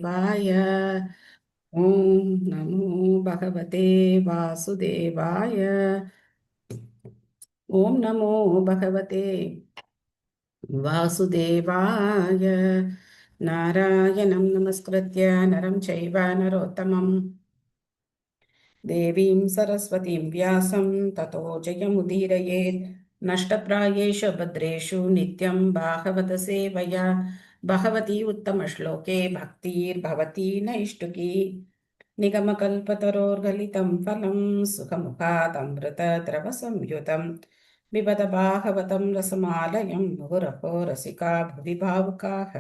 வாய ஓம் நமோ பகவதே வாசுதேவாய. ஓம் நமோ பகவதே வாசுதேவாய. நாராயணம் நமஸ்கிருத்ய நரம் சைவ நரோத்தமம் தேவீம் சரஸ்வதீம் வியாசம் ததோ ஜெயமுதீரயேத். நஷ்டப்ராயேஷு பத்ரேஷு நித்யம் பாகவத சேவையா பகவதி உத்தமஸ்லோகே பக்திர்பவதி நைஷ்டுகி. निगमकल्पतरोर्गलितं फलं सुखमुखादमृतद्रवसंयुतं पिबत भागवतं रसमालयं मुहुरहो रसिका भुवि भावुकाः।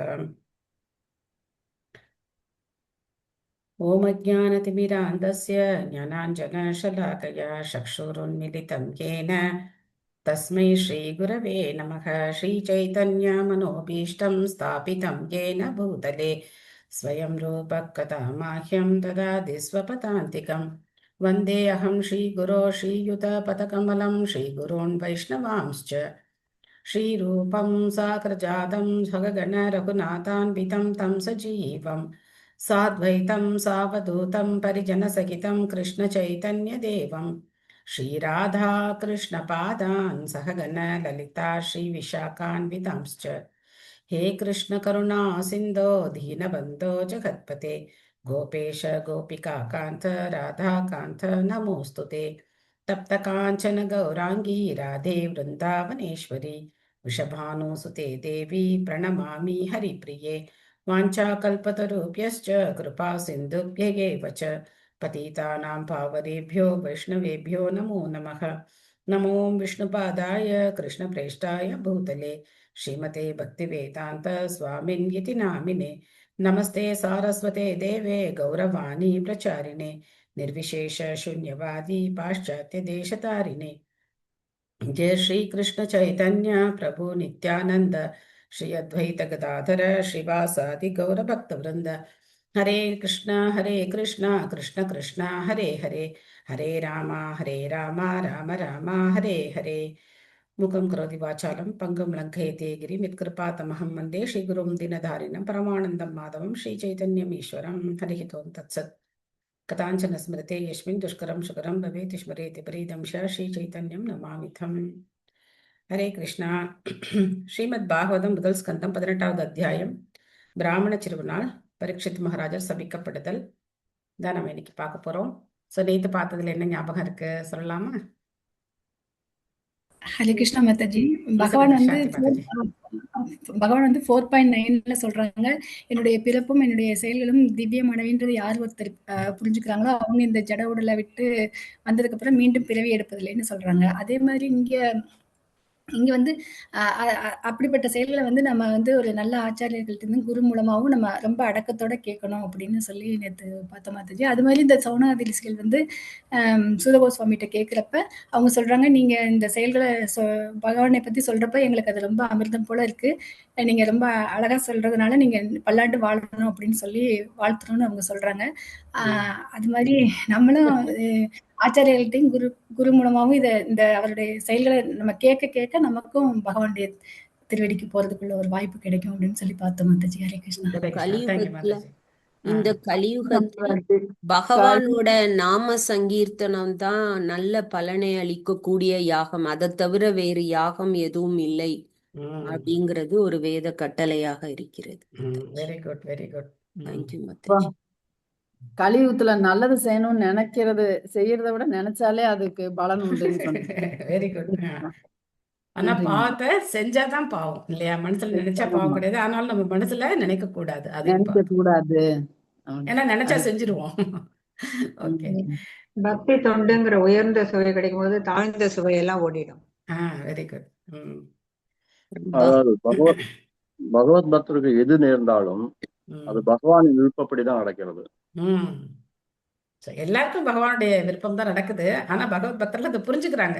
ॐ अज्ञानतिमिरान्धस्य ज्ञानाञ्जनशलाकया चक्षुरुन्मिलितं येन तस्मै श्रीगुरवे नमः। श्रीचैतन्यमनोभीष्टं स्थापितं येन भूतले स्वयं रूपः कदा माह्यं ददाति स्वपदान्तिकं। वन्देऽहं श्रीगुरो श्रीयुतपदकमलं श्रीगुरून् वैष्णवांश्च श्रीरूपं साग्रजातं स्वगगन रघुनाथान्वितं तं सजीवं साद्वैतं सावधूतं परिजनसहितं कृष्णचैतन्यदेवं श्रीराधा कृष्णपादान् सहगन ललिता श्रीविशाखान्वितांश्च। हे कृष्ण करुणा सिन्धो दीनबन्धो जगत्पते गोपेश गोपिका कान्त राधा कान्त नमोऽस्तु ते। तप्त काञ्चन गौराङ्गी राधे वृन्दावनेश्वरी वृषभानुसुते देवी प्रणमामि हरिप्रिये। वाञ्छाकल्पतरुभ्यश्च कृपा सिन्धुभ्य एव च पतितानां पावनेभ्यो वैष्णवेभ्यो नमो नमः। नमो विष्णुपादाय कृष्णप्रेष्ठाय भूतले श्रीमते भक्तिवेदान्त स्वामिन्यति नामिने। नमस्ते सारस्वते देवे गौरवाणी प्रचारिणे निर्विशेष शून्यवादी पाश्चात्य देशतारिणे। जय श्री कृष्ण चैतन्य प्रभु नित्यानंद श्री अद्वैत गदाधर श्रीवासादि गौर भक्त वृंद। हरे कृष्णा कृष्ण कृष्ण हरे हरे हरे राम राम राम हरे हरे। मुखं करोति वाचालं पङ्गुं लङ्घयते गिरिं यत्कृपातमहं वन्दे श्रीगुरुं दीनधारिणं परमानन्दं माधवं श्रीचैतन्यमीश्वरं। हरिः ओं तत्सत्। कथाञ्चन स्मृते यस्मिन् दुष्करं सुकरं भवेत् स्मरेति प्रीतं श्रीचैतन्यं नमामिथम्। हरे कृष्णा। ஸ்ரீமத் பாகவதம் முதல் ஸ்கந்தம் 18வது அத்தியாயம் பிராமண சிறுவனால் பரீட்சித் மகாராஜர் சபிக்கப்படுதல் தான் நம்ம இன்னைக்கு பார்க்க போறோம். ஸோ நேற்று பார்த்ததுல என்ன ஞாபகம் இருக்கு சொல்லலாமா? ஹரே கிருஷ்ணா மாதாஜி. சாந்தி மாதாஜி. பகவான் வந்து 4.9ல சொல்றாங்க, என்னுடைய பிறப்பும் என்னுடைய செயல்களும் திவ்யமானவைன்றது யார் ஒருத்தர் புரிஞ்சுக்கிறாங்களோ அவங்க இந்த ஜட உடலை விட்டு வந்ததுக்கு அப்புறம் மீண்டும் பிறவி எடுப்பதில்லைன்னு சொல்றாங்க. அதே மாதிரி இங்க வந்து அப்படிப்பட்ட செயல்களை வந்து நம்ம வந்து ஒரு நல்ல ஆச்சாரியர்கள்ட்ட குரு மூலமாகவும் நம்ம ரொம்ப அடக்கத்தோட கேட்கணும் அப்படின்னு சொல்லி நேற்று பார்த்தோம் மாதாஜி. அது மாதிரி இந்த சௌனகாதி ரிஷிகள் வந்து சூதகோஸ்வாமிகிட்ட கேட்குறப்ப அவங்க சொல்றாங்க, நீங்க இந்த செயல்களை பகவானை பத்தி சொல்றப்ப எங்களுக்கு அது ரொம்ப அமிர்தம் போல இருக்கு, நீங்க ரொம்ப அழகா சொல்றதுனால நீங்க பல்லாண்டு வாழணும் அப்படின்னு சொல்லி வாழ்த்தணும்னு அவங்க சொல்றாங்க. அது மாதிரி நம்மளும் ஆச்சாரியர்கள்ட்டையும் குரு மூலமாகவும் இந்த அவருடைய செயல்களை நம்ம கேட்க கேட்க நமக்கும் பகவானுடைய திருவடிக்கு போறதுக்குள்ள ஒரு வாய்ப்பு கிடைக்கும் அப்படின்னு சொல்லி பார்த்தோம் மாதாஜி. ஹரே கிருஷ்ணா. கலியுகத்துல இந்த கலியுகத்தில் பகவானோட நாம சங்கீர்த்தனம் தான் நல்ல பலனை அளிக்கக்கூடிய யாகம். அதை தவிர வேறு யாகம் எதுவும் இல்லை அப்படிங்கிறது ஒரு வேத கட்டளையாக இருக்கிறது. Very good very good. Thank you Mataji. கலியுகத்துல நல்லது செய்யணும்னு நினைக்கிறது செய்யறத விட நினைச்சாலே அதுக்கு பலன் உண்டு. Very good. ஆனா பாவத்தை செஞ்சாதான் பாவம் இல்லையா? மனசுல நினைச்சா பாவம் கிடையாது. ஆனாலும் நம்ம மனசுல நினைக்க கூடாது, நினைக்க கூடாது, ஏன்னா நினைச்சா செஞ்சிருவோம். ஓகே. பக்தி தொண்டுங்கிற உயர்ந்த சுவை கிடைக்கும் போது தாழ்ந்த சுவையெல்லாம் ஓடிடும். Very good. அதாவது பகவத் பக்தருக்கு எது நேர்ந்தாலும் அது பகவானின் விருப்பப்படிதான் நடக்கிறது. எல்லாருக்கும் பகவானுடைய விருப்பம் தான் நடக்குது. ஆனா பகவத் பக்தர்கள் அதை புரிஞ்சுக்கிறாங்க,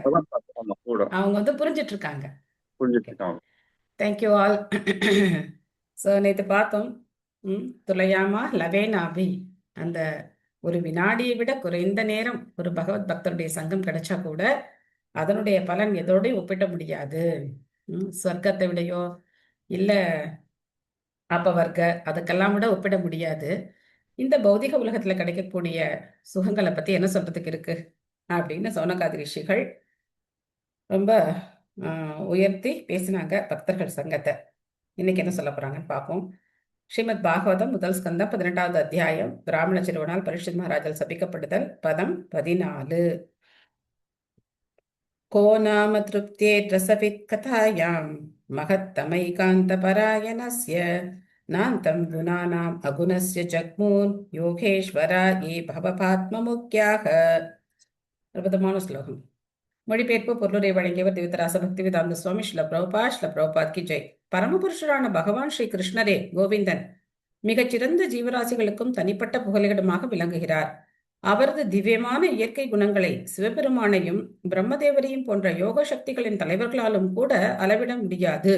அவங்க வந்து புரிஞ்சிட்டு இருக்காங்க. Thank you all. ஸோ நேற்று பார்த்தோம் துளையாமா லவேனாபி, அந்த ஒரு வினாடியை விட குறைந்த நேரம் ஒரு பகவத் பக்தருடைய சங்கம் கிடைச்சா கூட அதனுடைய பலன் எதோடையும் ஒப்பிட முடியாது. சொர்க்கத்தை விடையோ இல்ல அபவர்க்க அதுக்கெல்லாம் விட ஒப்பிட முடியாது. இந்த பௌதிக உலகத்துல கிடைக்கக்கூடிய சுகங்களை பத்தி என்ன சொல்றதுக்கு இருக்கு அப்படின்னு சௌனகாதி ரிஷிகள் ரொம்ப உயர்த்தி பேசினாங்க பக்தர்கள் சங்கத்தை. இன்னைக்கு என்ன சொல்ல போறாங்கன்னு பார்ப்போம். ஸ்ரீமத் பாகவதம் முதல் ஸ்கந்தம் 18வது அத்தியாயம் பிராமண சிறுவனால் பரீட்சித் மகாராஜால் சபிக்கப்படுதல் பதம் 14. को नाम तृप्त्येऽत्रसवित् कथायां महत्तमैकान्तपरायणस्य नान्तं गुणानाम् अगुणस्य जग्मून् योगेश्वरा ये भवपात्ममुख्याः. அற்புதமான ஸ்லோகம். மொழிபெயர்ப்பு பொருளுரை வழங்கியவர் திவிதராச பக்திவேதாந்த சுவாமி ஸ்ரீல பிரபுபாத் கி ஜெய். பரமபுருஷரான பகவான் ஸ்ரீ கிருஷ்ணரே கோவிந்தன் மிகச்சிறந்த ஜீவராசிகளுக்கும் தனிப்பட்ட புகலிடமாக விளங்குகிறார். அவரது திவ்யமான இயற்கை குணங்களை சிவபெருமானையும் பிரம்மதேவரையும் போன்ற யோக சக்திகளின் தலைவர்களாலும் கூட அளவிட முடியாது.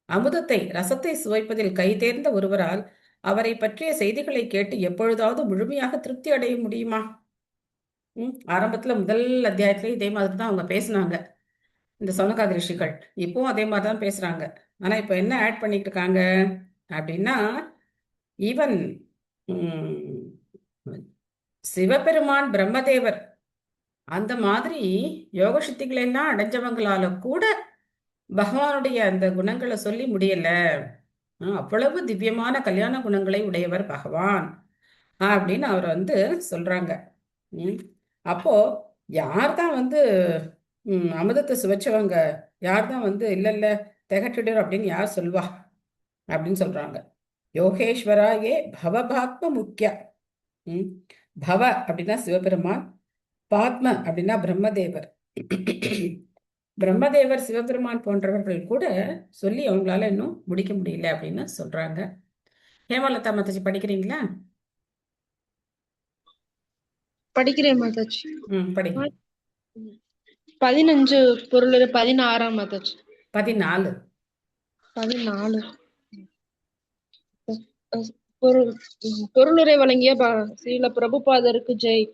அமுதத்தை ரசத்தை சுவைப்பதில் கைதேர்ந்த ஒருவரால் அவரை பற்றிய செய்திகளை கேட்டு எப்பொழுதாவது முழுமையாக திருப்தி அடைய முடியுமா? ஆரம்பத்துல முதல் அத்தியாயத்துல இதே மாதிரி தான் அவங்க பேசினாங்க இந்த சௌனகாதி ரிஷிகள். இப்பவும் அதே மாதிரிதான் பேசுறாங்க. ஆனா இப்ப என்ன ஆட் பண்ணிட்டு இருக்காங்க அப்படின்னா, ஈவன் சிவபெருமான் பிரம்மதேவர் அந்த மாதிரி யோக சக்திகளை எல்லாம் அடைஞ்சவங்களால கூட பகவானுடைய அந்த குணங்களை சொல்லி முடியல. அவ்வளவு திவ்யமான கல்யாண குணங்களை உடையவர் பகவான் அப்படின்னு அவர் சொல்றாங்க. அப்போ யார்தான் அமிர்தத்தை சுவைச்சவங்க, யார்தான் இல்ல இல்ல திகட்டிடுற அப்படின்னு யார் சொல்வா அப்படின்னு சொல்றாங்க. யோகேஸ்வரா ஏ பவபாத்ம முக்கிய. பவ அப்படின்னா சிவபெருமான், பாத்ம அப்படின்னா பிரம்மதேவர். பிரம்மதேவர் சிவபெருமான் போன்றவர்கள் கூட சொல்லி அவங்களால இன்னும் முடிக்க முடியல அப்படின்னு சொல்றாங்க. ஹேமலதா மாதாஜி படிக்கிறீங்களா? படிக்கிறேன் மாதாஜி. படிங்க. 15 பொருள் 16 மாதாஜி. 14 பொருளுரை வழங்கிய ஸ்ரீல பிரபுபாதருக்கு ஜெய்.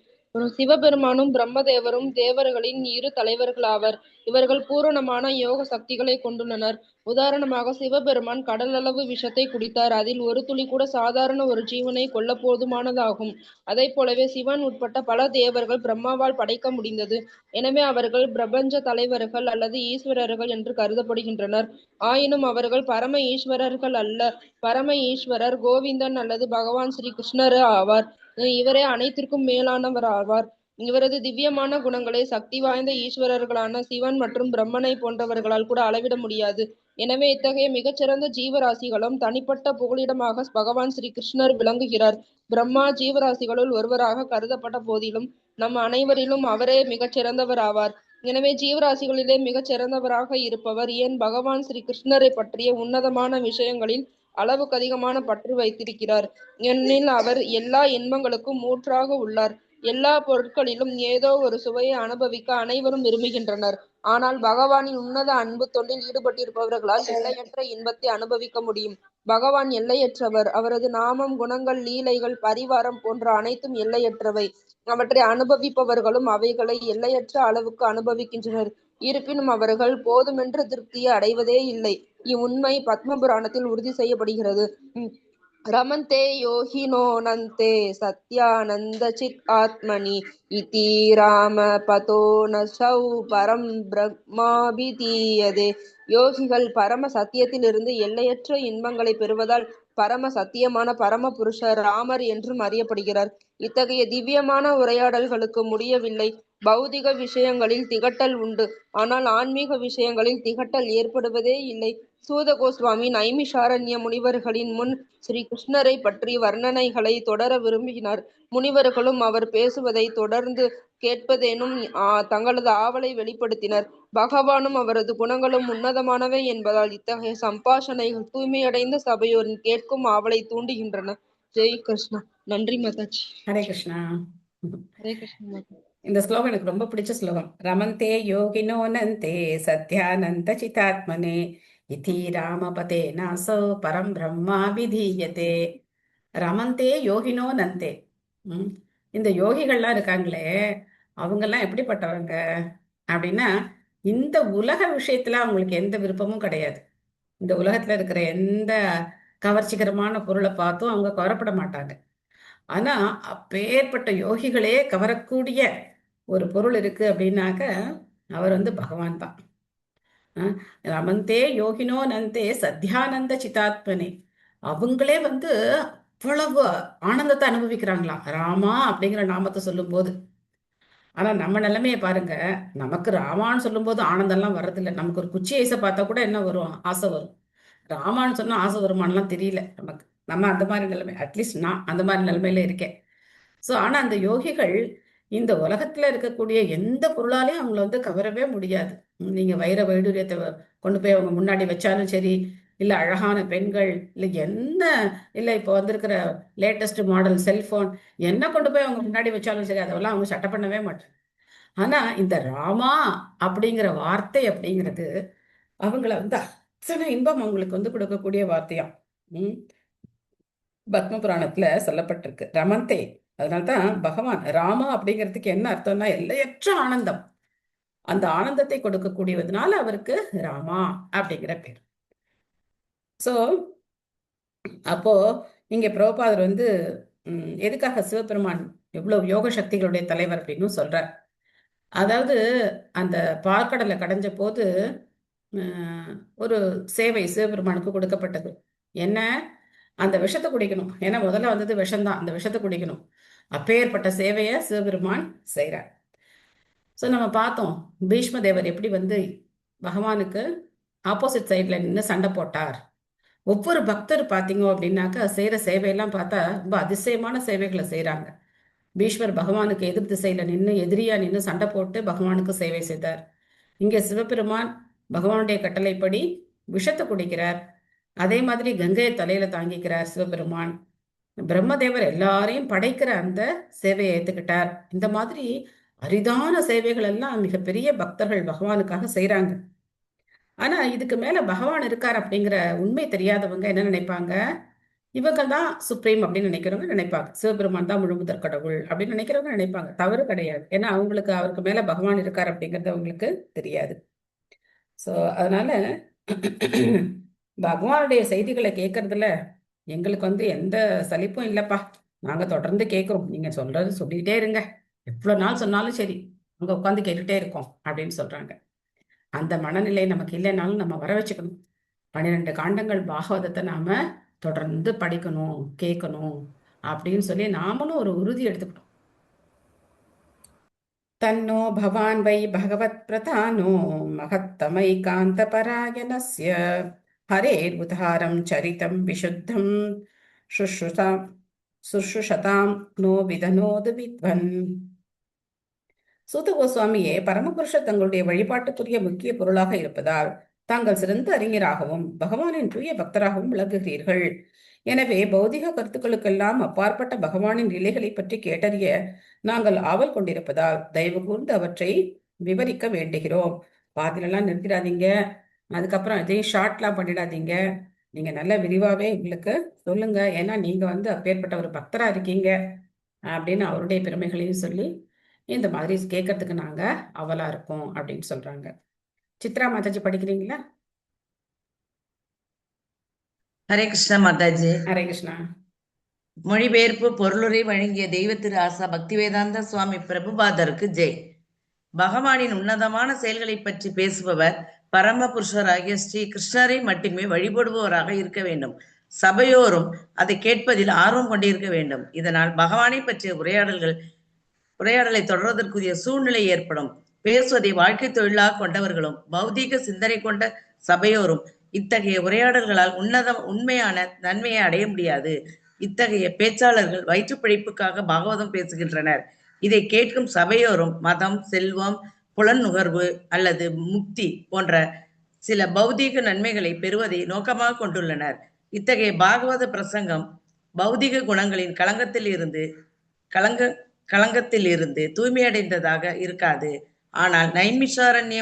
சிவபெருமானும் பிரம்மதேவரும் தேவர்களின் இரு தலைவர்களாவர். இவர்கள் பூரணமான யோக சக்திகளை கொண்டுள்ளனர். உதாரணமாக சிவபெருமான் கடலளவு விஷத்தை குடித்தார். அதில் ஒரு துளி கூட சாதாரண ஒரு ஜீவனை கொல்ல போதுமானதாகும். அதை போலவே சிவன் உட்பட்ட பல தேவர்கள் பிரம்மாவால் படைக்க முடிந்தது. எனவே அவர்கள் பிரபஞ்ச தலைவர்கள் அல்லது ஈஸ்வரர்கள் என்று கருதப்படுகின்றனர். ஆயினும் அவர்கள் பரம ஈஸ்வரர்கள் அல்ல. பரம ஈஸ்வரர் கோவிந்தன் அல்லது பகவான் ஸ்ரீ கிருஷ்ணர் ஆவார். இவரே அனைத்திற்கும் மேலானவர் ஆவார். இவரது திவ்யமான குணங்களை சக்தி வாய்ந்த ஈஸ்வரர்களான சிவன் மற்றும் பிரம்மனை போன்றவர்களால் கூட அளவிட முடியாது. எனவே இத்தகைய மிகச்சிறந்த ஜீவராசிகளும் தனிப்பட்ட புகலிடமாக பகவான் ஸ்ரீ கிருஷ்ணர் விளங்குகிறார். பிரம்மா ஜீவராசிகளுள் ஒருவராக கருதப்பட்ட போதிலும் நம் அனைவரிலும் அவரே மிகச்சிறந்தவர் ஆவார். எனவே ஜீவராசிகளிலே மிகச்சிறந்தவராக இருப்பவர் ஏன் பகவான் ஸ்ரீ கிருஷ்ணரை பற்றிய உன்னதமான விஷயங்களில் அளவுக்கு அதிகமான பற்று வைத்திருக்கிறார். ஏனெனில் அவர் எல்லா இன்பங்களுக்கும் ஊற்றாக உள்ளார். எல்லா பொருட்களிலும் ஏதோ ஒரு சுவையை அனுபவிக்க அனைவரும் விரும்புகின்றனர். ஆனால் பகவானின் உன்னத அன்பு தொண்டில் ஈடுபட்டிருப்பவர்களால் எல்லையற்ற இன்பத்தை அனுபவிக்க முடியும். பகவான் எல்லையற்றவர். அவரது நாமம், குணங்கள், லீலைகள், பரிவாரம் போன்ற அனைத்தும் எல்லையற்றவை. அவற்றை அனுபவிப்பவர்களும் அவைகளை எல்லையற்ற அளவுக்கு அனுபவிக்கின்றனர். இருப்பினும் அவர்கள் போதுமென்ற திருப்தியை அடைவதே இல்லை. இவ்வுண்மை பத்ம புராணத்தில் உறுதி செய்யப்படுகிறது. ரமந்தே யோகினோ நந்தே சத்யானந்த சித் ஆத்மனி இதி ராம பதோ நசௌ பரம் பிரம்மாபிதீயதே. யோகிகள் பரம சத்தியத்திலிருந்து எல்லையற்ற இன்பங்களை பெறுவதால் பரம சத்தியமான பரம புருஷர் ராமர் என்றும் அறியப்படுகிறார். இத்தகைய திவ்யமான உரையாடல்களுக்கு முடியவில்லை. பௌதிக விஷயங்களில் திகட்டல் உண்டு, ஆனால் ஆன்மீக விஷயங்களில் திகட்டல் ஏற்படுவதே இல்லை. சூத கோஸ்வாமி நைமிஷாரண்ய முனிவர்களின் முன் ஸ்ரீ கிருஷ்ணரை பற்றி வர்ணனைகளை தொடர விரும்பினார். முனிவர்களும் அவர் பேசுவதை தொடர்ந்து கேட்பதேனும் தங்களது ஆவலை வெளிப்படுத்தினர். பகவானும் அவரது குணங்களும் உன்னதமானவை என்பதால் இத்தகைய சம்பாஷணைகள் தூய்மையடைந்த சபையோரின் கேட்கும் ஆவலை தூண்டுகின்றன. ஜெய் கிருஷ்ணா. நன்றி மாதாஜி. ஹரே கிருஷ்ணா. ஹரே கிருஷ்ணா. இந்த ஸ்லோகம் எனக்கு ரொம்ப பிடிச்ச ஸ்லோகம். ரமந்தே யோகினோ நந்தே சத்யானந்த சிதாத்மனே இதி ராமபதே நாசோ பரம் பிரம்மா விதீயதே. ரமந்தே யோகினோ நந்தே. இந்த யோகிகள்லாம் இருக்காங்களே, அவங்கெல்லாம் எப்படிப்பட்டவங்க அப்படின்னா, இந்த உலக விஷயத்துல அவங்களுக்கு எந்த விருப்பமும் கிடையாது. இந்த உலகத்துல இருக்கிற எந்த கவர்ச்சிகரமான பொருளை பார்த்தும் அவங்க கவரப்பட மாட்டாங்க. ஆனா அப்பேற்பட்ட யோகிகளே கவரக்கூடிய ஒரு பொருள் இருக்கு அப்படின்னாக்க அவர் பகவான் தான். ரமந்தே யோகினோ நந்தே சத்யானந்த சிதாத்மனே. அவங்களே அவ்வளவு ஆனந்தத்தை அனுபவிக்கிறாங்களாம் ராமா அப்படிங்கிற நாமத்தை சொல்லும் போது. ஆனா நம்ம நிலைமைய பாருங்க, நமக்கு ராமான்னு சொல்லும் போது ஆனந்தம்லாம் வர்றதில்லை. நமக்கு ஒரு குச்சி ஐஸை பார்த்தா கூட என்ன வரும், ஆசை வரும். ராமான்னு சொன்னா ஆசை வருமானலாம் தெரியல நமக்கு. நம்ம அந்த மாதிரி நிலைமை, அட்லீஸ்ட் நான் அந்த மாதிரி நிலைமையில இருக்கேன். ஸோ ஆனா அந்த யோகிகள் இந்த உலகத்துல இருக்கக்கூடிய எந்த பொருளாலையும் அவங்கள கவரவே முடியாது. நீங்க வைர வைடூரியத்தை கொண்டு போய் அவங்க முன்னாடி வச்சாலும் சரி, இல்ல அழகான பெண்கள், இல்ல என்ன, இல்ல இப்போ வந்திருக்கிற லேட்டஸ்ட் மாடல் செல்போன் என்ன கொண்டு போய் அவங்க முன்னாடி வச்சாலும் சரி, அதெல்லாம் அவங்க சட்டை பண்ணவே மாட்டாங்க. ஆனா இந்த ராமா அப்படிங்கிற வார்த்தை அப்படிங்கிறது அவங்கள அத்தனை இன்பம் அவங்களுக்கு கொடுக்கக்கூடிய வார்த்தையாம். பத்ம புராணத்துல சொல்லப்பட்டிருக்கு ரமந்தே. அதனால்தான் பகவான் ராமா அப்படிங்கிறதுக்கு என்ன அர்த்தம்னா எல்லையற்ற ஆனந்தம். அந்த ஆனந்தத்தை கொடுக்கக்கூடியதுனால அவருக்கு ராமா அப்படிங்கிற பேர். சோ அப்போ இங்க பிரபுபாதர் எதுக்காக சிவபெருமான் எவ்வளவு யோக சக்திகளுடைய தலைவர் அப்படின்னு சொல்றார். அதாவது அந்த பார்க்கடலை கடைஞ்ச போது ஒரு சேவை சிவபெருமானுக்கு கொடுக்கப்பட்டது. என்ன, அந்த விஷத்தை குடிக்கணும். ஏன்னா முதல்ல விஷம்தான், அந்த விஷத்தை குடிக்கணும். அப்பேற்பட்ட சேவையை சிவபெருமான் செய்கிறார். ஸோ நம்ம பார்த்தோம் பீஷ்ம தேவர் எப்படி பகவானுக்கு ஆப்போசிட் சைட்ல நின்று சண்டை போட்டார். ஒவ்வொரு பக்தர் பார்த்தீங்க அப்படின்னாக்கா செய்யற சேவையெல்லாம் பார்த்தா ரொம்ப அதிசயமான சேவைகளை செய்யறாங்க. பீஷ்மர் பகவானுக்கு எதிர் திசையில நின்று எதிரியா நின்று சண்டை போட்டு பகவானுக்கு சேவை செய்தார். இங்க சிவபெருமான் பகவானுடைய கட்டளைப்படி விஷத்தை குடிக்கிறார். அதே மாதிரி கங்கையை தலையில தாங்கிக்கிறார் சிவபெருமான். பிரம்மதேவர் எல்லாரையும் படைக்கிற அந்த சேவையை ஏத்துக்கிட்டார். இந்த மாதிரி அரிதான சேவைகள் எல்லாம் மிகப்பெரிய பக்தர்கள் பகவானுக்காக செய்யறாங்க. ஆனா இதுக்கு மேல பகவான் இருக்கார் அப்படிங்கிற உண்மை தெரியாதவங்க என்ன நினைப்பாங்க, இவங்க தான் சுப்ரீம் அப்படின்னு நினைக்கிறவங்க நினைப்பாங்க, சிவபெருமான் தான் முழுமுதற் கடவுள் அப்படின்னு நினைக்கிறவங்க நினைப்பாங்க. தவறு கிடையாது. ஏன்னா அவருக்கு மேல பகவான் இருக்கார் அப்படிங்கிறது அவங்களுக்கு தெரியாது. சோ அதனால பகவானுடைய செய்திகளை கேட்கறதுல எங்களுக்கு எந்த சலிப்பும் இல்லப்பா. நாங்க தொடர்ந்து கேட்கிறோம், நீங்க சொல்றது சொல்லிட்டே இருங்க, எவ்வளவு நாள் சொன்னாலும் சரி அங்க உட்காந்து கேட்டுட்டே இருக்கோம் அப்படின்னு சொல்றாங்க. அந்த மனநிலை நமக்கு இல்லைனாலும் நம்ம வர வச்சுக்கணும். 12 காண்டங்கள் பாகவதத்தை நாம தொடர்ந்து படிக்கணும், கேட்கணும் அப்படின்னு சொல்லி நாமளும் ஒரு உறுதி எடுத்துக்கணும். தன்னோ பவான் வை பகவத் பிரதானோ மகத்தமை காந்த பராயணஸ்ய ஹரேர் உதாரம் சரிதம் விசுத்தம் சுஷ்ருஷதாம் நோ விதனோது வித்வன். சூத கோஸ்வாமியே பரமபுருஷர் தங்களுடைய வழிபாட்டுக்குரிய முக்கிய பொருளாக இருப்பதால் தாங்கள் சிறந்த அறிஞராகவும் பகவானின் தூய பக்தராகவும் விளங்குகிறீர்கள். எனவே பௌதிக கருத்துக்களுக்கெல்லாம் அப்பாற்பட்ட பகவானின் நிலைகளை பற்றி கேட்டறிய நாங்கள் ஆவல் கொண்டிருப்பதால் தயவு கூர்ந்து அவற்றை விவரிக்க வேண்டுகிறோம். பாதிலெல்லாம் நிறுத்திடாதீங்க, அதுக்கப்புறம் இதையும் ஷார்ட்லாம் பண்ணிடாதீங்க. நீங்க நல்ல விரிவாவே எங்களுக்கு சொல்லுங்க. ஏன்னா நீங்க அப்பேற்பட்ட ஒரு பக்தரா இருக்கீங்க அப்படின்னு அவருடைய பெருமைகளையும் சொல்லி இந்த மாதிரி கேட்கறதுக்கு நாங்க அவலா இருக்கோம் அப்படின்னு சொல்றாங்க. சித்ரா மாதாஜி படிக்கிறீங்களா? ஹரே கிருஷ்ணா மாதாஜி. ஹரே கிருஷ்ணா. மொழிபெயர்ப்பு பொருளுரை வழங்கிய தெய்வ திரு ஆசா பக்திவேதாந்த சுவாமி பிரபுபாதருக்கு ஜெய். பகவானின் உன்னதமான செயல்களை பற்றி பேசுபவர் பரம புருஷராகிய ஸ்ரீ கிருஷ்ணரை மட்டுமே வழிபடுபவராக இருக்க வேண்டும். சபையோரும் அதை கேட்பதில் ஆர்வம் கொண்டிருக்க வேண்டும். இதனால் பகவானை பற்றிய உரையாடலை தொடர்வதற்குரிய சூழ்நிலை ஏற்படும். பேசுவதை வாழ்க்கை தொழிலாக கொண்டவர்களும் பௌதீக சிந்தனை கொண்ட சபையோரும் இத்தகைய உரையாடல்களால் உண்மையான நன்மையை அடைய முடியாது. இத்தகைய பேச்சாளர்கள் வயிற்று பிழைப்புக்காக பாகவதம் பேசுகின்றனர். இதை கேட்கும் சபையோரும் மதம், செல்வம், புலன் நுகர்வு அல்லது முக்தி போன்ற சில பௌதீக நன்மைகளை பெறுவதை நோக்கமாக கொண்டுள்ளனர். இத்தகைய பாகவத பிரசங்கம் பௌதிக குணங்களின் களங்கத்தில் இருந்து தூய்மையடைந்ததாக இருக்காது. ஆனால் நைமிஷாரண்ய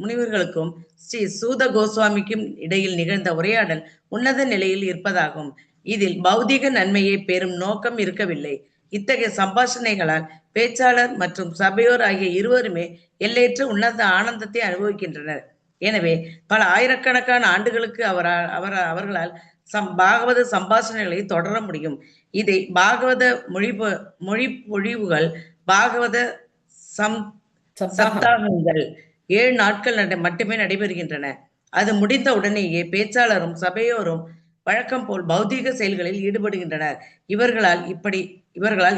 முனிவர்களுக்கும் ஸ்ரீ சூத கோஸ்வாமிக்கும் இடையில் நிகழ்ந்த உரையாடல் உன்னத நிலையில் இருப்பதாகும். இதில் பௌதிக நன்மையை பெறும் நோக்கம் இருக்கவில்லை. இத்தகைய சம்பாஷணைகளால் பேச்சாளர் மற்றும் சபையோர் ஆகிய இருவருமே எல்லையற்ற உன்னத ஆனந்தத்தை அனுபவிக்கின்றனர். எனவே பல ஆயிரக்கணக்கான ஆண்டுகளுக்கு அவர்களால் பாகவத சம்பாஷணைகளை தொடர முடியும். இதை பாகவத மொழிப்பொழிவுகள், பாகவத சப்தாகங்கள் 7 நாட்கள் மட்டுமே நடைபெறுகின்றன. அது முடிந்த உடனேயே பேச்சாளரும் சபையோரும் வழக்கம் போல் பௌதீக செயல்களில் ஈடுபடுகின்றனர். இவர்களால்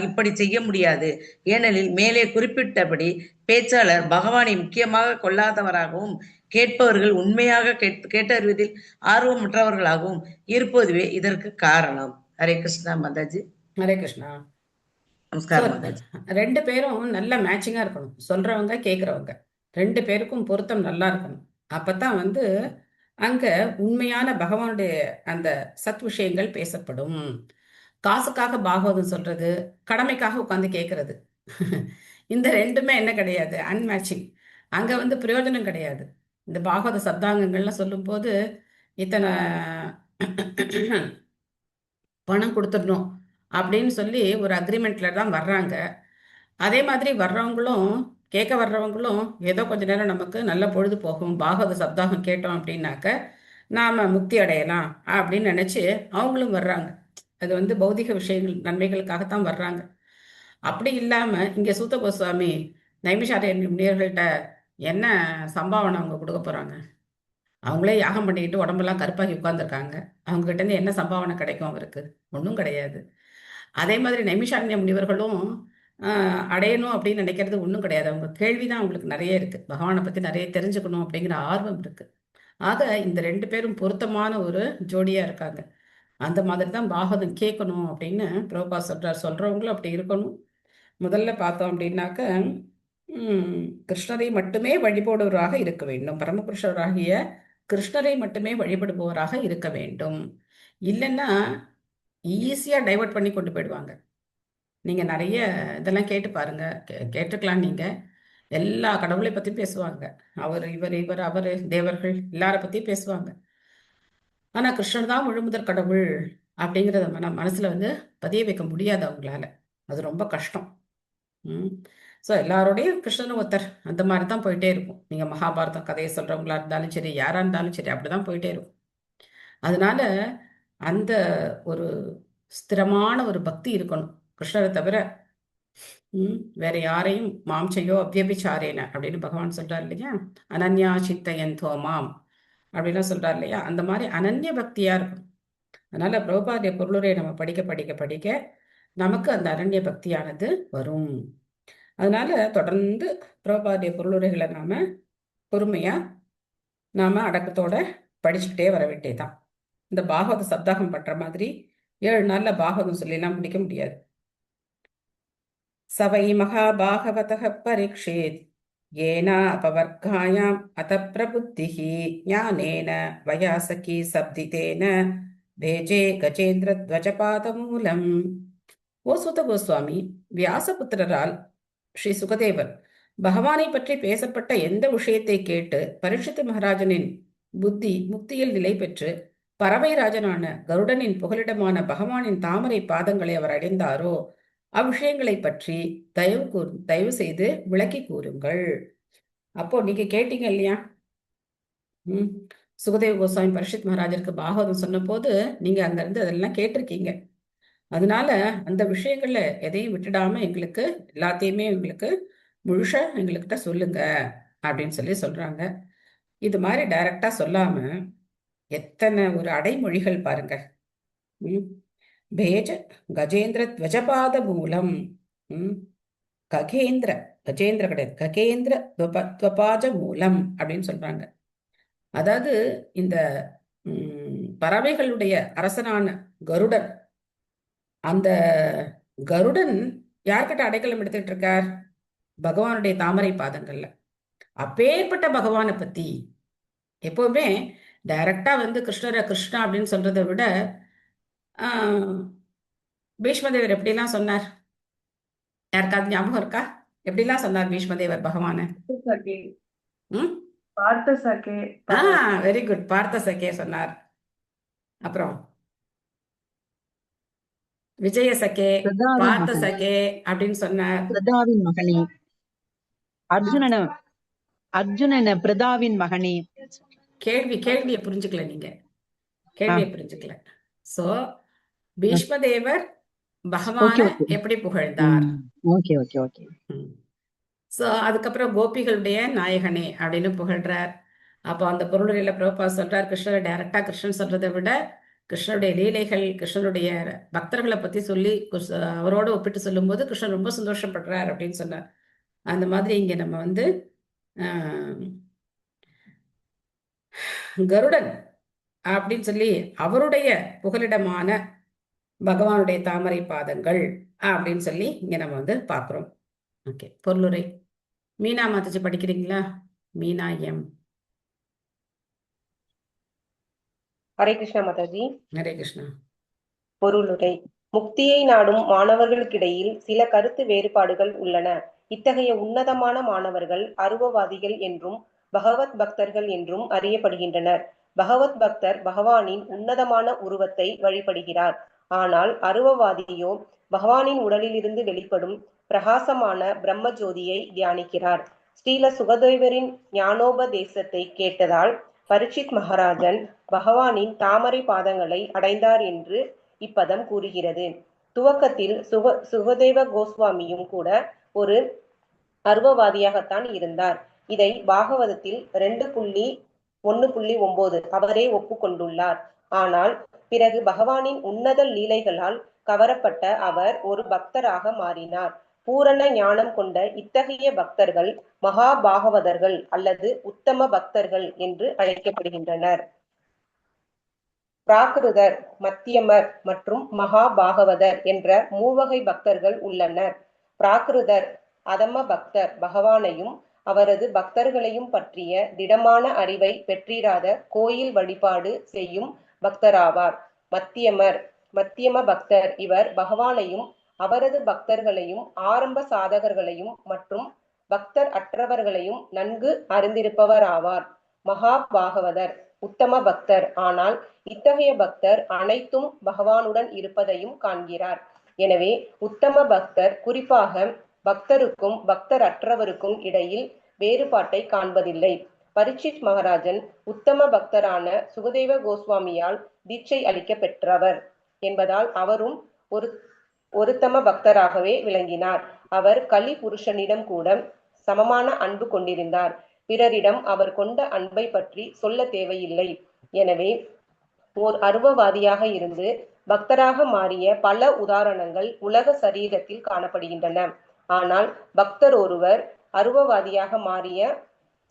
இப்படி செய்ய முடியாது. ஏனெனில் மேலே குறிப்பிட்டபடி பேச்சாளர் பகவானை முக்கியமாக கொள்ளாதவராகவும் கேட்பவர்கள் உண்மையாக கேட்டறிவதில் ஆர்வமற்றவர்களாகவும் இருப்பதுவே இதற்கு காரணம். ஹரே கிருஷ்ணா மாதாஜி. ஹரே கிருஷ்ணா. நமஸ்காரம் மாதாஜி. 2 பேரும் நல்ல மேட்சிங்கா இருக்கணும். சொல்றவங்க கேட்கறவங்க 2 பேருக்கும் பொருத்தம் நல்லா இருக்கணும். அப்பதான் அங்க உண்மையான பகவானுடைய அந்த சத் விஷயங்கள் பேசப்படும். காசுக்காக பாகவதம் சொல்றது, கடமைக்காக உட்காந்து கேட்கறது, இந்த 2மே என்ன கிடையாது, அன்மேட்சிங். அங்க பிரயோஜனம் கிடையாது. இந்த பாகவத சப்தாங்கங்கள்லாம் சொல்லும் போது இத்தனை பணம் கொடுத்துடணும் அப்படின்னு சொல்லி ஒரு அக்ரிமெண்ட்ல தான் வர்றாங்க. அதே மாதிரி வர்றவங்களும் கேட்க வர்றவங்களும் ஏதோ கொஞ்ச நேரம் நமக்கு நல்ல பொழுது போகும், பாகவத சப்தாகம் கேட்டோம் அப்படின்னாக்க நாம முக்தி அடையலாம் அப்படின்னு நினைச்சு அவங்களும் வர்றாங்க. அது பௌதிக விஷயங்கள் நன்மைகளுக்காகத்தான் வர்றாங்க. அப்படி இல்லாம இங்க சூத்த கோஸ்வாமி நைமிஷாரிய முனிவர்கள்ட்ட என்ன சம்பாவனை அவங்க கொடுக்க போறாங்க? அவங்களே யாகம் பண்ணிக்கிட்டு உடம்பெல்லாம் கருப்பாகி உட்கார்ந்துருக்காங்க. அவங்க கிட்ட இருந்து என்ன சம்பாவனை கிடைக்கும்? அவருக்கு ஒன்றும் கிடையாது. அதே மாதிரி நைமிஷாரண்ய முனிவர்களும் அடையணும் அப்படின்னு நினைக்கிறது ஒன்றும் கிடையாது. அவங்க கேள்விதான் அவங்களுக்கு நிறைய இருக்கு. பகவானை பத்தி நிறைய தெரிஞ்சுக்கணும் அப்படிங்கிற ஆர்வம் இருக்கு. ஆக இந்த 2 பேரும் பொருத்தமான ஒரு ஜோடியா இருக்காங்க. அந்த மாதிரி தான் பாகவதம் கேட்கணும் அப்படின்னு பிரபுபாத் சொல்றார். சொல்றவங்களும் அப்படி இருக்கணும். முதல்ல பார்த்தோம் அப்படின்னாக்க கிருஷ்ணரை மட்டுமே வழிபடுவராக இருக்க வேண்டும். பரமபுருஷராகிய கிருஷ்ணரை மட்டுமே வழிபடுபவராக இருக்க வேண்டும். இல்லைன்னா ஈஸியா டைவர்ட் பண்ணி கொண்டு போயிடுவாங்க. நீங்க நிறைய இதெல்லாம் கேட்டு பாருங்க, கேட்டுக்கலாம். நீங்க எல்லா கடவுளை பத்தி பேசுவாங்க. அவர் இவர் அவர் தேவர்கள் எல்லார பத்தி பேசுவாங்க. ஆனா கிருஷ்ணன் தான் முழுமுதற் கடவுள் அப்படிங்கிறத மனசுல பதிய வைக்க முடியாது அவங்களால. அது ரொம்ப கஷ்டம். ஸோ எல்லாரோடையும் கிருஷ்ணன் ஒருத்தர் அந்த மாதிரி தான் போயிட்டே இருக்கும். நீங்க மகாபாரதம் கதையை சொல்றவங்களா இருந்தாலும் சரி, யாரா இருந்தாலும் சரி, அப்படிதான் போயிட்டே இருக்கும். அதனால அந்த ஒரு ஸ்திரமான ஒரு பக்தி இருக்கணும் கிருஷ்ணரை தவிர. வேற யாரையும் மாம்சையோ அவ்யபிச்சாரேன அப்படின்னு பகவான் சொல்றாரு இல்லையா? அனன்யா சித்தயந்தோ மாம் அப்படின்லாம் சொல்றாரு இல்லையா? அந்த மாதிரி அனன்ய பக்தியா இருக்கும். அதனால பிரபுபாதிய பொருளுரை நம்ம படிக்க படிக்க படிக்க நமக்கு அந்த அனன்ய பக்தியானது வரும். அதனால தொடர்ந்து பிரபுபாதிய பொருளுரைகளை நாம பொறுமையா நாம அடக்கத்தோட படிச்சுக்கிட்டே வர வேண்டியதுதான். இந்த பாகவத சப்தாகம் பண்ற மாதிரி 7 நாள்ல பாகவதம் சொல்லிலாம் முடிக்க முடியாது. சவை மகாபாகவதः பரீட்சேத் ஏனா அபவர்காயாம் அத பிரபுத்திஹி ஞானேன வயாசகி சப்திதேன பேஜே கஜேந்திர துவஜபாத மூலம். ஓ சூத கோஸ்வாமி, வியாசபுத்திரரால் ஸ்ரீ சுகதேவர் பகவானை பற்றி பேசப்பட்ட எந்த விஷயத்தை கேட்டு பரீட்சித் மகாராஜனின் புத்தி முக்தியில் நிலை பெற்று பறவை ராஜனான கருடனின் புகலிடமான பகவானின் தாமரை பாதங்களை அவர் அடைந்தாரோ அவ்விஷயங்களை பற்றி தயவு செய்து விளக்கி கூறுங்கள். அப்போ நீங்க கேட்டீங்க இல்லையா? சுகதேவ கோஸ்வாமி பரீட்சித் மகாராஜருக்கு பாகவதம் சொன்ன போது நீங்க அங்க இருந்து அதெல்லாம் கேட்டிருக்கீங்க. அதனால அந்த விஷயங்கள்ல எதையும் விட்டுடாம எங்களுக்கு எல்லாத்தையுமே எங்களுக்கு முழுசா எங்ககிட்ட சொல்லுங்க அப்படின்னு சொல்றாங்க. இது மாதிரி டைரக்டா சொல்லாம எத்தனை ஒரு அடைமொழிகள் பாருங்க. பேஜ கஜேந்திர துவஜபாத மூலம், கஜேந்திர கிடையாது, கஜேந்திர துவபாத மூலம் அப்படின்னு சொல்றாங்க. அதாவது இந்த பறவைகளுடைய அரசனான கருடன், அந்த கருடன் யார்கிட்ட அடைக்கலம் எடுத்துட்டு இருக்கார்? பகவானுடைய தாமரை பாதங்கள்ல. அப்பேற்பட்ட பகவானை பத்தி எப்பவுமே டைரக்டா கிருஷ்ணரை கிருஷ்ணா அப்படின்னு சொல்றதை விட பீஷ்மதேவர் எப்படிலாம் சொன்னார்? யாருக்காவது ஞாபகம் இருக்கா? எப்படிலாம் சொன்னார் பீஷ்மதேவர் பகவான? வெரி குட், பார்த்த சகே சொன்னார். அப்புறம் விஜய சகே, பார்த்த சகே அப்படின்னு சொன்னார். மகனே அர்ஜுனன அர்ஜுனன் பிரதாவின் மகனே. கேள்வியை புரிஞ்சுக்கல நீங்க, கேள்வியை புரிஞ்சுக்கல. சோ பீஷ்மதேவர் பகவான எப்படி புகழ்ந்தார்? Okay okay okay. சோ அதுக்கப்புறம் கோபிகளுடைய நாயகனே அப்படின்னு புகழ்றார். அப்போ அந்த பொருளுரையில பிரபுபா சொல்றார், கிருஷ்ணரை டைரக்டா கிருஷ்ணன் சொல்றதை விட கிருஷ்ணனுடைய லீலைகள், கிருஷ்ணனுடைய பக்தர்களை பத்தி சொல்லி அவரோட ஒப்பிட்டு சொல்லும்போது கிருஷ்ணன் ரொம்ப சந்தோஷப்படுறார் அப்படின்னு சொன்னார். அந்த மாதிரி இங்க நம்ம வந்து கருடன் அப்படின்னு சொல்லி அவருடைய புகலிடமான பகவானுடைய தாமரை பாதங்கள் அப்படின்னு சொல்லி இங்க நம்ம வந்து பார்க்கிறோம். ஓகே, பொருளுரை மீனா மாதாஜி படிக்கிறீங்களா? மீனா எம். ஹரே கிருஷ்ணா மாதாஜி. ஹரே கிருஷ்ணா. பொருளுரை. முக்தியை நாடும் மாணவர்களுக்கிடையில் சில கருத்து வேறுபாடுகள் உள்ளன. இத்தகைய உன்னதமான மாணவர்கள் அருவவாதிகள் என்றும் பகவத் பக்தர்கள் என்றும் அறியப்படுகின்றனர். பகவத் பக்தர் பகவானின் உன்னதமான உருவத்தை வழிபடுகிறார். ஆனால் அருவவாதியோ பகவானின் உடலிலிருந்து வெளிப்படும் பிரகாசமான பிரம்ம ஜோதியை தியானிக்கிறார். ஸ்ரீல சுகதேவரின் ஞானோபதேசத்தை கேட்டதால் பரீட்சித் மகாராஜன் பகவானின் தாமரை பாதங்களை அடைந்தார் என்று இப்பதம் கூறுகிறது. துவக்கத்தில் சுகதேவ கோஸ்வாமியும் கூட ஒரு அருவவாதியாகத்தான் இருந்தார். இதை பாகவதத்தில் 2.1.9 அவரே ஒப்புக்கொண்டுள்ளார். ஆனால் பிறகு பகவானின் உன்னத லீலைகளால் கவரப்பட்ட அவர் ஒரு பக்தராக மாறினார். பூரண ஞானம் கொண்ட இத்தகைய பக்தர்கள் மகாபாகவதர்கள் அல்லது உத்தம பக்தர்கள் என்று அழைக்கப்படுகின்றனர். பிராகிருதர், மத்தியமர் மற்றும் மகாபாகவதர் என்ற மூவகை பக்தர்கள் உள்ளனர். பிராகிருதர் அதம பக்தர் பகவானையும் அவரது பக்தர்களையும் பற்றிய திடமான அறிவை பெற்றிராத கோயில் வழிபாடு செய்யும் பக்தராவார். மத்தியம பக்தர் இவர் பகவானையும் அவரது பக்தர்களையும் ஆரம்ப சாதகர்களையும் மற்றும் பக்தர் அற்றவர்களையும் நன்கு அறிந்திருப்பவர் ஆவார். மகாபாகவதர் உத்தம பக்தர், ஆனால் இத்தகைய பக்தர் அனைத்தும் பகவானுடன் இருப்பதையும் காண்கிறார். எனவே உத்தம பக்தர் குறிப்பாக பக்தருக்கும் பக்தர் அற்றவருக்கும் இடையில் வேறுபாட்டை காண்பதில்லை. பரீட்சித் மகாராஜன் உத்தம பக்தரான சுகதேவ கோஸ்வாமியால் தீட்சை அளிக்க பெற்றவர் என்பதால் அவரும் ஒருத்தம பக்தராகவே விளங்கினார். அவர் கலி புருஷனிடம் கூட சமமான அன்பு கொண்டிருந்தார். பிறரிடம் அவர் கொண்ட அன்பை பற்றி சொல்ல தேவையில்லை. எனவே ஓர் அருவவாதியாக இருந்து பக்தராக மாறிய பல உதாரணங்கள் உலக சரீரத்தில் காணப்படுகின்றன. ஆனால் பக்தர் ஒருவர் அருவவாதியாக மாறிய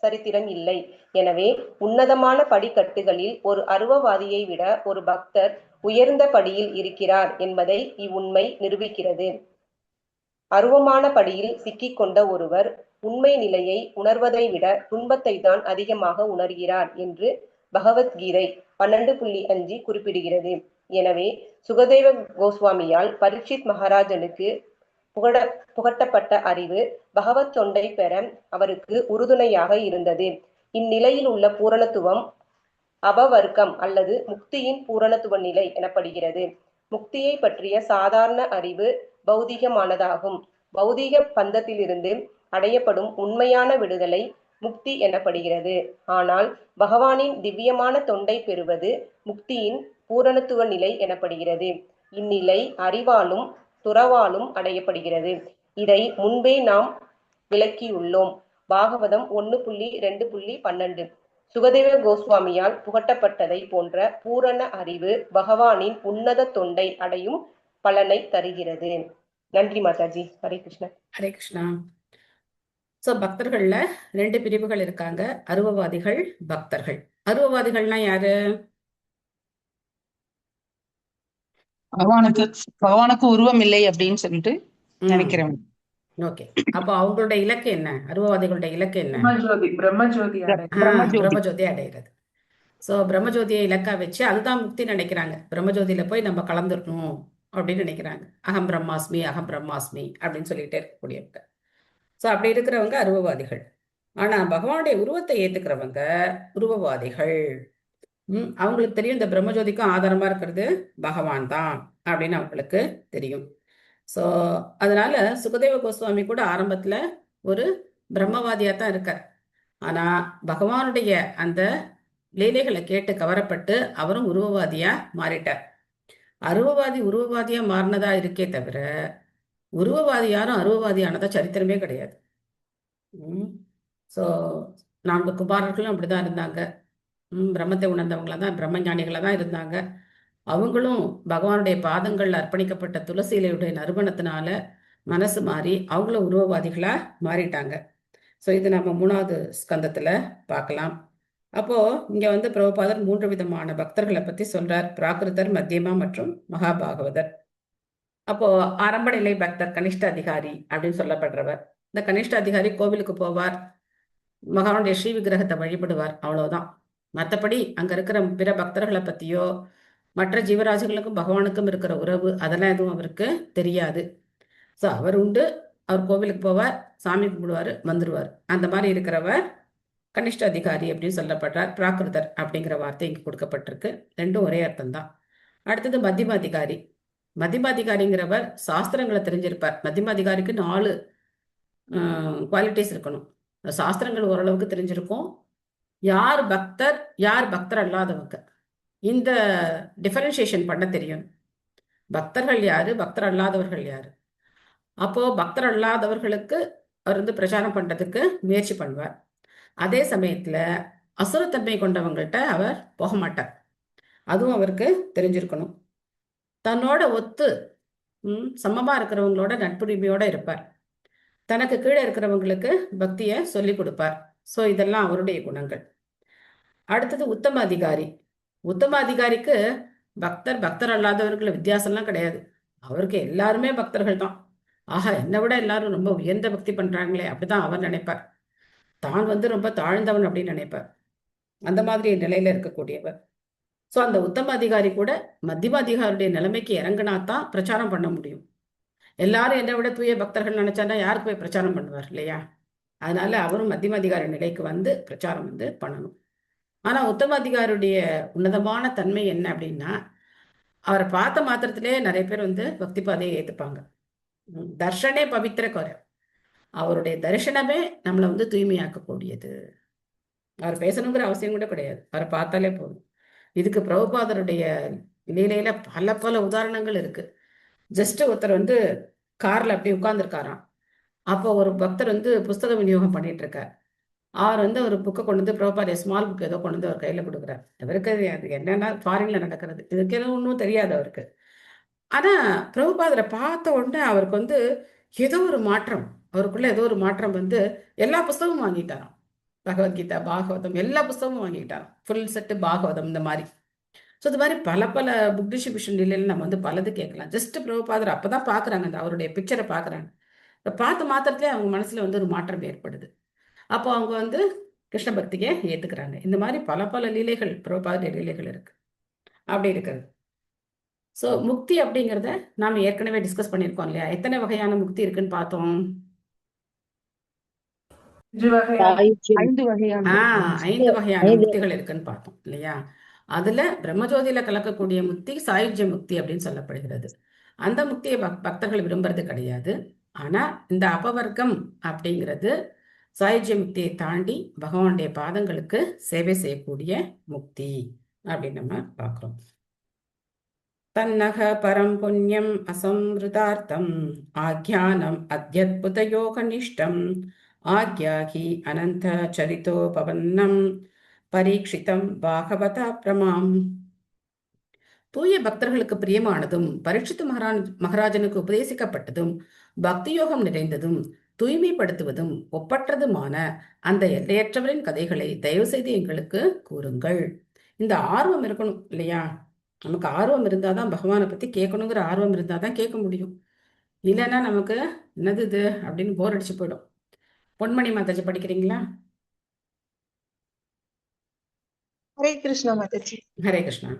சரித்திரம் இல்லை. எனவே உன்னதமான படிக்கட்டுகளில் ஒரு அருவவாதியை விட ஒரு பக்தர் உயர்ந்த படியில் இருக்கிறார் என்பதை இவ்வுண்மை நிரூபிக்கிறது. அருவமான படியில் சிக்கிக் கொண்ட ஒருவர் உண்மை நிலையை உணர்வதை விட துன்பத்தை தான் அதிகமாக உணர்கிறார் என்று பகவத்கீதை 12.5 குறிப்பிடுகிறது. எனவே சுகதேவ கோஸ்வாமியால் பரீட்சித் மகாராஜனுக்கு புகட்டப்பட்ட அறிவு பகவத் தொண்டை பெற அவருக்கு உறுதுணையாக இருந்தது. இந்நிலையில் உள்ள பூரணத்துவம் அபவர்க்கம் அல்லது முக்தியின் பூரணத்துவ நிலை எனப்படுகிறது. முக்தியை பற்றிய சாதாரண அறிவு பௌதிகமானதாகும். பௌதிக பந்தத்திலிருந்து அடையப்படும் உண்மையான விடுதலை முக்தி எனப்படுகிறது. ஆனால் பகவானின் திவ்யமான தொண்டை பெறுவது முக்தியின் பூரணத்துவ நிலை எனப்படுகிறது. இந்நிலை அறிவாலும் துறவாலும் அடையப்படுகிறது. இதை முன்பே நாம் விளக்கியுள்ளோம். பாகவதம் 1.2.12. சுகதேவ கோஸ்வாமியால் புகட்டப்பட்டதை போன்ற பூரண அறிவு பகவானின் உன்னத தொண்டை அடையும் பலனை தருகிறது. நன்றி மாதாஜி. ஹரே கிருஷ்ணா. ஹரே கிருஷ்ணா. சோ பக்தர்கள்ல 2 பிரிவுகள் இருக்காங்க, அருவவாதிகள், பக்தர்கள். அருவவாதிகள்னா யாரு? பகவானுக்கு உருவம் இல்லை அப்படின்னு சொல்லிட்டு நினைக்கிறேன். ஓகே, அப்போ அவங்களுடைய இலக்கு என்ன? அருவவாதிகளுடைய இலக்கு என்ன? பிரம்மஜோதி அடைகிறது. சோ பிரம்மஜோதியை இலக்கா வச்சு அதுதான் முக்தி நினைக்கிறாங்க. பிரம்மஜோதியில போய் நம்ம கலந்துடணும் அப்படின்னு நினைக்கிறாங்க. அகம் பிரம்மாஸ்மி அப்படின்னு சொல்லிட்டே இருக்கக்கூடியவங்க. சோ அப்படி இருக்கிறவங்க அருவவாதிகள். ஆனா பகவானுடைய உருவத்தை ஏத்துக்கிறவங்க உருவவாதிகள். அவங்களுக்கு தெரியும் இந்த பிரம்மஜோதிக்கும் ஆதாரமா இருக்கிறது பகவான் தான் அப்படின்னு அவங்களுக்கு தெரியும். சோ அதனால சுகதேவ கோஸ்வாமி கூட ஆரம்பத்துல ஒரு பிரம்மவாதியா தான் இருக்கார். ஆனா பகவானுடைய அந்த லீலைகளை கேட்டு கவரப்பட்டு அவரும் உருவவாதியா மாறிட்டார். உருவவாதியா மாறினதா இருக்கே தவிர உருவவாதி யாரும் அருவவாதியானதா சரித்திரமே கிடையாது. ஸோ 4 குமாரர்களும் அப்படிதான் இருந்தாங்க. பிரம்மத்தை உணர்ந்தவங்களா தான், பிரம்ம ஞானிகளா தான் இருந்தாங்க. அவங்களும் பகவானுடைய பாதங்கள்ல அர்ப்பணிக்கப்பட்ட துளசி இலையுடைய நறுமணத்தினால மனசு மாறி அவங்களும் உருவவாதிகளா மாறிட்டாங்க. ஸோ இது நம்ம 3வது ஸ்கந்தத்துல பார்க்கலாம். அப்போ இங்க வந்து பிரபுபாதர் 3 விதமான பக்தர்களை பத்தி சொல்றார். பிராகிருதர், மத்தியமா மற்றும் மகாபாகவதர். அப்போ ஆரம்ப நிலை பக்தர் கனிஷ்ட அதிகாரி அப்படின்னு சொல்லப்படுறவர். இந்த கனிஷ்ட அதிகாரி கோவிலுக்கு போவார், பகவானுடைய ஸ்ரீ விக்கிரகத்தை வழிபடுவார், அவ்வளவுதான். மற்றபடி அங்க இருக்கிற பிற பக்தர்களை பத்தியோ மற்ற ஜீவராசிகளுக்கும் பகவானுக்கும் இருக்கிற உறவு அதெல்லாம் எதுவும் அவருக்கு தெரியாது. ஸோ அவர் உண்டு, அவர் கோவிலுக்கு போவார், சாமி கும்பிடுவார், வந்துடுவார். அந்த மாதிரி இருக்கிறவர் கனிஷ்ட அதிகாரி அப்படின்னு சொல்லப்படுறார். பிராகிருதர் அப்படிங்கிற வார்த்தை இங்கே கொடுக்கப்பட்டிருக்கு. ரெண்டும் ஒரே அர்த்தம் தான். அடுத்தது மத்தியம அதிகாரி. மத்தியம அதிகாரிங்கிறவர் சாஸ்திரங்களை தெரிஞ்சிருப்பார். மத்தியம அதிகாரிக்கு 4 குவாலிட்டிஸ் இருக்கணும். சாஸ்திரங்கள் ஓரளவுக்கு தெரிஞ்சிருக்கும். யார் பக்தர், யார் பக்தர் அல்லாதவங்க, இந்த டிஃபரன்சியேஷன் பண்ண தெரியும். பக்தர்கள் யாரு, பக்தர் அல்லாதவர்கள் யாரு. அப்போ பக்தர் அல்லாதவர்களுக்கு அவர் வந்து பிரச்சாரம் பண்றதுக்கு முயற்சி பண்ணுவார். அதே சமயத்துல அசுரத்தன்மை கொண்டவங்கள்ட்ட அவர் போக மாட்டார். அதுவும் அவருக்கு தெரிஞ்சிருக்கணும். தன்னோட ஒத்து சமமா இருக்கிறவங்களோட நட்புரிமையோட இருப்பார். தனக்கு கீழே இருக்கிறவங்களுக்கு பக்தியை சொல்லி கொடுப்பார். ஸோ இதெல்லாம் அவருடைய குணங்கள். அடுத்தது உத்தம அதிகாரி. உத்தம அதிகாரிக்கு பக்தர் அல்லாதவர்கள் வித்தியாசம்லாம் கிடையாது. அவருக்கு எல்லாருமே பக்தர்கள் தான். ஆஹா, என்னை விட எல்லாரும் ரொம்ப உயர்ந்த பக்தி பண்றாங்களே அப்படிதான் அவர் நினைப்பார். தான் வந்து ரொம்ப தாழ்ந்தவன் அப்படின்னு நினைப்பார். அந்த மாதிரி நிலையில இருக்கக்கூடியவர். ஸோ அந்த உத்தம அதிகாரி கூட மத்தியம அதிகாரியுடைய நிலைமைக்கு இறங்கினாதான் பிரச்சாரம் பண்ண முடியும். எல்லாரும் என்னை விட தூய பக்தர்கள் நினைச்சானா யாருக்கு போய் பிரச்சாரம் பண்ணுவார் இல்லையா? அதனால அவரும் மத்தியம அதிகாரி நிலைக்கு வந்து பிரச்சாரம் வந்து பண்ணணும். ஆனா உத்தம அதிகாரியுடைய உன்னதமான தன்மை என்ன அப்படின்னா, அவரை பார்த்த மாத்திரத்திலே நிறைய பேர் வந்து பக்தி பாதையை ஏத்துப்பாங்க. தர்ஷனே பவித்திர குறை. அவருடைய தரிசனமே நம்மளை வந்து தூய்மையாக்கக்கூடியது. அவர் பேசணுங்கிற அவசியம் கூட கிடையாது, அவரை பார்த்தாலே போதும். இதுக்கு பிரபுபாதருடைய லீலையில பல பல உதாரணங்கள் இருக்கு. ஜஸ்ட் ஒருத்தர் வந்து கார்ல அப்படி உட்கார்ந்துருக்காராம். அப்போ ஒரு பக்தர் வந்து புஸ்தக விநியோகம் பண்ணிட்டு இருக்கார். அவர் வந்து ஒரு புக்கை கொண்டு வந்து பிரபுபாத ஸ்மால் புக் ஏதோ கொண்டு வந்து அவர் கையில கொடுக்குறார். அவருக்கு அது என்னன்னா ஃபாரின்ல நடக்கிறது, இதுக்கு எதுவும் ஒன்றும் தெரியாது அவருக்கு. ஆனா பிரபுபாதரை பார்த்த உடனே அவருக்கு வந்து ஏதோ ஒரு மாற்றம், அவருக்குள்ள ஏதோ ஒரு மாற்றம் வந்து எல்லா புஸ்தகமும் வாங்கிட்டாராம். பகவத்கீதா, பாகவதம் எல்லா புஸ்தகமும் வாங்கிட்டாராம். ஃபுல் செட்டு பாகவதம் இந்த மாதிரி. ஸோ இது மாதிரி பல பல புக் டிஸ்ட்ரிபியூஷன் நிலையில நம்ம வந்து பலது கேட்கலாம். ஜஸ்ட் பிரபுபாதர் அப்பதான் பாக்குறாங்க, அந்த அவருடைய பிக்சரை பாக்குறாங்க. பார்த்த மாத்திரத்திலே அவங்க மனசுல வந்து ஒரு மாற்றம் ஏற்படுது. அப்போ அவங்க வந்து கிருஷ்ண பக்தியை ஏத்துக்கிறாங்க. இந்த மாதிரி பல பல லீலைகள், பிரபுபாதருடைய லீலைகள் இருக்கு. அப்படி இருக்கிறது. ஸோ முக்தி அப்படிங்கிறத நாம ஏற்கனவே டிஸ்கஸ் பண்ணியிருக்கோம் இல்லையா? எத்தனை வகையான முக்தி இருக்குன்னு பார்த்தோம்? 5 வகையான முக்திகள் இருக்குன்னு பார்த்தோம் இல்லையா? அதுல பிரம்மஜோதியில கலக்கக்கூடிய முக்தி சாயுஜ்ய முக்தி அப்படின்னு சொல்லப்படுகிறது. அந்த முக்தியை பக்தர்கள் விரும்புறது கிடையாது. ஆனா இந்த அபவர்க்கம் அப்படிங்கிறது சாயுஜ்ய முக்தியை தாண்டி பகவானுடைய பாதங்களுக்கு சேவை செய்யக்கூடிய முக்தி அப்படின்னு நம்ம பார்க்கிறோம். தன்னக பரம் புண்ணியம் அசம்ருதார்த்தம் ஆக்ஞானம் அத்யத்புத யோக நிஷ்டம் ஆக்யாகி அனந்த சரிதோபவன்னம் பரீட்சிதம் பாகவதா பிரமாம். தூய பக்தர்களுக்கு பிரியமானதும் பரீட்சித்து மகாராஜனுக்கு உபதேசிக்கப்பட்டதும் பக்தி யோகம் நிறைந்ததும் தூய்மைப்படுத்துவதும் ஒப்பற்றதுமான அந்த எல்லையற்றவரின் கதைகளை தயவு செய்து எங்களுக்கு கூறுங்கள். இந்த ஆர்வம் இருக்கணும் இல்லையா? நமக்கு ஆர்வம் இருந்தாதான் பகவானை பத்தி கேட்கணுங்கிற ஆர்வம் இருந்தாதான் கேட்க முடியும். இல்லைன்னா நமக்கு என்னது இது அப்படின்னு போர் அடிச்சு போயிடும். பொன்மணி மாதாஜி படிக்கிறீங்களா? ஹரே கிருஷ்ணா மாதாஜி. ஹரே கிருஷ்ணா.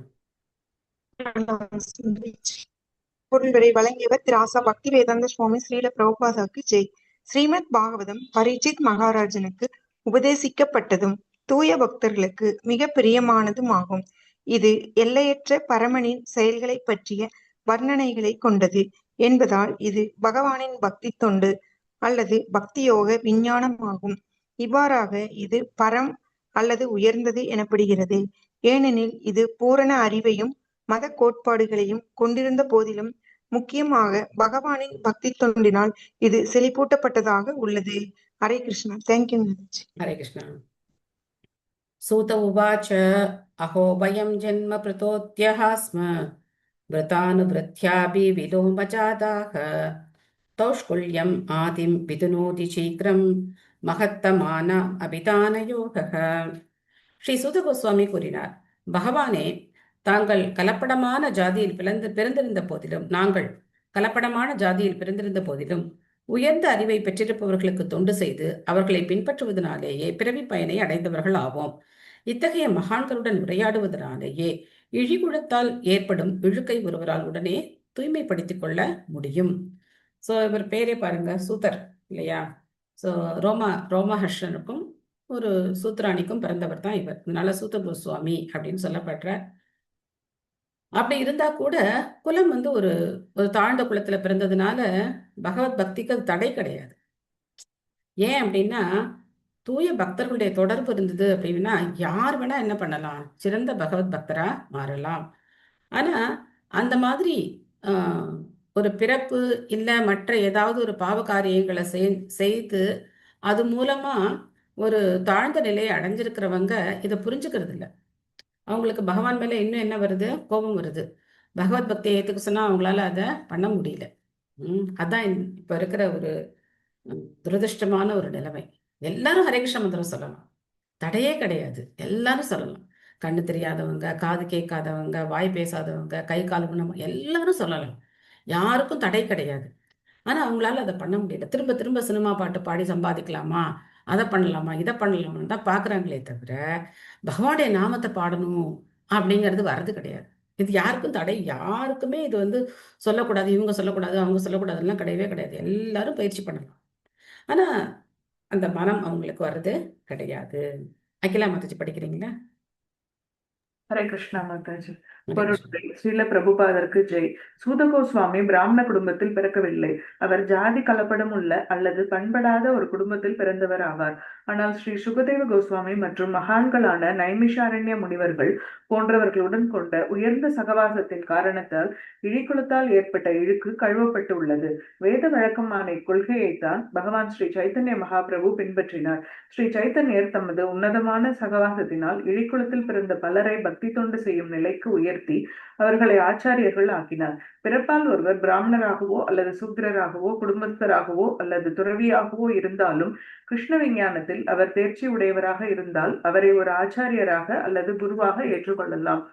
பொருளுரை வழங்கியவர் திரு ஆசா பக்தி வேதாந்த சுவாமி ஸ்ரீல பிரபுபாதாக்கு ஜெய். ஸ்ரீமத் பாகவதம் பரீட்சித் மகாராஜனுக்கு உபதேசிக்கப்பட்டதும் தூய பக்தர்களுக்கு மிக பிரியமானதும் ஆகும். இது எல்லையற்ற பரமனின் செயல்களை பற்றிய வர்ணனைகளை கொண்டது என்பதால் இது பகவானின் பக்தி தொண்டு அல்லது பக்தி யோக விஞ்ஞானம் ஆகும். இவ்வாறாக இது பரம் அல்லது உயர்ந்தது எனப்படுகிறது. ஏனெனில் இது பூரண அறிவையும் மத கோட்பாடுகளையும் கொண்டிருந்த போதிலும் முக்கியமாக பகவானின் பக்தி தொண்டினால் இது செழிப்பூட்டப்பட்டதாக உள்ளது. ஹரே கிருஷ்ணா. தேங்க்யூ. ஹரே கிருஷ்ணா. சூத உவாச்ச அஹோ வயம் ஜென்ம பிரதோத்யஹ ஸ்ம விரதானுவிருத்யாபி விலோமஜாதாக தௌஷ்குல்யம் ஆதிம் விதுனோதி சீக்கிரம் மகத்தமான அபிதான யோகः. ஸ்ரீ சூத கோஸ்வாமி கூறினார், பகவானே, தாங்கள் கலப்படமான ஜாதியில் பிறந்திருந்த போதிலும் நாங்கள் கலப்படமான ஜாதியில் பிறந்திருந்த போதிலும் உயர்ந்த அறிவை பெற்றிருப்பவர்களுக்கு தொண்டு செய்து அவர்களை பின்பற்றுவதனாலேயே பிறவி பயனை அடைந்தவர்கள் ஆவோம். இத்தகைய மகான்களுடன் உரையாடுவதனாலேயே இழிகுலத்தால் ஏற்படும் இழுக்கை ஒருவரால் உடனே தூய்மைப்படுத்திக் கொள்ள முடியும். ஸோ இவர் பேரே பாருங்க, சூதர் இல்லையா? ஸோ ரோமஹர்ஷனுக்கும் ஒரு சூத்ராணிக்கும் பிறந்தவர் தான் இவர். அதனால சூத கோஸ்வாமி அப்படின்னு சொல்லப்படுறார். அப்படி இருந்தா கூட குலம் ஒரு தாழ்ந்த குலத்துல பிறந்ததுனால பகவத் பக்திக்கு அது தடை கிடையாது. ஏன் அப்படின்னா, தூய பக்தர்களுடைய தொடர்பு இருந்தது அப்படின்னா யார் வேணா என்ன பண்ணலாம், சிறந்த பகவத் பக்தரா மாறலாம். ஆனா அந்த மாதிரி ஒரு பிறப்பு இல்லை மற்ற ஏதாவது ஒரு பாவ காரியங்களை செய்து அது மூலமா ஒரு தாழ்ந்த நிலையை அடைஞ்சிருக்கிறவங்க இதை புரிஞ்சுக்கிறது இல்லை. அவங்களுக்கு பகவான் மேல இன்னும் என்ன வருது, கோபம் வருது. பகவத் பக்தியை ஏற்றுக்க சொன்னா அவங்களால அதை பண்ண முடியல. அதான் இப்ப இருக்கிற ஒரு துரதிருஷ்டமான ஒரு நிலைமை. எல்லாரும் ஹரே கிருஷ்ண மந்திரம் சொல்லலாம், தடையே கிடையாது. எல்லாரும் சொல்லலாம். கண்ணு தெரியாதவங்க, காது கேட்காதவங்க, வாய் பேசாதவங்க, கை கால் குணம் எல்லாரும் சொல்லலாம். யாருக்கும் தடை கிடையாது. ஆனா அவங்களால அதை பண்ண முடியல. திரும்ப திரும்ப சினிமா பாட்டு பாடி சம்பாதிக்கலாமா, அதை பண்ணலாமா, இதை பண்ணலாமான்னு தான் பாக்குறாங்களே தவிர பகவானுடைய நாமத்தை பாடணும் அப்படிங்கிறது வர்றது கிடையாது. இது யாருக்கும் தடை, யாருக்குமே இது சொல்லக்கூடாது, இவங்க சொல்லக்கூடாது, அவங்க சொல்லக்கூடாதுலாம் கிடையவே கிடையாது. எல்லாரும் பயிற்சி பண்ணலாம். ஆனா அந்த மனம் அவங்களுக்கு வர்றது கிடையாது. அகிலா மாதாஜி படிக்கிறீங்களா? ஹரே கிருஷ்ணா மாதாஜி. பொருட்கள் ஸ்ரீல பிரபுபாதருக்கு ஜெய். சூத கோஸ்வாமி பிராமண குடும்பத்தில் பிறக்கவில்லை. அவர் ஜாதி கலப்படம் உள்ள அல்லது பண்படாத ஒரு குடும்பத்தில் பிறந்தவர் ஆவார். ஆனால் ஸ்ரீ சுகதேவ கோஸ்வாமி மற்றும் மகான்களான நைமிஷாரண்ய முனிவர்கள் போன்றவர்களுடன் கொண்ட உயர்ந்த சகவாசத்தின் காரணத்தால் இழிக்குலத்தால் ஏற்பட்ட இழுக்கு கழுவப்பட்டு உள்ளது. வேத வழக்கமான இக்கொள்கையைத்தான் பகவான் ஸ்ரீ சைத்தன்ய மகாபிரபு பின்பற்றினார். ஸ்ரீ சைத்தன்யர் தமது உன்னதமான சகவாசத்தினால் இழிக்குலத்தில் பிறந்த பலரை பக்தி தொண்டு செய்யும் நிலைக்கு உயர்த்தி அவர்களை ஆச்சாரியர்கள் ஆக்கினார். பிறப்பால் ஒருவர் பிராமணராகவோ அல்லது சூத்திரராகவோ குடும்பஸ்தராகவோ அல்லது துறவியாகவோ இருந்தாலும் கிருஷ்ண விஞ்ஞானத்தில் அவர் தேர்ச்சி உடையவராக இருந்தால் அவரை ஒரு ஆச்சாரியராக அல்லது குருவாக ஏற்றுக்கொள்ளலாம்.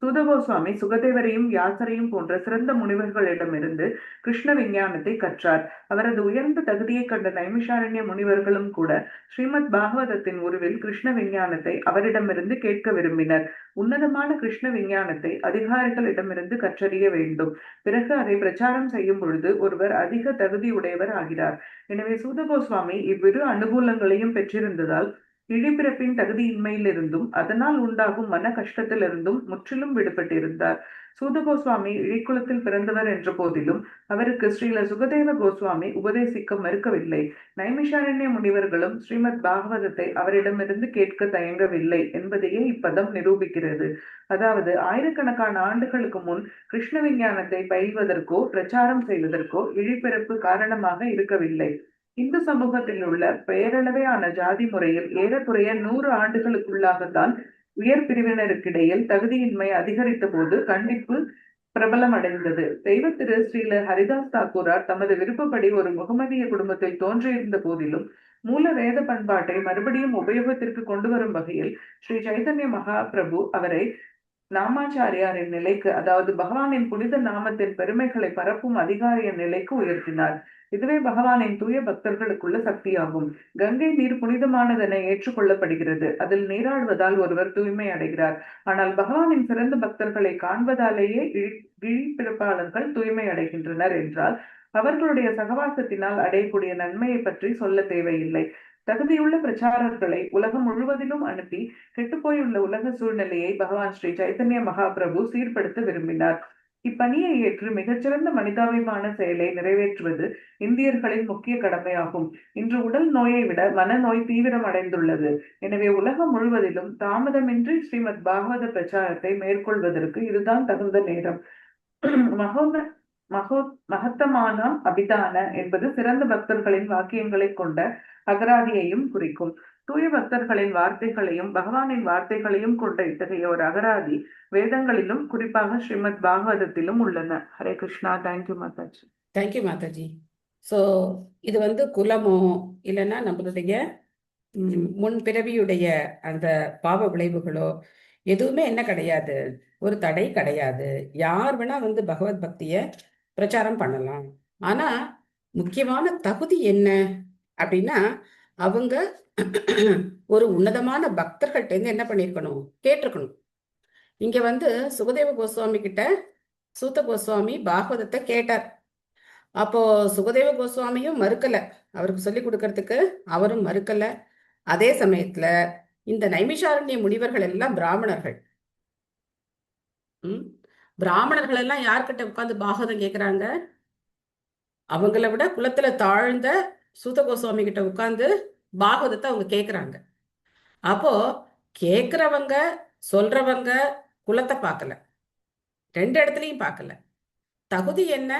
சூத கோஸ்வாமி சுகதேவரையும் வியாசரையும் போன்ற சிறந்த முனிவர்களிடமிருந்து கிருஷ்ண விஞ்ஞானத்தை கற்றார். அவரது உயர்ந்த தகுதியை கண்ட நைமிஷாரண்ய முனிவர்களும் கூட ஸ்ரீமத் பாகவதத்தின் உருவில் கிருஷ்ண விஞ்ஞானத்தை அவரிடமிருந்து கேட்க விரும்பினர். உன்னதமான கிருஷ்ண விஞ்ஞானத்தை அதிகாரிகளிடமிருந்து கற்றறிய வேண்டும். பிறகு அதை பிரச்சாரம் செய்யும் பொழுது ஒருவர் அதிக தகுதி உடையவர் ஆகிறார். எனவே சூத கோஸ்வாமி இவ்விரு அனுகூலங்களையும் பெற்றிருந்ததால் இழிபிறப்பின் தகுதியின்மையிலிருந்தும் அதனால் உண்டாகும் மன கஷ்டத்திலிருந்தும் முற்றிலும் விடுபட்டிருந்தார். சூத கோஸ்வாமி இழிக்குலத்தில் பிறந்தவர் என்ற போதிலும் அவருக்கு ஸ்ரீல சுகதேவ கோஸ்வாமி உபதேசிக்க மறுக்கவில்லை. நைமிஷாரண்ய முனிவர்களும் ஸ்ரீமத் பாகவதத்தை அவரிடமிருந்து கேட்க தயங்கவில்லை என்பதையே இப்பதம் நிரூபிக்கிறது. அதாவது ஆயிரக்கணக்கான ஆண்டுகளுக்கு முன் கிருஷ்ண விஞ்ஞானத்தை பயில்வதற்கோ பிரச்சாரம் செய்வதற்கோ இழிபிறப்பு காரணமாக இருக்கவில்லை. இந்து சமூகத்தில் உள்ள பெயரளவையான ஜாதி முறையில் ஏறக்குறைய 100 ஆண்டுகளுக்குள்ளாகத்தான் உயர் பிரிவினருக்கிடையில் தகுதியின்மை அதிகரித்த போது கண்டிப்பு பிரபலம் அடைந்தது. தெய்வ திரு ஸ்ரீல ஹரிதாஸ் தாக்கூரார் தமது விருப்பப்படி ஒரு முகமதிய குடும்பத்தில் தோன்றியிருந்த போதிலும் மூல வேத பண்பாட்டை மறுபடியும் உபயோகத்திற்கு கொண்டு வரும் வகையில் ஸ்ரீ சைதன்ய மகாபிரபு அவரை நாமாச்சாரியாரின் நிலைக்கு, அதாவது பகவானின் புனித நாமத்தின் பெருமைகளை பரப்பும் அதிகாரிய நிலைக்கு உயர்த்தினார். இதுவே பகவானின் தூய பக்தர்களுக்குள்ள சக்தியாகும். கங்கை நீர் புனிதமானதென ஏற்றுக்கொள்ளப்படுகிறது. அதில் நீராடுவதால் ஒருவர் தூய்மை அடைகிறார். ஆனால் பகவானின் சிறந்த பக்தர்களை காண்பதாலேயே இழிபிறப்பாளர்கள் தூய்மை அடைகின்றனர் என்றால் அவர்களுடைய சகவாசத்தினால் அடையக்கூடிய நன்மையை பற்றி சொல்ல தேவையில்லை. தகுதியுள்ள பிரச்சாரர்களை உலகம் முழுவதிலும் அனுப்பி கெட்டுப்போயுள்ள உலக சூழ்நிலையை பகவான் ஸ்ரீ சைத்தன்ய மகாபிரபு சீர்படுத்த விரும்பினார். இப்பணியை ஏற்று மிகச்சிறந்த மனிதாபிமான செயலை நிறைவேற்றுவது இந்தியர்களின் முக்கிய கடமையாகும். இன்று உடல் நோயை விட மனநோய் தீவிரம் அடைந்துள்ளது. எனவே உலகம் முழுவதிலும் தாமதமின்றி ஸ்ரீமத் பாகவத பிரச்சாரத்தை மேற்கொள்வதற்கு இதுதான் தகுந்த நேரம். மகத்தமான அபிதான என்பது சிறந்த பக்தர்களின் வாக்கியங்களை கொண்ட அகராதியையும் குறிக்கும். தூய பக்தர்களின் வார்த்தைகளையும் பகவானின் வார்த்தைகளையும் கொண்ட இத்தகைய ஒரு அகராதி வேதங்களிலும் குறிப்பாக ஸ்ரீமத் பாகவதத்திலும் உள்ளன. Hare Krishna. Thank you Mataji. Thank you Mataji. So இது வந்து குலமோ இல்லைன்னா நம்மளுடைய முன் பிறவியுடைய அந்த பாவ விளைவுகளோ எதுவுமே என்ன கிடையாது, ஒரு தடை கிடையாது. யார் வேணா வந்து பகவத் பக்திய பிரச்சாரம் பண்ணலாம். ஆனா முக்கியமான தகுதி என்ன அப்படின்னா, அவங்க ஒரு உன்னதமான பக்தர்கள்ட்ட இருந்து என்ன பண்ணிருக்கணும், கேட்டிருக்கணும். இங்க வந்து சுகதேவ கோஸ்வாமி கிட்ட சூத கோஸ்வாமி பாகவதத்தை கேட்டார். அப்போ சுகதேவ கோஸ்வாமியும் மறுக்கல, அவருக்கு சொல்லி கொடுக்கறதுக்கு அவரும் மறுக்கல. அதே சமயத்துல இந்த நைமிஷாரண்ய முனிவர்கள் எல்லாம் பிராமணர்கள். பிராமணர்கள் எல்லாம் யார்கிட்ட உட்கார்ந்து பாகவதம் கேட்கிறாங்க? அவங்கள விட குலத்துல தாழ்ந்த சூத கோஸ்வாமி கிட்ட உட்கார்ந்து பாகவதத்தை அவங்க கேட்குறாங்க. அப்போ கேட்குறவங்க சொல்றவங்க குலத்தை பார்க்கல, ரெண்டு இடத்துலையும் பார்க்கல. தகுதி என்ன?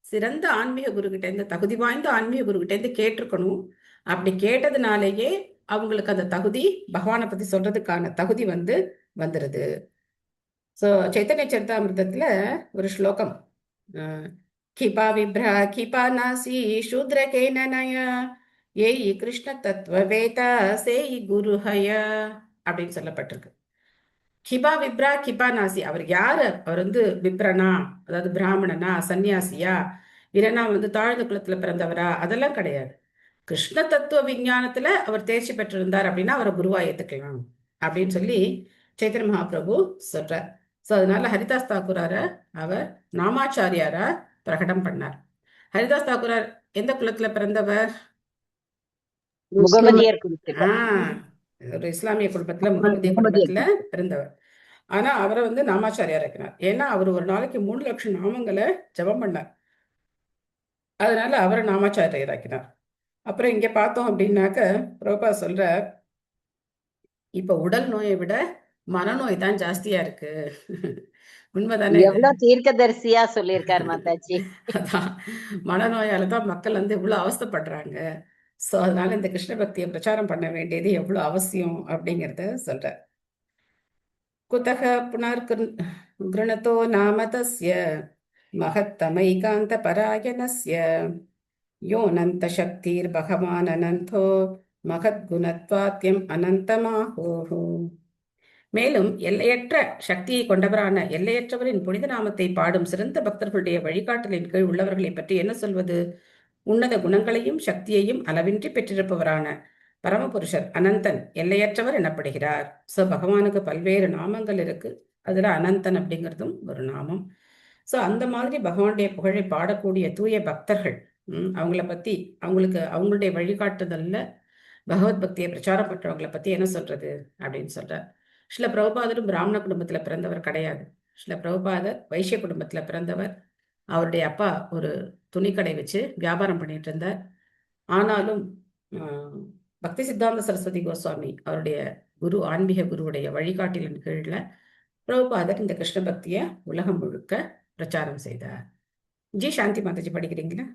சிறந்த ஆன்மீக குருகிட்ட இருந்து, தகுதி வாய்ந்த ஆன்மீக குருகிட்ட இருந்து கேட்டிருக்கணும். அப்படி கேட்டதுனாலேயே அவங்களுக்கு அந்த தகுதி, பகவானை பத்தி சொல்றதுக்கான தகுதி வந்துருது. ஸோ சைத்தன்ய சரிதாமிர்தத்துல ஒரு ஸ்லோகம், கிபா விப்ரா கிபா நாசி சூத்ரகேன நய ஏயி கிருஷ்ண தத்துவவேதா சேயி குருஹய அப்படின்னு சொல்லப்பட்டிருக்கு. கிபா விப்ரா கிபா நாசி, அவர் யாரு? அவர் வந்து விப்ரனா, அதாவது பிராமணனா, சன்னியாசியா, இல்லைன்னா வந்து தாழ்ந்த குலத்துல பிறந்தவரா, அதெல்லாம் கிடையாது. கிருஷ்ண தத்துவ விஞ்ஞானத்துல அவர் தேர்ச்சி பெற்றிருந்தார் அப்படின்னா அவரை குருவா ஏத்துக்கலாம் அப்படின்னு சொல்லி சைத்தன்ய மகாபிரபு சொல்றார். ஸோ அதனால ஹரிதாஸ் தாக்கூரார அவர் நாமாச்சாரியாரா பிரகடம் பண்ணார். ஹரிதாஸ் தாக்கூரார் எந்த குலத்துல பிறந்தவர்? ஒரு இஸ்லாமிய குடும்பத்துல, முகமதிய குடும்பத்துல பிறந்தவர். ஆனா அவரை வந்து நாமாச்சாரியார் இருக்கிறார். ஏன்னா அவர் ஒரு நாளைக்கு 3 லட்சம் நாமங்களை ஜபம் பண்ணார். அதனால அவரை நாமாச்சாரியார் ஆக்கினார். அப்புறம் இங்க பார்த்தோம் அப்படின்னாக்க பிரபா சொல்ற, இப்ப உடல் நோயை விட மனநோய் தான் ஜாஸ்தியா இருக்கு. உண்மைதானே? எவ்வளவு தீர்க்கதரிசியா சொல்லியிருக்காரு மாதாஜி. அதான் மனநோயால தான் மக்கள் வந்து இவ்வளவு அவஸ்தைப்படுறாங்க. ஸோ அதனால இந்த கிருஷ்ண பக்தியை பிரச்சாரம் பண்ண வேண்டியது எவ்வளவு அவசியம் அப்படிங்கிறத சொல்ற. குதக புனர் கிருணதோ நாம தஸ்ய மகத்தமைகாந்த பராயணஸ்ய யோனந்த சக்திர் பகவான் அனந்தோ மகத் குணத்வாத்யம் அனந்தமாஹோஹோ. மேலும் எல்லையற்ற சக்தியை கொண்டவரான எல்லையற்றவரின் புனித நாமத்தை பாடும் சிறந்த பக்தர்களுடைய வழிகாட்டலின் கீழ் உள்ளவர்களை பற்றி என்ன சொல்வது? உன்னத குணங்களையும் சக்தியையும் அளவின்றி பெற்றிருப்பவரான பரமபுருஷர் அனந்தன் எல்லையற்றவர் எனப்படுகிறார். ஸோ பகவானுக்கு பல்வேறு நாமங்கள் இருக்கு, அதுல அனந்தன் அப்படிங்கிறதும் ஒரு நாமம். ஸோ அந்த மாதிரி பகவானுடைய புகழை பாடக்கூடிய தூய பக்தர்கள், அவங்கள பத்தி, அவங்களுடைய வழிகாட்டுதல்ல பகவத் பக்தியை பிரச்சாரம் பண்றவங்களை பத்தி என்ன சொல்றது அப்படின்னு சொல்றார். ஸ்ரீல பிரபுபாதரும் பிராமண குடும்பத்துல பிறந்தவர் கிடையாது. ஸ்ரீல பிரபுபாதர் வைசிய குடும்பத்துல பிறந்தவர். அவருடைய அப்பா ஒரு துணிக்கடை வச்சு வியாபாரம் பண்ணிட்டு இருந்தார். ஆனாலும் பக்தி சித்தாந்த சரஸ்வதி கோஸ்வாமி அவருடைய குரு, ஆன்மீக குருவுடைய வழிகாட்டிலின் கீழ பிரபுபாதர் இந்த கிருஷ்ண பக்திய உலகம் முழுக்க பிரச்சாரம் செய்தார். ஜி சாந்தி மாதாஜி படிக்கிறீங்களா?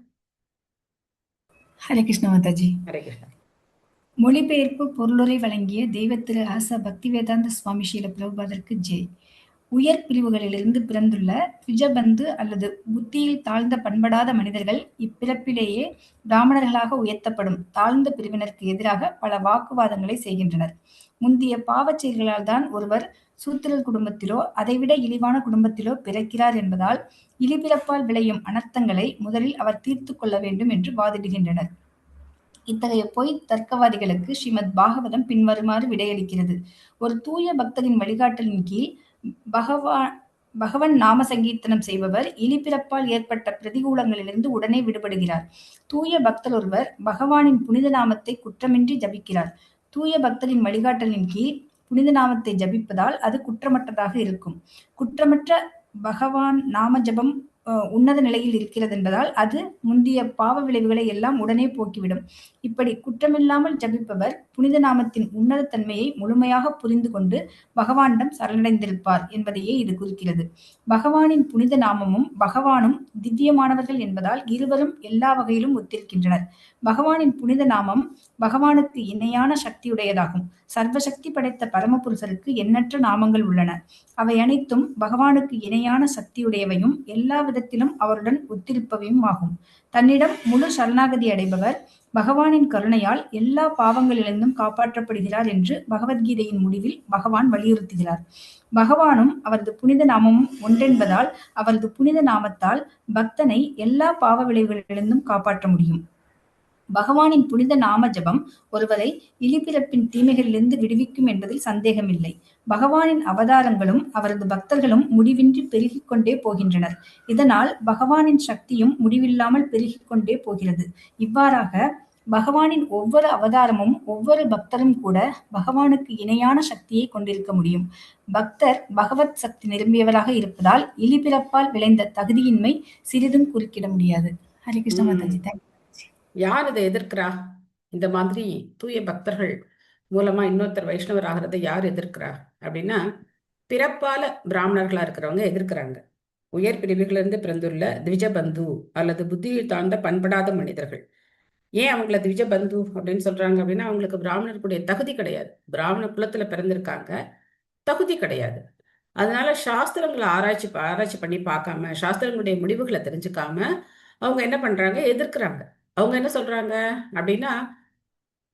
ஹரே கிருஷ்ண மாதாஜி. ஹரே கிருஷ்ணா. மொழிபெயர்ப்பு பொருளுரை வழங்கிய தெய்வ திரு ஆசா பக்திவேதாந்த சுவாமி ஸ்ரீல பிரபுபாதருக்கு ஜெய். உயர் பிரிவுகளிலிருந்து பிறந்துள்ள த்விஜபந்து அல்லது புத்தியில் தாழ்ந்த பண்படாத மனிதர்கள் இப்பிறப்பிலேயே பிராமணர்களாக உயர்த்தப்படும் தாழ்ந்த பிரிவினருக்கு எதிராக பல வாக்குவாதங்களை செய்கின்றனர். முந்திய பாவச் செயல்களால் தான் ஒருவர் சூத்திரர் குடும்பத்திலோ அதைவிட இழிவான குடும்பத்திலோ பிறக்கிறார் என்பதால் இழிபிறப்பால் விளையும் அனர்த்தங்களை முதலில் அவர் தீர்த்து கொள்ள வேண்டும் என்று வாதிடுகின்றனர். இத்தகைய பொய் தர்க்கவாதிகளுக்கு ஸ்ரீமத் பாகவதம் பின்வருமாறு விடையளிக்கிறது. ஒரு தூய பக்தரின் வழிகாட்டலின் கீழ் பகவன் நாம சங்கீர்த்தனம் செய்பவர் இழிபிறப்பால் ஏற்பட்ட பிரதிகூலங்களிலிருந்து உடனே விடுபடுகிறார். தூய பக்தர் ஒருவர் பகவானின் புனித நாமத்தை குற்றமின்றி ஜபிக்கிறார். தூய பக்தரின் வழிகாட்டலின் கீழ் புனித நாமத்தை ஜபிப்பதால் அது குற்றமற்றதாக இருக்கும். குற்றமற்ற பகவான் நாம ஜபம் உன்னத நிலையில் இருக்கிறது என்பதால் அது முந்தைய பாவ விளைவுகளை எல்லாம் உடனே போக்கிவிடும். இப்படி குற்றமில்லாமல் ஜபிப்பவர் புனித நாமத்தின் உன்னத தன்மையை முழுமையாக புரிந்து கொண்டு பகவானிடம் சரணடைந்திருப்பார் என்பதையே இது குறிக்கிறது. பகவானின் புனித நாமமும் பகவானும் திவ்யமானவர்கள் என்பதால் இருவரும் எல்லா வகையிலும் ஒத்திருக்கின்றனர். பகவானின் புனித நாமம் பகவானுக்கு இணையான சக்தியுடையதாகும். சர்வசக்தி படைத்த பரமபுருஷருக்கு எண்ணற்ற நாமங்கள் உள்ளன. அவை அனைத்தும் பகவானுக்கு இணையான சக்தியுடையவையும் எல்லா விதத்திலும் அவருடன் ஒத்திருப்பவையும் ஆகும். தன்னிடம் முழு சரணாகதி அடைபவர் பகவானின் கருணையால் எல்லா பாவங்களிலிருந்தும் காப்பாற்றப்படுகிறார் என்று பகவத்கீதையின் முடிவில் பகவான் வலியுறுத்துகிறார். பகவானும் அவரது புனித நாமமும் ஒன்றென்பதால் அவரது புனித நாமத்தால் பக்தனை எல்லா பாவ விளைவுகளிலிருந்தும் காப்பாற்ற முடியும். பகவானின் புனித நாம ஜபம் ஒருவரை இழிபிறப்பின் தீமைகளிலிருந்து விடுவிக்கும் என்பதில் சந்தேகமில்லை. பகவானின் அவதாரங்களும் அவரது பக்தர்களும் முடிவின்றி பெருகிக் கொண்டே போகின்றனர். இதனால் பகவானின் சக்தியும் முடிவில்லாமல் பெருகிக் கொண்டே போகிறது. இவ்வாறாக பகவானின் ஒவ்வொரு அவதாரமும் ஒவ்வொரு பக்தரும் கூட பகவானுக்கு இணையான சக்தியை கொண்டிருக்க முடியும். பக்தர் பகவத் சக்தி நிரம்பியவராக இருப்பதால் இழிபிறப்பால் விளைந்த தகுதியின்மை சிறிதும் குறுக்கிட முடியாது. ஹரே கிருஷ்ண மாதாஜி. யார் இதை எதிர்க்கிறா? இந்த மாதிரி தூய பக்தர்கள் மூலமா இன்னொருத்தர் வைஷ்ணவர் ஆகிறதை யார் எதிர்க்கிறா அப்படின்னா, பிறப்பால பிராமணர்களா இருக்கிறவங்க எதிர்க்கிறாங்க. உயர் பிரிவுகளிலிருந்து பிறந்துள்ள திவிஜபந்து அல்லது புத்தியில் தாழ்ந்த பண்படாத மனிதர்கள். ஏன் அவங்கள திவிஜபந்து அப்படின்னு சொல்றாங்க அப்படின்னா, அவங்களுக்கு பிராமணர்களுடைய தகுதி கிடையாது. பிராமண குலத்துல பிறந்திருக்காங்க, தகுதி கிடையாது. அதனால சாஸ்திரங்களை ஆராய்ச்சி பண்ணி பார்க்காம, சாஸ்திரங்களுடைய முடிவுகளை தெரிஞ்சுக்காம அவங்க என்ன பண்றாங்க, எதிர்க்கிறாங்க. அவங்க என்ன சொல்றாங்க அப்படின்னா,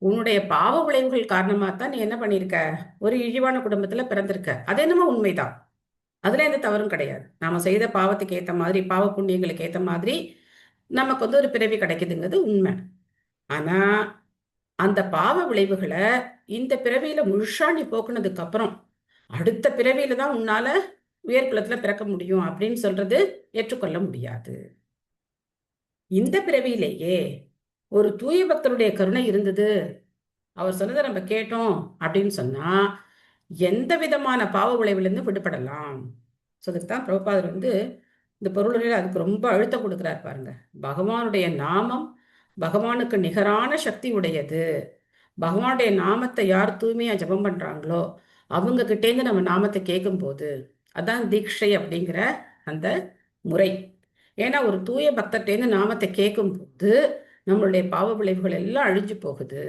உன்னுடைய பாவ விளைவுகள் காரணமா தான் நீ என்ன பண்ணிருக்க, ஒரு இழிவான குடும்பத்துல பிறந்திருக்க. அது என்னமோ உண்மைதான், அதுல எந்த தவறும் கிடையாது. நாம செய்த பாவத்துக்கு ஏத்த மாதிரி, பாவ புண்ணியங்களுக்கு ஏத்த மாதிரி நமக்கு ஒரு பிறவி கிடைக்குதுங்கிறது உண்மை. ஆனா அந்த பாவ விளைவுகளை இந்த பிறவியில முழுசா நீ போக்குனதுக்கு அப்புறம் அடுத்த பிறவியில தான் உன்னால உயர்குலத்துல பிறக்க முடியும் அப்படின்னு சொல்றது ஏற்றுக்கொள்ள முடியாது. இந்த பிறவியிலேயே ஒரு தூய பக்தருடைய கருணை இருந்தது, அவர் சொன்னதை நம்ம கேட்டோம் அப்படின்னு சொன்னா எந்த விதமான பாவ விளைவிலிருந்து விடுபடலாம். அதுக்குதான் பிரபுபாதர் இந்த பொருளுரையில அதுக்கு ரொம்ப அழுத்தம் கொடுக்கிறார் பாருங்க. பகவானுடைய நாமம் பகவானுக்கு நிகரான சக்தி உடையது. பகவானுடைய நாமத்தை யார் தூய்மையா ஜபம் பண்றாங்களோ அவங்க கிட்டேந்து நம்ம நாமத்தை கேட்கும் போது அதான் தீட்சை அப்படிங்கிற அந்த முறை. ஏன்னா ஒரு தூய பக்தர்கிட்டேருந்து நாமத்தை கேட்கும் போது நம்மளுடைய பாவ விளைவுகள் எல்லாம் அழிஞ்சு போகுது.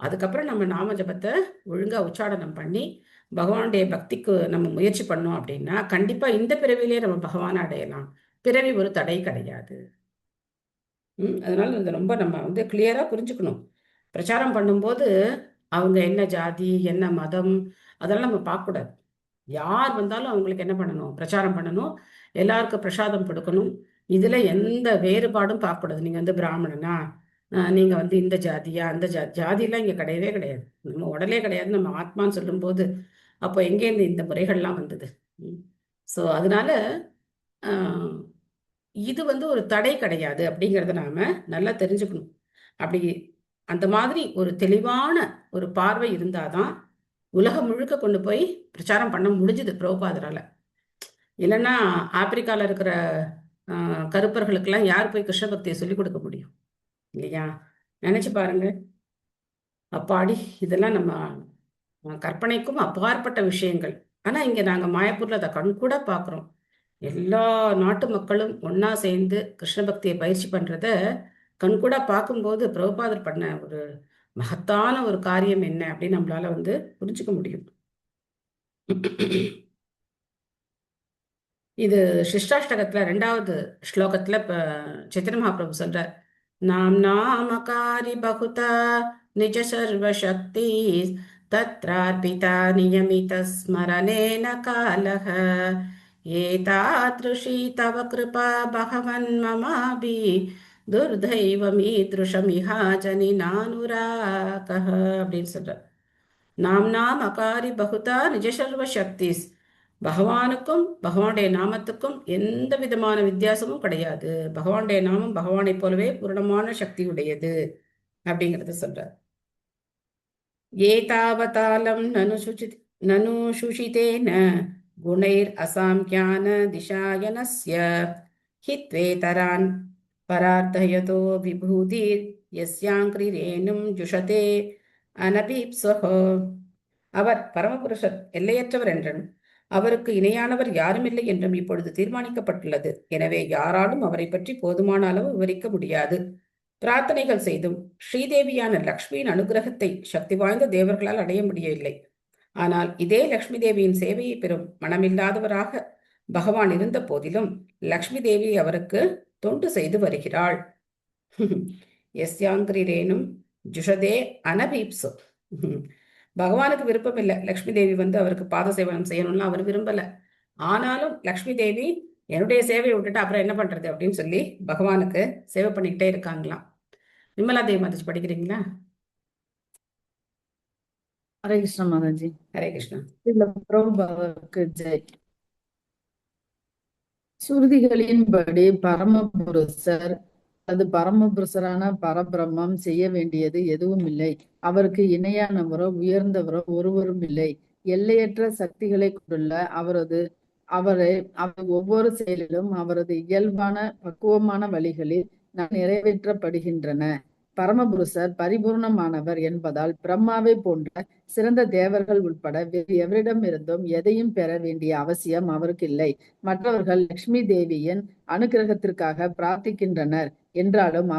அதுக்கப்புறம் நம்ம நாம ஜபத்தை ஒழுங்கா உச்சாடனம் பண்ணி பகவானுடைய பக்திக்கு நம்ம முயற்சி பண்ணோம் அப்படின்னா கண்டிப்பா இந்த பிறவிலேயே நம்ம பகவானை அடையலாம். பிறவி ஒரு தடை கிடையாது. அதனால ரொம்ப நம்ம கிளியரா புரிஞ்சுக்கணும். பிரச்சாரம் பண்ணும்போது அவங்க என்ன ஜாதி, என்ன மதம், அதெல்லாம் நம்ம பார்க்கக்கூடாது. யார் வந்தாலும் அவங்களுக்கு என்ன பண்ணணும், பிரச்சாரம் பண்ணணும், எல்லாருக்கும் பிரசாதம் கொடுக்கணும். இதுல எந்த வேறுபாடும் பார்க்கக்கூடாது. நீங்க பிராமணனா, நீங்க இந்த ஜாதியா, அந்த ஜாதியெல்லாம் இங்க கிடையவே கிடையாது. நம்ம உடலே கிடையாது, நம்ம ஆத்மான்னு சொல்லும் போது அப்போ எங்கேருந்து இந்த முறைகள்லாம் வந்தது? ஸோ அதனால இது ஒரு தடை கிடையாது அப்படிங்கிறத நாம நல்லா தெரிஞ்சுக்கணும். அப்படி அந்த மாதிரி ஒரு தெளிவான ஒரு பார்வை இருந்தாதான் உலகம் முழுக்க கொண்டு போய் பிரச்சாரம் பண்ண முடிஞ்சுது பிரபுபாதரால. இல்லைன்னா ஆப்பிரிக்கால இருக்கிற கருப்பர்களுக்கெல்லாம் யார் போய் கிருஷ்ண பக்தியை சொல்லிக் கொடுக்க முடியும் இல்லையா? நினைச்சு பாருங்க. அப்பாடி, இதெல்லாம் நம்ம கற்பனைக்கும் அப்பாற்பட்ட விஷயங்கள். ஆனா இங்க நாங்க மாயப்பூர்ல அதை கண்கூட பாக்குறோம். எல்லா நாட்டு மக்களும் ஒன்னா சேர்ந்து கிருஷ்ண பக்தியை பயிற்சி பண்றத கண்கூட பார்க்கும்போது பிரபுபாதர் பண்ண ஒரு மகத்தான ஒரு காரியம் என்ன அப்படின்னு நம்மளால புரிஞ்சுக்க முடியும். இது சிஷ்டாஷ்டகத்துல 2வது ஸ்லோகத்துல சைத்தன்ய மகாபிரபு சொல்றார், நாம் நாமகாரி பகுதா நிஜ சர்வசக்தி தத்ரார்பிதா நியமித ஸ்மரணேன காலஹ ஏதாத்ருஷி தவ கிருபா பகவன் மமாபி துர்தைவமீத்ருஷமிஹாஜனி நானுராகஹ அப்படின்னு சொல்றார். நாம் அகாரி பகுதா நிஜ சர்வ சக்திஸ். பகவானுக்கும் பகவானுடைய நாமத்துக்கும் எந்த விதமான வித்தியாசமும் கிடையாது. பகவானுடைய நாமம் பகவானை போலவே பூரணமான சக்தி உடையது அப்படிங்கறத சொல்றார். ஏதாவதாலம் நனு சுஷிதேன குணைர் அசாம்யான திசாயனஸ்ய ஹித்வேதரான் பரார்த்தயதோ விபூதிர் யஸ்யாங்கிரேனும் ஜுஷதே அனபீப்ஸஹோ. அவர் பரமபுருஷர், எல்லையற்றவர் என்றும் அவருக்கு இணையானவர் யாருமில்லை என்றும் இப்பொழுது தீர்மானிக்கப்பட்டுள்ளது. எனவே யாராலும் அவரை பற்றி போதுமான அளவு விவரிக்க முடியாது. பிரார்த்தனைகள் செய்தும் ஸ்ரீதேவியான லக்ஷ்மியின் அனுகிரகத்தை சக்தி வாய்ந்த தேவர்களால் அடைய முடியவில்லை. ஆனால் இதே லக்ஷ்மி தேவியின் சேவையை பெறும் மனமில்லாதவராக பகவான் இருந்த போதிலும் லக்ஷ்மி தேவி அவருக்கு தொண்டு செய்து வருகிறாள். எஸ்யாங்கிரேனும் ஜுஷதே அனபீப்சு. பகவானுக்கு விருப்பம் இல்லை லக்ஷ்மி தேவி அவருக்கு பாத சேவனம் செய்யணும்னு அவர் விரும்பல. ஆனாலும் லக்ஷ்மி தேவி என்னுடைய சேவையை விட்டுட்டு அப்புறம் என்ன பண்றது அப்படின்னு சொல்லி பகவானுக்கு சேவை பண்ணிக்கிட்டே இருக்காங்களாம். விமலா தேவி மாதாஜி படிக்கிறீங்களா? ஹரே கிருஷ்ணா மாதாஜி. ஹரே கிருஷ்ணா. ஸ்ரீல பிரபுபாதருக்கு ஜெய். சுருதிகளின்படி பரமபுருஷர் அது பரமபுருஷரான பரபிரம்மம் செய்ய வேண்டியது எதுவும் இல்லை. அவருக்கு இணையானவரோ உயர்ந்தவரோ ஒருவரும் இல்லை. எல்லையற்ற சக்திகளை கொண்டுள்ள அவரை ஒவ்வொரு செயலிலும் அவரது இயல்பான பக்குவமான வழிகளில் நிறைவேற்றப்படுகின்றன. பரமபுருஷர் பரிபூர்ணமானவர் என்பதால் பிரம்மாவை போன்ற சிறந்த தேவர்கள் உட்பட வேறு எவரிடமிருந்தும் எதையும் பெற வேண்டிய அவசியம் அவருக்கு இல்லை. மற்றவர்கள் லக்ஷ்மி தேவியின் அனுகிரகத்திற்காக பிரார்த்திக்கின்றனர் என்றாலும்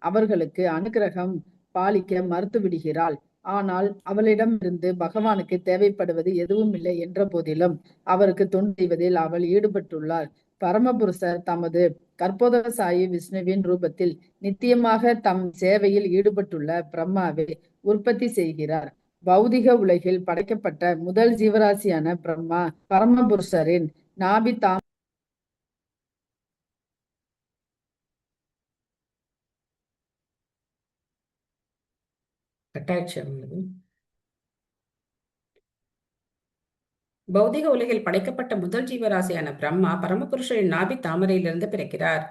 அவர்களுக்கு அனுகிரகம் பாலிக்க மறுத்து விடுகிறாள். ஆனால் அவளிடமிருந்து பகவானுக்கு தேவைப்படுவது எதுவும் இல்லை என்ற போதிலும் அவருக்கு தொண்டு செய்வதில் அவள் ஈடுபட்டுள்ளார். பரமபுருஷர் தமது கற்போதக சாயி விஷ்ணுவின் ரூபத்தில் நித்தியமாக தம் சேவையில் ஈடுபட்டுள்ள பிரம்மாவை உற்பத்தி செய்கிறார். பௌதிக உலகில் படைக்கப்பட்ட முதல் ஜீவராசியான பிரம்மா பரமபுருஷரின் நாபி பௌதிக உலகில் படைக்கப்பட்ட முதல் ஜீவராசியான பிரம்மா பரமபுருஷரின் நாபி தாமரையிலிருந்து பிறக்கிறார்,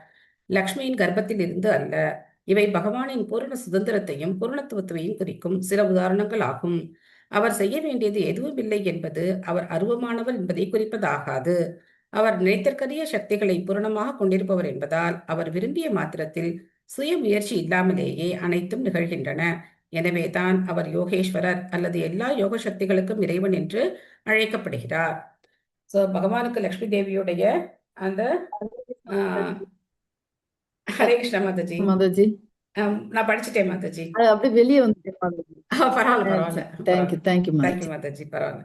லக்ஷ்மியின் கர்ப்பத்தில் இருந்து அல்ல. இவை பகவானின் பூரண சுதந்திரத்தையும் பூரணத்துவத்தையும் குறிக்கும் சில உதாரணங்கள் ஆகும். அவர் செய்ய வேண்டியது எதுவும் இல்லை என்பது அவர் அருவமானவர் என்பதை குறிப்பதாகாது. அவர் நினைத்தற்கரிய சக்திகளை பூரணமாக கொண்டிருப்பவர் என்பதால் அவர் விரும்பிய மாத்திரத்தில் சுய முயற்சி இல்லாமலேயே அனைத்தும் நிகழ்கின்றன. எனவே தான் அவர் யோகேஸ்வரர் அல்லது எல்லா யோக சக்திகளுக்கும் இறைவன் என்று அழைக்கப்படுகிறார். சோ பகவானுக்கு லக்ஷ்மி தேவியுடைய அந்த ஹரே கிருஷ்ணா மாதாஜி. மாதாஜி நான் படிச்சுட்டேன் மாதாஜி. அப்படி வெளியே வந்துட்டேன் மாதாஜி. பரவாயில்ல தேங்க்யூ மாதாஜி, பரவாயில்ல.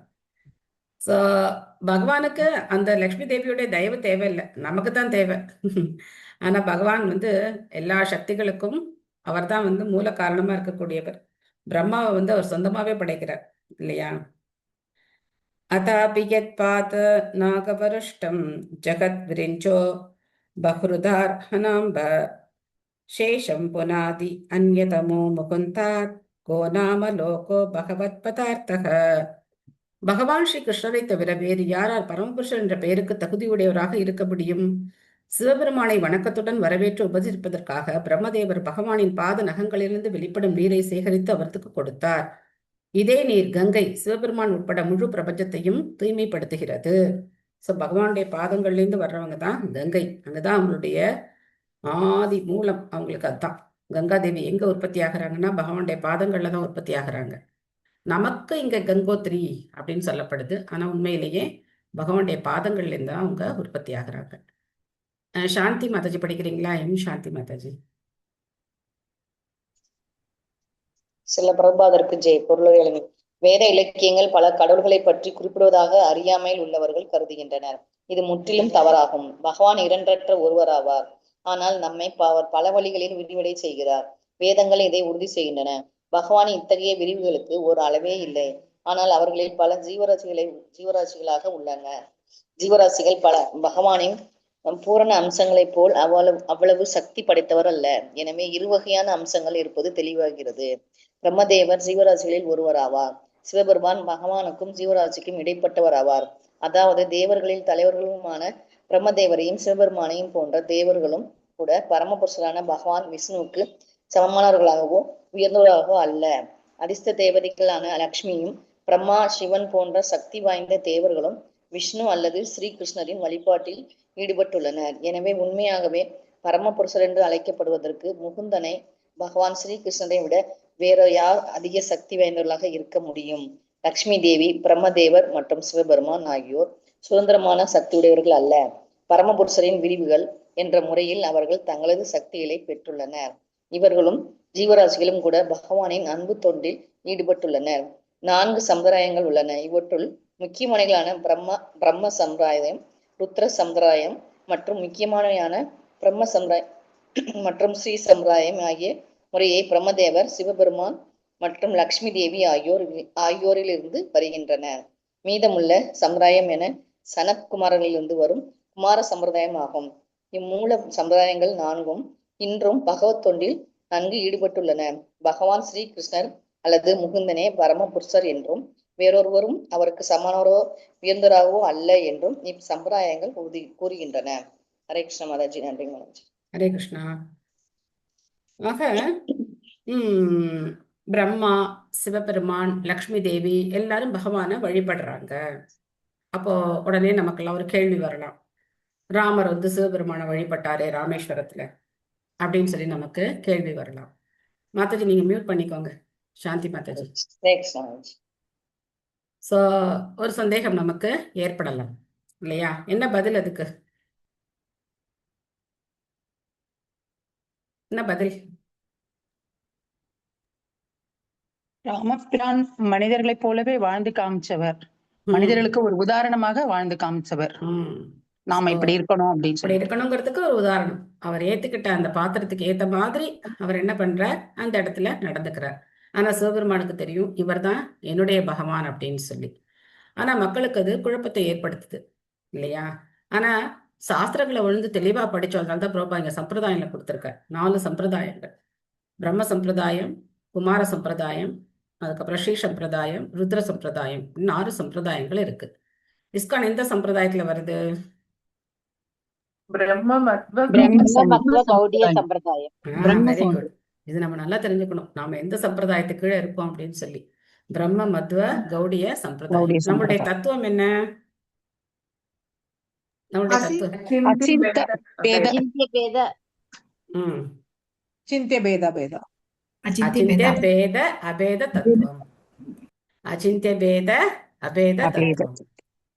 சோ பகவானுக்கு அந்த லக்ஷ்மி தேவியுடைய தயவு தேவையில்லை, நமக்கு தான் தேவை. ஆனா பகவான் எல்லா சக்திகளுக்கும் அவர் தான் மூல காரணமா இருக்கக்கூடியவர். பிரம்மாவை அவர் சொந்தமாவே படைக்கிறார் இல்லையா? அதாபி யத் பாத நாகபருஷ்டம் ஜகத் விரிஞ்சோ பஹ்ருதார் ஹனாம்ப சேஷம் புனாதி அந்யதமோ முகுந்தாத் கோ நாம லோகோ பகவத் பதார்த்தக. பகவான் ஸ்ரீ கிருஷ்ணரை தவிர வேறு யாரால் பரமபுருஷர் என்ற பெயருக்கு தகுதியுடையவராக இருக்க முடியும்? சிவபெருமானை வணக்கத்துடன் வரவேற்று உபசரிப்பதற்காக பிரம்மதேவர் பகவானின் பாத நகங்களிலிருந்து வெளிப்படும் நீரை சேகரித்து அவருக்கு கொடுத்தார். இதே நீர் கங்கை சிவபெருமான் உட்பட முழு பிரபஞ்சத்தையும் தூய்மைப்படுத்துகிறது. சோ பகவானுடைய பாதங்கள்லேருந்து வர்றவங்க தான் கங்கை. அங்கதான் அவங்களுடைய ஆதி மூலம். அவங்களுக்கு அதுதான் கங்காதேவி எங்க உற்பத்தி ஆகிறாங்கன்னா பகவானுடைய பாதங்கள்ல தான் உற்பத்தி ஆகிறாங்க. நமக்கு இங்க கங்கோத்ரி அப்படின்னு சொல்லப்படுது, ஆனா உண்மையிலேயே பகவானுடைய பாதங்கள்ல இருந்து தான் அவங்க உற்பத்தி ஆகிறாங்க. சாந்தி மாதாஜி படிக்கிறீங்களா? சாந்தி மாதாஜி. சில பிரபுபாதருக்கு ஜெய். பொருளுரை. வேத இலக்கியங்கள் பல கடவுள்களை பற்றி குறிப்பிடுவதாக அறியாமையில் உள்ளவர்கள் கருதுகின்றனர். இது முற்றிலும் தவறாகும். பகவான் இரண்டற்ற ஒருவராவார். ஆனால் நம்மை அவர் பல வழிகளில் விரிவடை செய்கிறார். வேதங்கள் இதை உறுதி செய்கின்றன. பகவானின் இத்தகைய விரிவுகளுக்கு ஒரு அளவே இல்லை. ஆனால் அவர்களில் பல ஜீவராசிகளாக உள்ளன. ஜீவராசிகள் பல பகவானின் பூரண அம்சங்களைப் போல் அவ்வளவு சக்தி படைத்தவர் அல்ல. எனவே இருவகையான அம்சங்கள் இருப்பது தெளிவாகிறது. பிரம்மதேவர் ஜீவராசிகளில் ஒருவர் ஆவார். சிவபெருமான் பகவானுக்கும் ஜீவராசிக்கும் இடைப்பட்டவர் ஆவார். அதாவது தேவர்களில் தலைவர்களுமான பிரம்மதேவரையும் சிவபெருமானையும் போன்ற தேவர்களும் கூட பரமபுருஷரான பகவான் விஷ்ணுவுக்கு சமமானவர்களாகவோ உயர்ந்தவர்களாகவோ அல்ல. அதிர்ஷ்ட தேவதைகளான லக்ஷ்மியும் பிரம்மா சிவன் போன்ற சக்தி வாய்ந்த தேவர்களும் விஷ்ணு அல்லது ஸ்ரீகிருஷ்ணரின் வழிபாட்டில் ஈடுபட்டுள்ளனர். எனவே உண்மையாகவே பரமபுருஷர் என்று அழைக்கப்படுவதற்கு முகுந்தனை பகவான் ஸ்ரீகிருஷ்ணரை விட வேற யார் அதிக சக்தி வாய்ந்தவர்களாக இருக்க முடியும்? லக்ஷ்மி தேவி, பிரம்மதேவர் மற்றும் சிவபெருமான் ஆகியோர் சுதந்திரமான சக்தியுடையவர்கள் அல்ல. பரமபுருஷரின் விரிவுகள் என்ற முறையில் அவர்கள் தங்களது சக்திகளை பெற்றுள்ளனர். இவர்களும் ஜீவராசிகளும் கூட பகவானின் அன்பு தொண்டில் ஈடுபட்டுள்ளனர். 4 சம்பிரதாயங்கள் உள்ளன. இவற்றுள் முக்கியமானங்களான பிரம்ம சம்பிரதாயம், ருத்ர சம்பிரதாயம் மற்றும் முக்கியமான பிரம்ம சம்பிரதாயம் மற்றும் ஸ்ரீ சம்பிரதாயம் ஆகிய முறையை பிரம்மதேவர், சிவபெருமான் மற்றும் லக்ஷ்மி தேவி ஆகியோரிலிருந்து வருகின்றன. மீதமுள்ள சம்பிரதாயம் என சனத்குமாரனிலிருந்து வரும் குமார சம்பிரதாயம் ஆகும். இம்மூல சம்பிரதாயங்கள் 4ம் இன்றும் பகவத் தொண்டில் நன்கு ஈடுபட்டுள்ளன. பகவான் ஸ்ரீ கிருஷ்ணர் அல்லது முகுந்தனே பரமபுருஷர் என்றும் வேறொருவரும் அவருக்கு சமானரோ உயர்ந்தராகவோ அல்ல என்றும் இச்சம்பிரதாயங்கள் கூறுகின்றன. ஹரே கிருஷ்ண மாதாஜி. நன்றி மாதாஜி. ஹரே கிருஷ்ணா. ஆக பிரம்மா, சிவபெருமான், லக்ஷ்மி தேவி எல்லாரும் பகவானை வழிபடுறாங்க. அப்போ உடனே நமக்கெல்லாம் ஒரு கேள்வி வரலாம், ராமர் வந்து சிவபெருமானை வழிபட்டாரே ராமேஸ்வரத்துல அப்படின்னு சொல்லி நமக்கு கேள்வி வரலாம். மாதாஜி நீங்க மியூட் பண்ணிக்கோங்க. சாந்தி மாதாஜி. சோ ஒரு சந்தேகம் நமக்கு ஏற்படலாம் இல்லையா? என்ன பதில் அதுக்கு? என்ன பதில்? ராமபிரான் மனிதர்களைப் போலவே வாழ்ந்து காமிச்சவர், மனிதர்களுக்கு ஒரு உதாரணமாக வாழ்ந்து காமிச்சவர். நாம இப்படி இருக்கணும் அப்படின்னு இப்படி இருக்கணுங்கிறதுக்கு ஒரு உதாரணம். அவர் ஏத்துக்கிட்ட அந்த பாத்திரத்துக்கு ஏத்த மாதிரி அவர் என்ன பண்றார், அந்த இடத்துல நடந்துக்கிறார். ஆனா சிவபெருமானுக்கு தெரியும் இவர் தான் என்னுடைய பகவான் அப்படின்னு சொல்லி. ஆனா மக்களுக்கு அது குழப்பத்தை ஏற்படுத்துது இல்லையா? ஆனா சாஸ்திரங்களை ஒழுங்கு தெளிவா படிச்சோம். அதனால்தான் பிரபா இங்க சம்பிரதாயங்களை கொடுத்திருக்க 4 சம்பிரதாயங்கள்: பிரம்ம சம்பிரதாயம், குமார சம்பிரதாயம், அதுக்கப்புறம் ஸ்ரீ சம்பிரதாயம், ருத்ர சம்பிரதாயம், 6 சம்பிரதாயங்கள் இருக்கு. இஸ்கான் எந்த சம்பிரதாயத்துல வருது? Very good. இது நம்ம நல்லா தெரிஞ்சுக்கணும், நாம எந்த சம்பிரதாயத்துக்கு கீழே இருப்போம் அப்படின்னு சொல்லி. பிரம்ம மத்வ கௌடிய சம்பிரதாயம். நம்மளுடைய தத்துவம் என்ன? நம்மளுடைய தத்துவம் அச்சிந்திய பேத அபேத தத்துவம். அச்சிந்திய பேத அபேத தத்துவம்.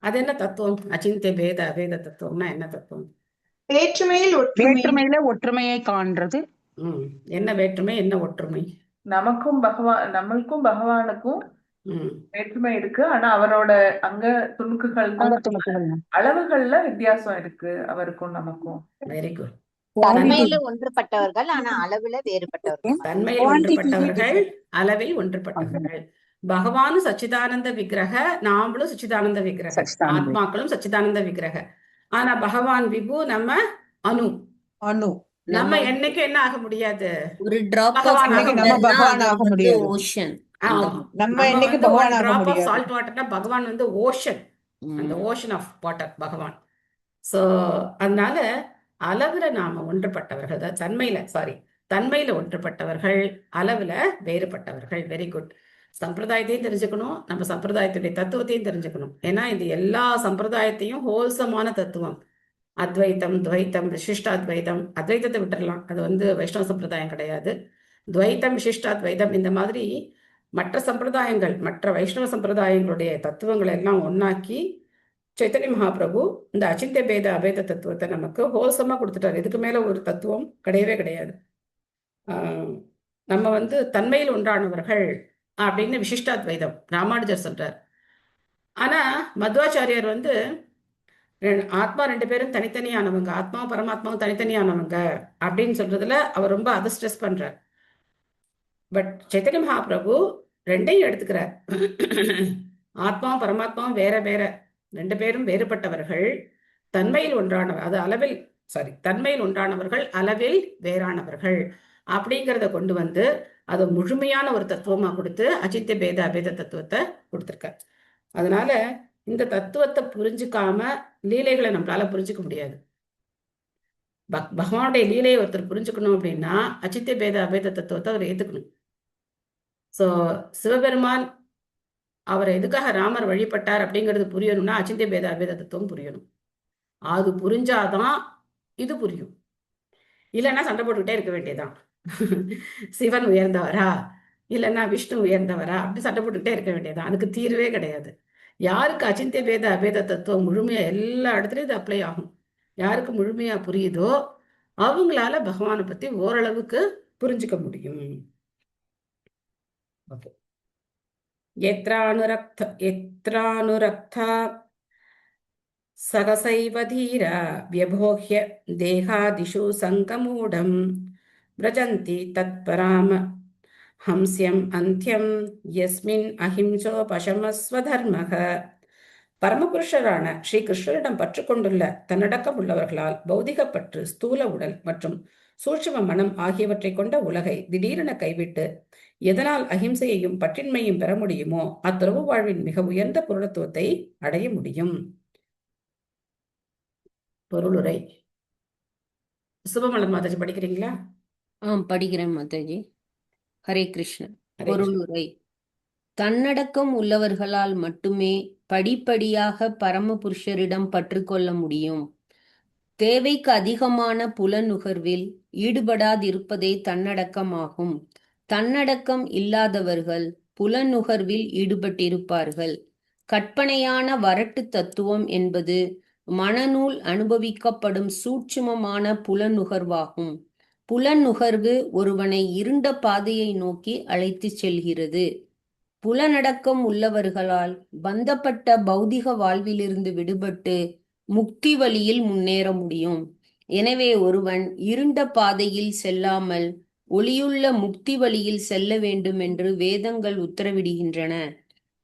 அது என்ன தத்துவம்? அச்சிந்திய பேத அபேத தத்துவம்னா என்ன தத்துவம்? வேற்றுமையில ஒற்றுமையை காண்றது. என்ன வேற்றுமை, என்ன ஒற்றுமை? நம்மளுக்கும் பகவானுக்கும் வேற்றுமை இருக்கு. ஆனா அவரோட அங்க துணுக்குகள் அளவுகள்ல வித்தியாசம் இருக்கு அவருக்கும் நமக்கும். Very good. தன்மையில ஒன்றுபட்டவர்கள் ஆனா அளவுல வேறுபட்டவர்கள். தன்மையில் ஒன்றுபட்டவர்கள், அளவில் ஒன்றுபட்டவர்கள். பகவானும் சச்சிதானந்த விக்கிரக, நாமளும் சச்சிதானந்த விக்கிரக, ஆத்மாக்களும் சச்சிதானந்த விக்கிரக. ஆனா பகவான் விபு, நம்ம அணு. நம்ம என்னைக்கு என்ன ஆக முடியாது? ஒரு டிராப் ஆஃப் ஓஷன். சால்ட் வாட்டர்னா பகவான் வந்து ஓஷன், அந்த ஓஷன் ஆஃப் வாட்டர் பகவான். சோ அதனால அளவுல நாம ஒன்றுபட்டவர்கள், தன்மையில ஒன்றுபட்டவர்கள், அளவுல வேறுபட்டவர்கள். Very good. சம்பிரதாயத்தையும் தெரிஞ்சுக்கணும், நம்ம சம்பிரதாயத்துடைய தத்துவத்தையும் தெரிஞ்சுக்கணும். ஏன்னா இது எல்லா சம்பிரதாயத்தையும் ஹோல்சமான தத்துவம். அத்வைத்தம், துவைத்தம், விசிஷ்டாத்வைதம். அத்வைத்தத்தை விட்டுறலாம், அது வந்து வைஷ்ணவ சம்பிரதாயம் கிடையாது. துவைத்தம், விசிஷ்டாத்வைதம், இந்த மாதிரி மற்ற சம்பிரதாயங்கள், மற்ற வைஷ்ணவ சம்பிரதாயங்களுடைய தத்துவங்களை எல்லாம் ஒன்னாக்கி சைத்தன்ய மகாபிரபு இந்த அச்சிந்திய பேத அபேத தத்துவத்தை நமக்கு ஹோல்சமா கொடுத்துட்டாரு. இதுக்கு மேல ஒரு தத்துவம் கிடையவே கிடையாது. நம்ம வந்து தன்மையில் ஒன்றானவர்கள் அப்படின்னு விசிஷ்டாத்வைதம் ராமானுஜர் சொல்றார். ஆனா மத்வாச்சாரியார் வந்து ஆத்மா 2 பேரும் தனித்தனியானவங்க, ஆத்மாவும் பரமாத்மாவும் தனித்தனியானவங்க அப்படின்னு சொல்றதுல அவர் ரொம்ப அதை ஸ்ட்ரெஸ் பண்றார். பட் சைத்தன்ய மகாபிரபு 2ஐயும் எடுத்துக்கிறார். ஆத்மாவும் பரமாத்மாவும் வேற வேற, 2 பேரும் வேறுபட்டவர்கள், தன்மையில் ஒன்றானவர், அது அளவில் தன்மையில் ஒன்றானவர்கள், அளவில் வேறானவர்கள் அப்படிங்கிறத கொண்டு வந்து அதை முழுமையான ஒரு தத்துவமா கொடுத்து அச்சிந்திய பேத அபேத தத்துவத்தை கொடுத்துருக்கார். அதனால இந்த தத்துவத்தை புரிஞ்சுக்காம லீலைகளை நம்மளால புரிஞ்சுக்க முடியாது. பகவானுடைய லீலையை ஒருத்தர் புரிஞ்சுக்கணும் அப்படின்னா அச்சிந்திய பேத அபேத தத்துவத்தை அவர் ஏத்துக்கணும். சோ சிவபெருமான் அவரை எதுக்காக ராமர் வழிபட்டார் அப்படிங்கிறது புரியணும்னா அச்சிந்திய பேத அபேத தத்துவம் புரியணும். அது புரிஞ்சாதான் இது புரியும். இல்லைன்னா சண்டை போட்டுக்கிட்டே இருக்க வேண்டியதான். சிவன் உயர்ந்தவரா இல்லைன்னா விஷ்ணு உயர்ந்தவரா அப்படி சண்டை போட்டுக்கிட்டே இருக்க வேண்டியதான். அதுக்கு தீர்வே கிடையாது. யாருக்கு அச்சிந்திய பேத அபேத தத்துவம் முழுமையா எல்லா இடத்துலயும் இது அப்ளை ஆகும். யாருக்கு முழுமையா புரியுதோ அவங்களால பகவானை பத்தி ஓரளவுக்கு புரிஞ்சுக்க முடியும். ஓகே. எத்ரானுரக்தா சகசைவ தீர வியபோஹ்ய தேகாதிஷு சங்கமூடம் व्रजन्ति तत्पराम हंस्यम् अन्त्यं यस्मिन् அஹிம்சோபசமஸ்வதர்மக. பரமபுருஷரான ஸ்ரீ கிருஷ்ணரிடம் பற்று கொண்டுள்ள தன்னடக்கம் உள்ளவர்களால் பௌதிகப்பற்று, ஸ்தூல உடல் மற்றும் சூட்சும மனம் ஆகியவற்றை கொண்ட உலகை திடீரென கைவிட்டு எதனால் அஹிம்சையையும் பற்றின்மையும் பெற முடியுமோ அத்துறவு வாழ்வின் மிக உயர்ந்த பூரணத்துவத்தை அடைய முடியும். பொருளுரை. சுபமலர் மாதாஜி படிக்கிறீங்களா? படிக்கிறேன் மாதாஜி. ஹரே கிருஷ்ண. பொருளுரை. தன்னடக்கம் உள்ளவர்களால் மட்டுமே படிப்படியாக பரமபுருஷரிடம் பற்று கொள்ள முடியும். தேவைக்கு அதிகமான புலனுகர்வில் ஈடுபடாதிருப்பதே தன்னடக்கமாகும். தன்னடக்கம் இல்லாதவர்கள் புலனுகர்வில் ஈடுபட்டிருப்பார்கள். கற்பனையான வரட்டு தத்துவம் என்பது மனநூல் அனுபவிக்கப்படும் சூட்சுமமான புலனுகர்வாகும். புலனுகர்வு ஒருவனை இருண்ட பாதையை நோக்கி அழைத்து செல்கிறது. புலனடக்கம் உள்ளவர்களால் பந்தப்பட்ட பௌதிக வாழ்விலிருந்து விடுபட்டு முக்தி வழியில் முன்னேற முடியும். எனவே ஒருவன் இருண்ட பாதையில் செல்லாமல் ஒளியுள்ள முக்தி வழியில் செல்ல வேண்டும் என்று வேதங்கள் உத்தரவிடுகின்றன.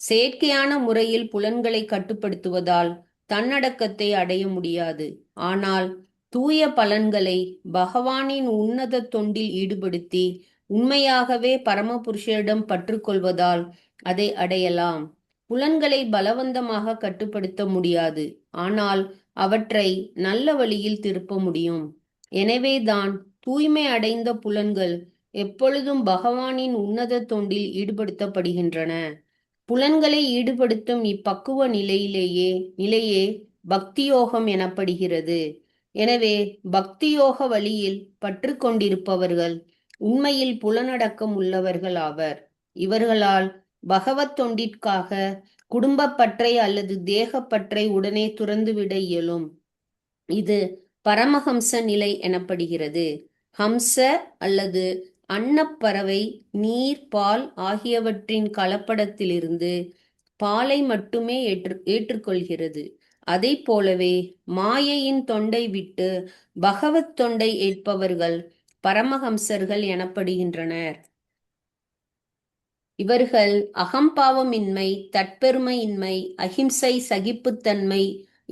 செயற்கையான முறையில் புலன்களை கட்டுப்படுத்துவதால் தன்னடக்கத்தை அடைய முடியாது. ஆனால் தூய பலன்களை பகவானின் உன்னத தொண்டில் ஈடுபடுத்தி உண்மையாகவே பரமபுருஷரிடம் பற்றுக்கொள்வதால் அதை அடையலாம். புலன்களை பலவந்தமாக கட்டுப்படுத்த முடியாது, ஆனால் அவற்றை நல்ல வழியில் திருப்ப முடியும். எனவேதான் தூய்மை அடைந்த புலன்கள் எப்பொழுதும் பகவானின் உன்னத தொண்டில் ஈடுபடுத்தப்படுகின்றன. புலன்களை ஈடுபடுத்தும் இப்பக்குவ நிலையே பக்தியோகம் எனப்படுகிறது. எனவே பக்தியோக வழியில் பற்று கொண்டிருப்பவர்கள் உண்மையில் புலனடக்கம் உள்ளவர்கள் ஆவர். இவர்களால் பகவத் தொண்டிற்காக குடும்பப்பற்றை அல்லது தேகப்பற்றை உடனே துறந்துவிட இயலும். இது பரமஹம்ச நிலை எனப்படுகிறது. ஹம்ச அல்லது அன்னப்பறவை நீர், பால் ஆகியவற்றின் கலப்படத்திலிருந்து பாலை மட்டுமே ஏற்றுக்கொள்கிறது. அதை போலவே மாயையின் தொண்டை விட்டு பகவத் தொண்டை ஏற்பவர்கள் பரமஹம்சர்கள் எனப்படுகின்றனர். இவர்கள் அகம்பாவமின்மை, தற்பெருமையின்மை, அஹிம்சை, சகிப்புத்தன்மை,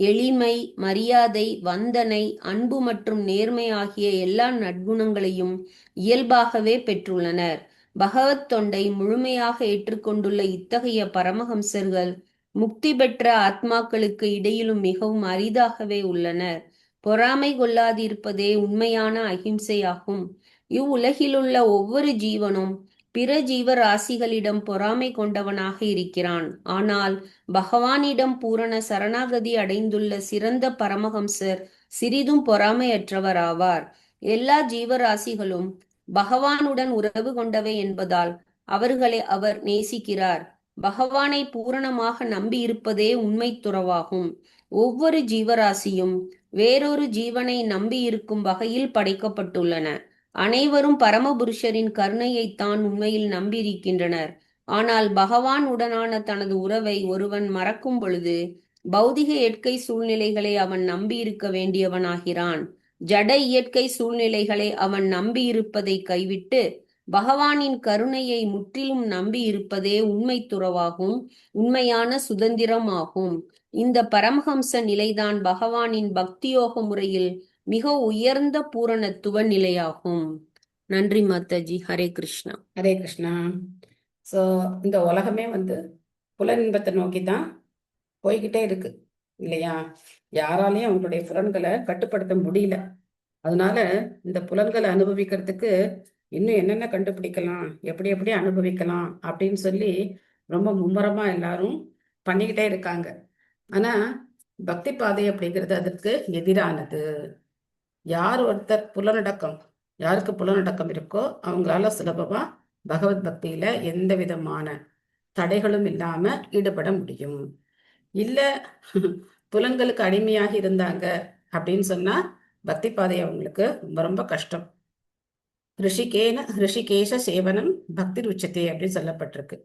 எளிமை, மரியாதை, வந்தனை, அன்பு மற்றும் நேர்மை ஆகிய எல்லா நற்குணங்களையும் இயல்பாகவே பெற்றுள்ளனர். பகவத் தொண்டை முழுமையாக ஏற்றுக்கொண்டுள்ள இத்தகைய பரமஹம்சர்கள் முக்தி பெற்ற ஆத்மாக்களுக்கு இடையிலும் மிகவும் அரிதாகவே உள்ளனர். பொறாமை கொள்ளாதிருப்பதே உண்மையான அஹிம்சையாகும். இவ்வுலகிலுள்ள ஒவ்வொரு ஜீவனும் பிற ஜீவராசிகளிடம் பொறாமை கொண்டவனாக இருக்கிறான். ஆனால் பகவானிடம் பூரண சரணாகதி அடைந்துள்ள சிறந்த பரமஹம்சர் சிறிதும் பொறாமையற்றவராவார். எல்லா ஜீவராசிகளும் பகவானுடன் உறவு கொண்டவை என்பதால் அவர்களை அவர் நேசிக்கிறார். பகவானை பூரணமாக நம்பி இருப்பதே உண்மை துறவாகும். ஒவ்வொரு ஜீவராசியும் வேறொரு ஜீவனை நம்பி இருக்கும் வகையில் படைக்கப்பட்டுள்ளன. அனைவரும் பரமபுருஷரின் கருணையைத்தான் உண்மையில் நம்பியிருக்கின்றனர். ஆனால் பகவான் உடனான தனது உறவை ஒருவன் மறக்கும் பொழுது பௌதிக இயற்கை சூழ்நிலைகளை அவன் நம்பியிருக்க வேண்டியவனாகிறான். ஜட இயற்கை சூழ்நிலைகளை அவன் நம்பியிருப்பதை கைவிட்டு பகவானின் கருணையை முற்றிலும் நம்பி இருப்பதே உண்மை துறவாகும், உண்மையான சுதந்திரம் ஆகும். இந்த பரமஹம்ச நிலைதான் பகவானின் பக்தியோக முறையில் மிக உயர்ந்த பூரணத்துவ நிலையாகும். நன்றி மாதாஜி. ஹரே கிருஷ்ணா. ஹரே கிருஷ்ணா. ஸோ இந்த உலகமே புலனின்பத்தை நோக்கி தான் போய்கிட்டே இருக்கு இல்லையா? யாராலையும் அவங்களுடைய புலன்களை கட்டுப்படுத்த முடியல. அதனால இந்த புலன்களை அனுபவிக்கிறதுக்கு இன்னும் என்னென்ன கண்டுபிடிக்கலாம், எப்படி எப்படி அனுபவிக்கலாம் அப்படின்னு சொல்லி ரொம்ப மும்முரமா எல்லாரும் பண்ணிக்கிட்டே இருக்காங்க. ஆனா பக்தி பாதை அப்படிங்கிறது அதற்கு எதிரானது. யார் ஒருத்தர் புலனடக்கம், யாருக்கு புலனடக்கம் இருக்கோ அவங்களால சுலபமா பகவத் பக்தியில எந்த விதமான தடைகளும் இல்லாம ஈடுபட முடியும். இல்ல புலன்களுக்கு அடிமையாக இருந்தாங்க அப்படின்னு சொன்னா பக்தி பாதை அவங்களுக்கு ரொம்ப ரொம்ப கஷ்டம். ரிஷிகேஷ சேவனம் பக்தி ருச்சத்தை அப்படின்னு சொல்லப்பட்டிருக்கு.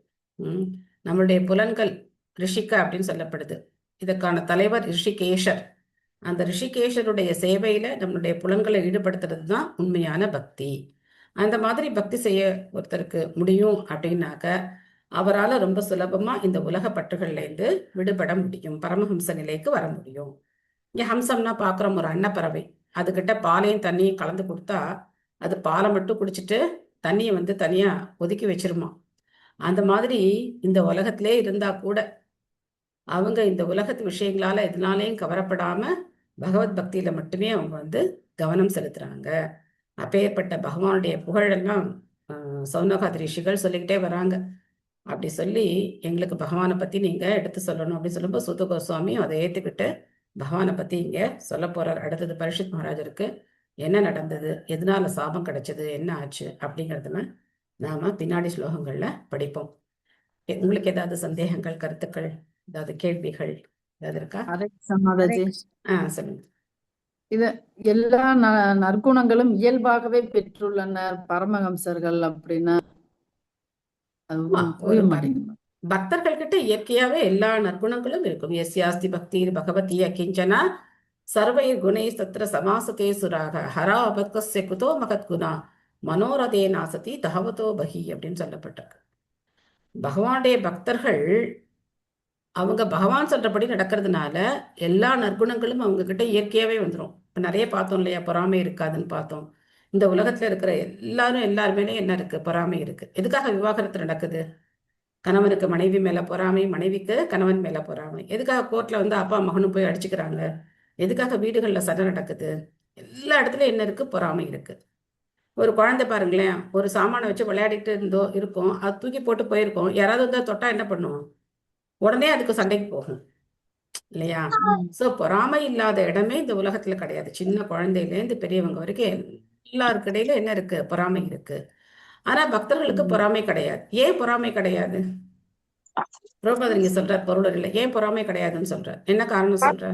நம்மளுடைய புலன்கள் ரிஷிக அப்படின்னு சொல்லப்படுது. இதற்கான தலைவர் ரிஷிகேஷர். அந்த ரிஷிகேஷருடைய சேவையில நம்மளுடைய புலன்களை ஈடுபடுத்துறது தான் உண்மையான பக்தி. அந்த மாதிரி பக்தி செய்ய ஒருத்தருக்கு முடியும் அப்படின்னாக்க அவரால் ரொம்ப சுலபமா இந்த உலக பற்றுகள்ல இருந்து விடுபட முடியும், பரமஹம்ச நிலைக்கு வர முடியும். இங்க ஹம்சம்னா பாக்குறோம், ஒரு அன்னப்பறவை. அதுகிட்ட பாலையும் தண்ணியும் கலந்து கொடுத்தா அது பாலை மட்டும் குடிச்சிட்டு தண்ணியை தனியா ஒதுக்கி வச்சிருமா. அந்த மாதிரி இந்த உலகத்திலே இருந்தா கூட அவங்க இந்த உலகத்து விஷயங்களால எதனாலையும் கவரப்படாம பகவத் பக்தியில மட்டுமே அவங்க கவனம் செலுத்துறாங்க. அப்பேற்பட்ட பகவானுடைய புகழெல்லாம் சௌனகாதி ரிஷிகள் சொல்லிக்கிட்டே வராங்க. அப்படி சொல்லி எங்களுக்கு பகவானை பத்தி நீங்க எடுத்து சொல்லணும் அப்படின்னு சொல்லும்போது சூத கோஸ்வாமியும் அதை ஏத்துக்கிட்டு பகவானை பத்தி இங்க சொல்ல போறார். அடுத்தது பரீட்சித் மகாராஜருக்கு என்ன நடந்தது, எதனால சாபம் கிடைச்சது, என்ன ஆச்சு அப்படிங்கிறதுல நாம பின்னாடி ஸ்லோகங்கள்ல படிப்போம். உங்களுக்கு ஏதாவது சந்தேகங்கள், கருத்துக்கள், ஏதாவது கேள்விகள் ஏதாவது இருக்கா? சொல்லுங்க. இது எல்லா நற்குணங்களும் இயல்பாகவே பெற்றுள்ளனர் பரமஹம்சர்கள் அப்படின்னா பக்தர்கள் கிட்ட இயற்கையாவே எல்லா நற்குணங்களும் இருக்கும். எஸ்யாஸ்தி பக்தி பகவதி அகிஞ்சனா சர்வை குணை சத்திர சமாசதே சுராக ஹரா அபத்கஸ்ய குதோ மகத்குணா மனோரதே நாசதி தகவதோ பகி அப்படின்னு சொல்லப்பட்டிருக்கு. பகவானுடைய பக்தர்கள் அவங்க பகவான் சொல்றபடி நடக்கிறதுனால எல்லா நற்குணங்களும் அவங்க கிட்ட இயற்கையாவே வந்துடும். இப்ப நிறைய பார்த்தோம் இல்லையா, பொறாமை இருக்காதுன்னு பார்த்தோம். இந்த உலகத்துல இருக்கிற எல்லாருமேலே என்ன இருக்கு, பொறாமை இருக்கு. எதுக்காக விவாகரத்து நடக்குது? கணவனுக்கு மனைவி மேல பொறாமை, மனைவிக்கு கணவன் மேல பொறாமை. எதுக்காக கோர்ட்ல அப்பா மகனும் போய் அடிச்சுக்கிறாங்க? எதுக்காக வீடுகள்ல சண்டை நடக்குது? எல்லா இடத்துலயும் என்ன இருக்கு, பொறாமை இருக்கு. ஒரு குழந்தை பாருங்களேன், ஒரு சாமானை வச்சு விளையாடிட்டு இருக்கும், அது தூக்கி போட்டு போயிருக்கோம், யாராவது தொட்டா என்ன பண்ணுவோம்? உடனே அதுக்கு சண்டைக்கு போகும் இல்லையா? சோ பொறாமை இல்லாத இடமே இந்த உலகத்துல கிடையாது. சின்ன குழந்தையில இருந்து பெரியவங்க வரைக்கும் எல்லாருக்கு இடையில என்ன இருக்கு, பொறாமை இருக்கு. ஆனா பக்தர்களுக்கு பொறாமை கிடையாது. ஏன் பொறாமை கிடையாது? பிரபுபாதர் நீங்க சொல்றார் பொருள் இல்லை, ஏன் பொறாமை கிடையாதுன்னு சொல்ற, என்ன காரணம் சொல்ற?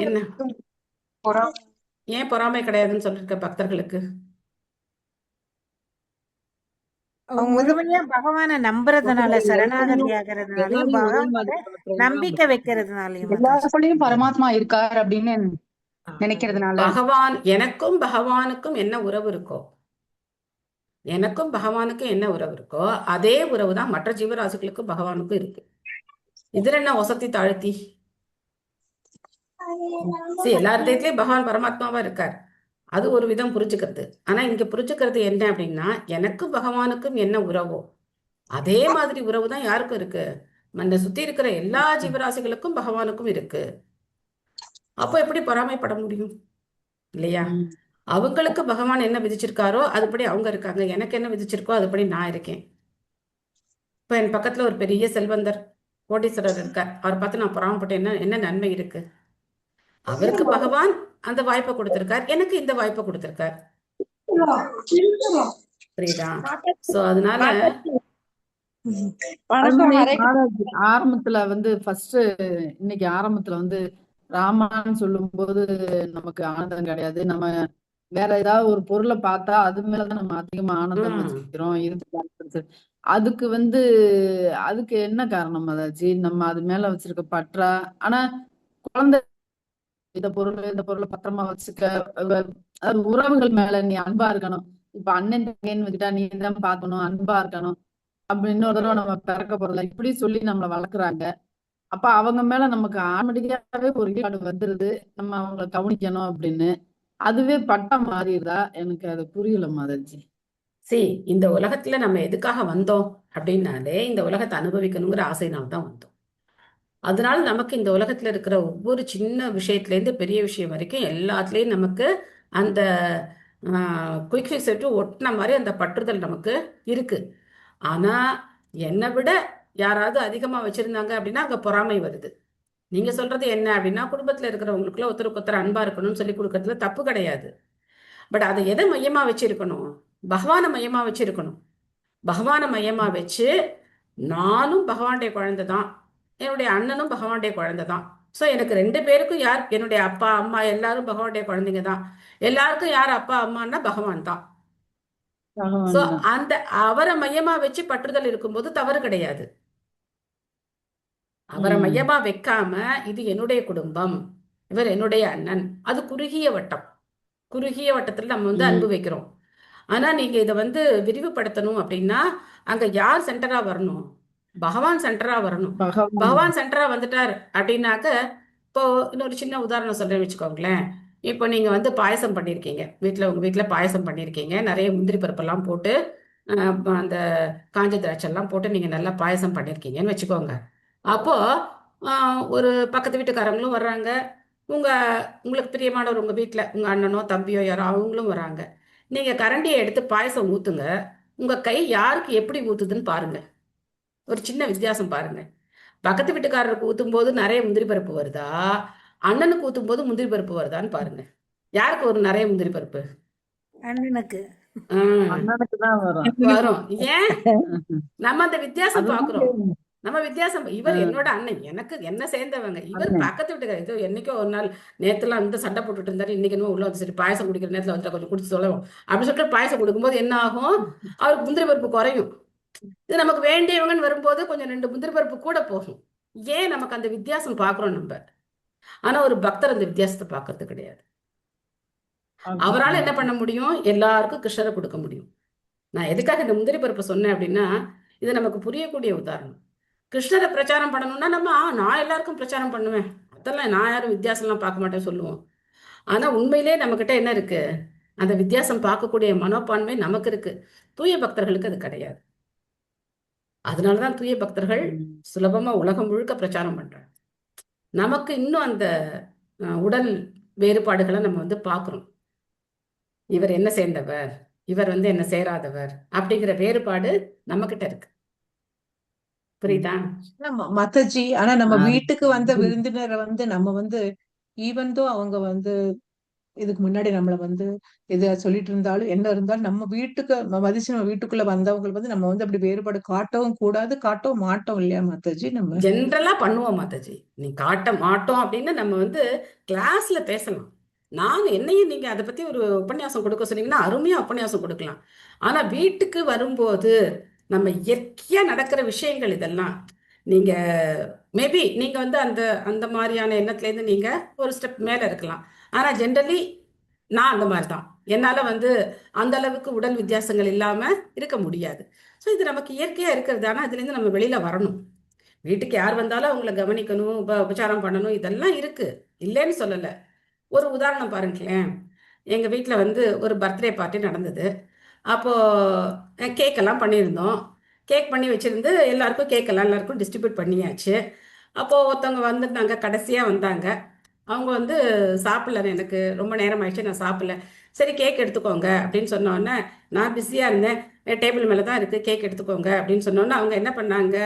என்ன ஏன் பொறாமை கிடையாதுன்னு சொல்லிருக்க பக்தர்களுக்கு? முழுமையா பகவான நம்புறதுனால, சரணாகதி ஆகிறதுனாலயும், பகவானோட நம்பிக்கை வைக்கிறதுனாலயும், எல்லாருக்குள்ளயும் பரமாத்மா இருக்கார் அப்படின்னு நினைக்கிறதுனால. பகவான் எனக்கும் பகவானுக்கும் என்ன உறவு இருக்கோ, எனக்கும் பகவானுக்கும் என்ன உறவு இருக்கோ அதே உறவு தான் மற்ற ஜீவராசிகளுக்கும் பகவானுக்கும் இருக்கு. இதுல என்ன வசதி தாழ்த்தி? எல்லா இடத்துலயும் பகவான் பரமாத்மாவா இருக்கார். அது ஒரு விதம் புரிஞ்சுக்கிறது. ஆனா இங்க புரிஞ்சுக்கிறது என்ன அப்படின்னா, எனக்கும் பகவானுக்கும் என்ன உறவோ அதே மாதிரி உறவு தான் யாருக்கும் இருக்கு, மண்ணை சுத்தி இருக்கிற எல்லா ஜீவராசிகளுக்கும் பகவானுக்கும் இருக்கு. அப்போ எப்படி பொறாமைப்பட முடியும் இல்லையா? அவங்களுக்கு பகவான் என்ன விதிச்சிருக்காரோ அதுபடி அவங்க இருக்காங்க, எனக்கு என்ன விதிச்சிருக்கோ அதுபடி நான் இருக்கேன். இப்ப என் பக்கத்துல ஒரு பெரிய செல்வந்தர் கோடீஸ்வரர் இருக்கார், அவர் பார்த்து நான் பொறாமப்பட்டேன், என்ன நன்மை இருக்கு? அவருக்கு பகவான் அந்த வாய்ப்பை கொடுத்திருக்கார், எனக்கு இந்த வாய்ப்பை கொடுத்திருக்கார். புரியுதா? சோ அதனால ஆரம்பத்துல ஃபர்ஸ்ட் இன்னைக்கு ஆரம்பத்துல ராமான்னு சொல்லும் போது நமக்கு ஆனந்தம் கிடையாது. நம்ம வேற ஏதாவது ஒரு பொருளை பார்த்தா அது மேலதான் நம்ம அதிகமா ஆனந்தம் வச்சுக்கிறோம். அதுக்கு அதுக்கு என்ன காரணம் அதாச்சு? நம்ம அது மேல வச்சிருக்க பற்றா? ஆனா குழந்தை இந்த பொருளை பத்திரமா வச்சுக்க, உறவுகள் மேல நீ அன்பா இருக்கணும். இப்ப அண்ணன் தங்கைன்னு வச்சுட்டா நீ தான் பார்க்கணும், அன்பா இருக்கணும் அப்படின்னு இன்னொரு தடவை நம்ம பிறக்க போறதில்ல, இப்படி சொல்லி நம்மளை வளர்க்குறாங்க. அப்ப அவங்க மேல நமக்கு ஆட்டோமேட்டிக்காவே ஒரு ஈடுபாடு வந்துருது, நம்ம அவங்களை கவனிக்கணும் அப்படின்னு. அதுவே பட்டா மாறிடுதா? எனக்கு அது புரியல மாதாஜி. இந்த உலகத்துல நம்ம எதுக்காக வந்தோம் அப்படின்னாலே இந்த உலகத்தை அனுபவிக்கணுங்கிற ஆசையினால தான் வந்தோம். அதனால நமக்கு இந்த உலகத்துல இருக்கிற ஒவ்வொரு சின்ன விஷயத்துல இருந்து பெரிய விஷயம் வரைக்கும் எல்லாத்துலயும் நமக்கு அந்த குயிக் ஃபிக்ஸ் எடுத்து ஒட்டின மாதிரி அந்த பற்றுதல் நமக்கு இருக்கு. ஆனா என்னை விட யாராவது அதிகமா வச்சிருந்தாங்க அப்படின்னா அங்க பொறாமை வருது. நீங்க சொல்றது என்ன அப்படின்னா, குடும்பத்துல இருக்கிறவங்களுக்குள்ள ஒருத்தருக்கு ஒருத்தர் அன்பா இருக்கணும்னு சொல்லி கொடுக்கறதுல தப்பு கிடையாது. பட் அதை எதை மையமா வச்சிருக்கணும்? பகவானை மையமா வச்சிருக்கணும். பகவானை மையமா வச்சு நானும் பகவானுடைய குழந்தை தான், என்னுடைய அண்ணனும் பகவானுடைய குழந்தை தான். ஸோ எனக்கு 2 பேருக்கும் யார், என்னுடைய அப்பா அம்மா எல்லாரும் பகவானுடைய குழந்தைங்க தான். எல்லாருக்கும் யார் அப்பா அம்மான்னா பகவான் தான். ஸோ அந்த அவரை மையமா வச்சு பற்றுதல் இருக்கும்போது தவறு கிடையாது. அவரை மையமா வைக்காம இது என்னுடைய குடும்பம், இவர் என்னுடைய அண்ணன், அது குறுகிய வட்டம். குறுகிய வட்டத்துல நம்ம வந்து அன்பு வைக்கிறோம். ஆனா நீங்க இதை வந்து விரிவுபடுத்தணும் அப்படின்னா அங்க யார் சென்டரா வரணும்? பகவான் சென்டரா வரணும். பகவான் சென்டரா வந்துட்டார் அப்படின்னாக்க, இப்போ இன்னொரு சின்ன உதாரணம் சொல்றேன் வச்சுக்கோங்களேன். இப்போ நீங்க வந்து பாயசம் பண்ணியிருக்கீங்க வீட்டில், உங்க வீட்டில் பாயசம் பண்ணியிருக்கீங்க, நிறைய முந்திரி பருப்பெல்லாம் போட்டு அந்த காஞ்ச திராட்சைலாம் போட்டு நீங்க நல்லா பாயசம் பண்ணியிருக்கீங்கன்னு வச்சுக்கோங்க. அப்போ ஒரு பக்கத்து வீட்டுக்காரங்களும் வர்றாங்க, உங்களுக்கு பிரியமானவர் உங்க வீட்டில் உங்க அண்ணனோ தம்பியோ யாரோ அவங்களும் வராங்க. நீங்க கரண்டியை எடுத்து பாயசம் ஊத்துங்க, உங்க கை யாருக்கு எப்படி ஊத்துதுன்னு பாருங்க. ஒரு சின்ன வித்தியாசம் பாருங்க. பக்கத்து வீட்டுக்காரருக்கு ஊத்தும் போது நிறைய முந்திரி பருப்பு வருதா, அண்ணனுக்கு ஊத்தும் போது முந்திரி பருப்பு வருதான்னு பாருங்க. யாருக்கு ஒரு நிறைய முந்திரி பருப்பு? அண்ணனுக்கு வரும். ஏன்? நம்ம அந்த வித்தியாசம் பாக்குறோம். நம்ம வித்தியாசம், இவர் என்னோட அண்ணன், எனக்கு என்ன சேர்ந்தவங்க, இவர் பக்கத்து வீட்டுக்காரர். இது என்னைக்கோ ஒரு நாள் நேத்துலாம் வந்து சண்டை போட்டுட்டு இருந்தாரு, இன்னைக்கு என்னமோ உள்ள வந்து சரி பாயசம் குடிக்கிற நேரத்துல வந்து கொஞ்சம் குடிச்சு சொல்லுவோம் அப்படின்னு சொல்லிட்டு பாயசம் கொடுக்கும்போது என்ன ஆகும், அவருக்கு முந்திரி பருப்பு குறையும். இது நமக்கு வேண்டியவங்கன்னு வரும்போது கொஞ்சம் 2 முந்திரி பருப்பு கூட போகும். ஏன்? நமக்கு அந்த வித்தியாசம் பாக்குறோம் நம்ம. ஆனா ஒரு பக்தர் அந்த வித்தியாசத்தை பாக்குறது கிடையாது. அவரால் என்ன பண்ண முடியும்? எல்லாருக்கும் கிருஷ்ணரை கொடுக்க முடியும். நான் எதுக்காக இந்த முந்திரி பருப்பு சொன்னேன் அப்படின்னா, இது நமக்கு புரியக்கூடிய உதாரணம். கிருஷ்ணரை பிரச்சாரம் பண்ணணும்னா நம்ம நான் எல்லாருக்கும் பிரச்சாரம் பண்ணுவேன், அதெல்லாம் நான் யாரும் வித்தியாசம்லாம் பார்க்க மாட்டேன் சொல்லுவோம். ஆனா உண்மையிலே நம்ம கிட்ட என்ன இருக்கு? அந்த வித்தியாசம் பார்க்கக்கூடிய மனோப்பான்மை நமக்கு இருக்கு. தூய பக்தர்களுக்கு அது கிடையாது. அதனாலதான் தூய பக்தர்கள் சுலபமா உலகம் முழுக்க பிரச்சாரம் பண்றாங்க. நமக்கு இன்னும் அந்த உடல் வேறுபாடுகளை நம்ம வந்து பார்க்கிறோம். இவர் என்ன சேர்ந்தவர், இவர் வந்து என்ன சேராதவர் அப்படிங்கிற வேறுபாடு நம்ம கிட்ட இருக்கு. புரியுதா மத்தஜி? ஆனா நம்ம வீட்டுக்கு வந்த விருந்தினரை வந்து நம்ம வந்து ஈவன்தோ அவங்க வந்து இதுக்கு முன்னாடி நம்மள வந்து எதை சொல்லிட்டு இருந்தாலும் என்ன இருந்தாலும் நம்ம வீட்டுக்கு மதிச்சு நம்ம வீட்டுக்குள்ள வந்தவங்க வந்து நம்ம வந்து அப்படி வேறுபாடு காட்டவும் கூடாது, காட்டவும் மாட்டோம் இல்லையா மாதாஜி? நம்ம ஜென்ரலா பண்ணுவோம் மாதாஜி. நீ காட்ட மாட்டோம் அப்படின்னு நம்ம வந்து கிளாஸ்ல பேசலாம். என்னையும் நீங்க அதை பத்தி ஒரு உபன்யாசம் கொடுக்க சொன்னீங்கன்னா அருமையா உபன்யாசம் கொடுக்கலாம். ஆனா வீட்டுக்கு வரும்போது நம்ம இயற்கையா நடக்கிற விஷயங்கள் இதெல்லாம் நீங்க மேபி நீங்க வந்து அந்த அந்த மாதிரியான எண்ணத்துல இருந்து நீங்க ஒரு ஸ்டெப் மேல இருக்கலாம். ஆனா ஜென்ரலி நான் அந்த மாதிரி தான். என்னால வந்து அந்த அளவுக்கு உடல் வித்தியாசங்கள் இல்லாம இருக்க முடியாது. ஸோ இது நமக்கு இயற்கையா இருக்கிறது. ஆனா இதுல இருந்து நம்ம வெளியில வரணும். வீட்டுக்கு யார் வந்தாலும் அவங்கள கவனிக்கணும், உபச்சாரம் பண்ணணும், இதெல்லாம் இருக்கு, இல்லைன்னு சொல்லல. ஒரு உதாரணம் பாருங்களேன். எங்க வீட்டில் வந்து ஒரு பர்த்டே பார்ட்டி நடந்தது. அப்போ கேக் எல்லாம் பண்ணியிருந்தோம். கேக் பண்ணி வச்சிருந்து எல்லாருக்கும் டிஸ்ட்ரிபியூட் பண்ணியாச்சு. அப்போ ஒருத்தவங்க வந்திருந்தாங்க, கடைசியா வந்தாங்க. அவங்க வந்து சாப்பிடல, எனக்கு ரொம்ப நேரம் ஆயிடுச்சு, நான் சாப்பிடல. சரி கேக் எடுத்துக்கோங்க அப்படின்னு சொன்னோன்னே நான் பிஸியா இருந்தேன், டேபிள் மேல தான் இருக்கு, கேக் எடுத்துக்கோங்க அப்படின்னு சொன்னோன்னே அவங்க என்ன பண்ணாங்க,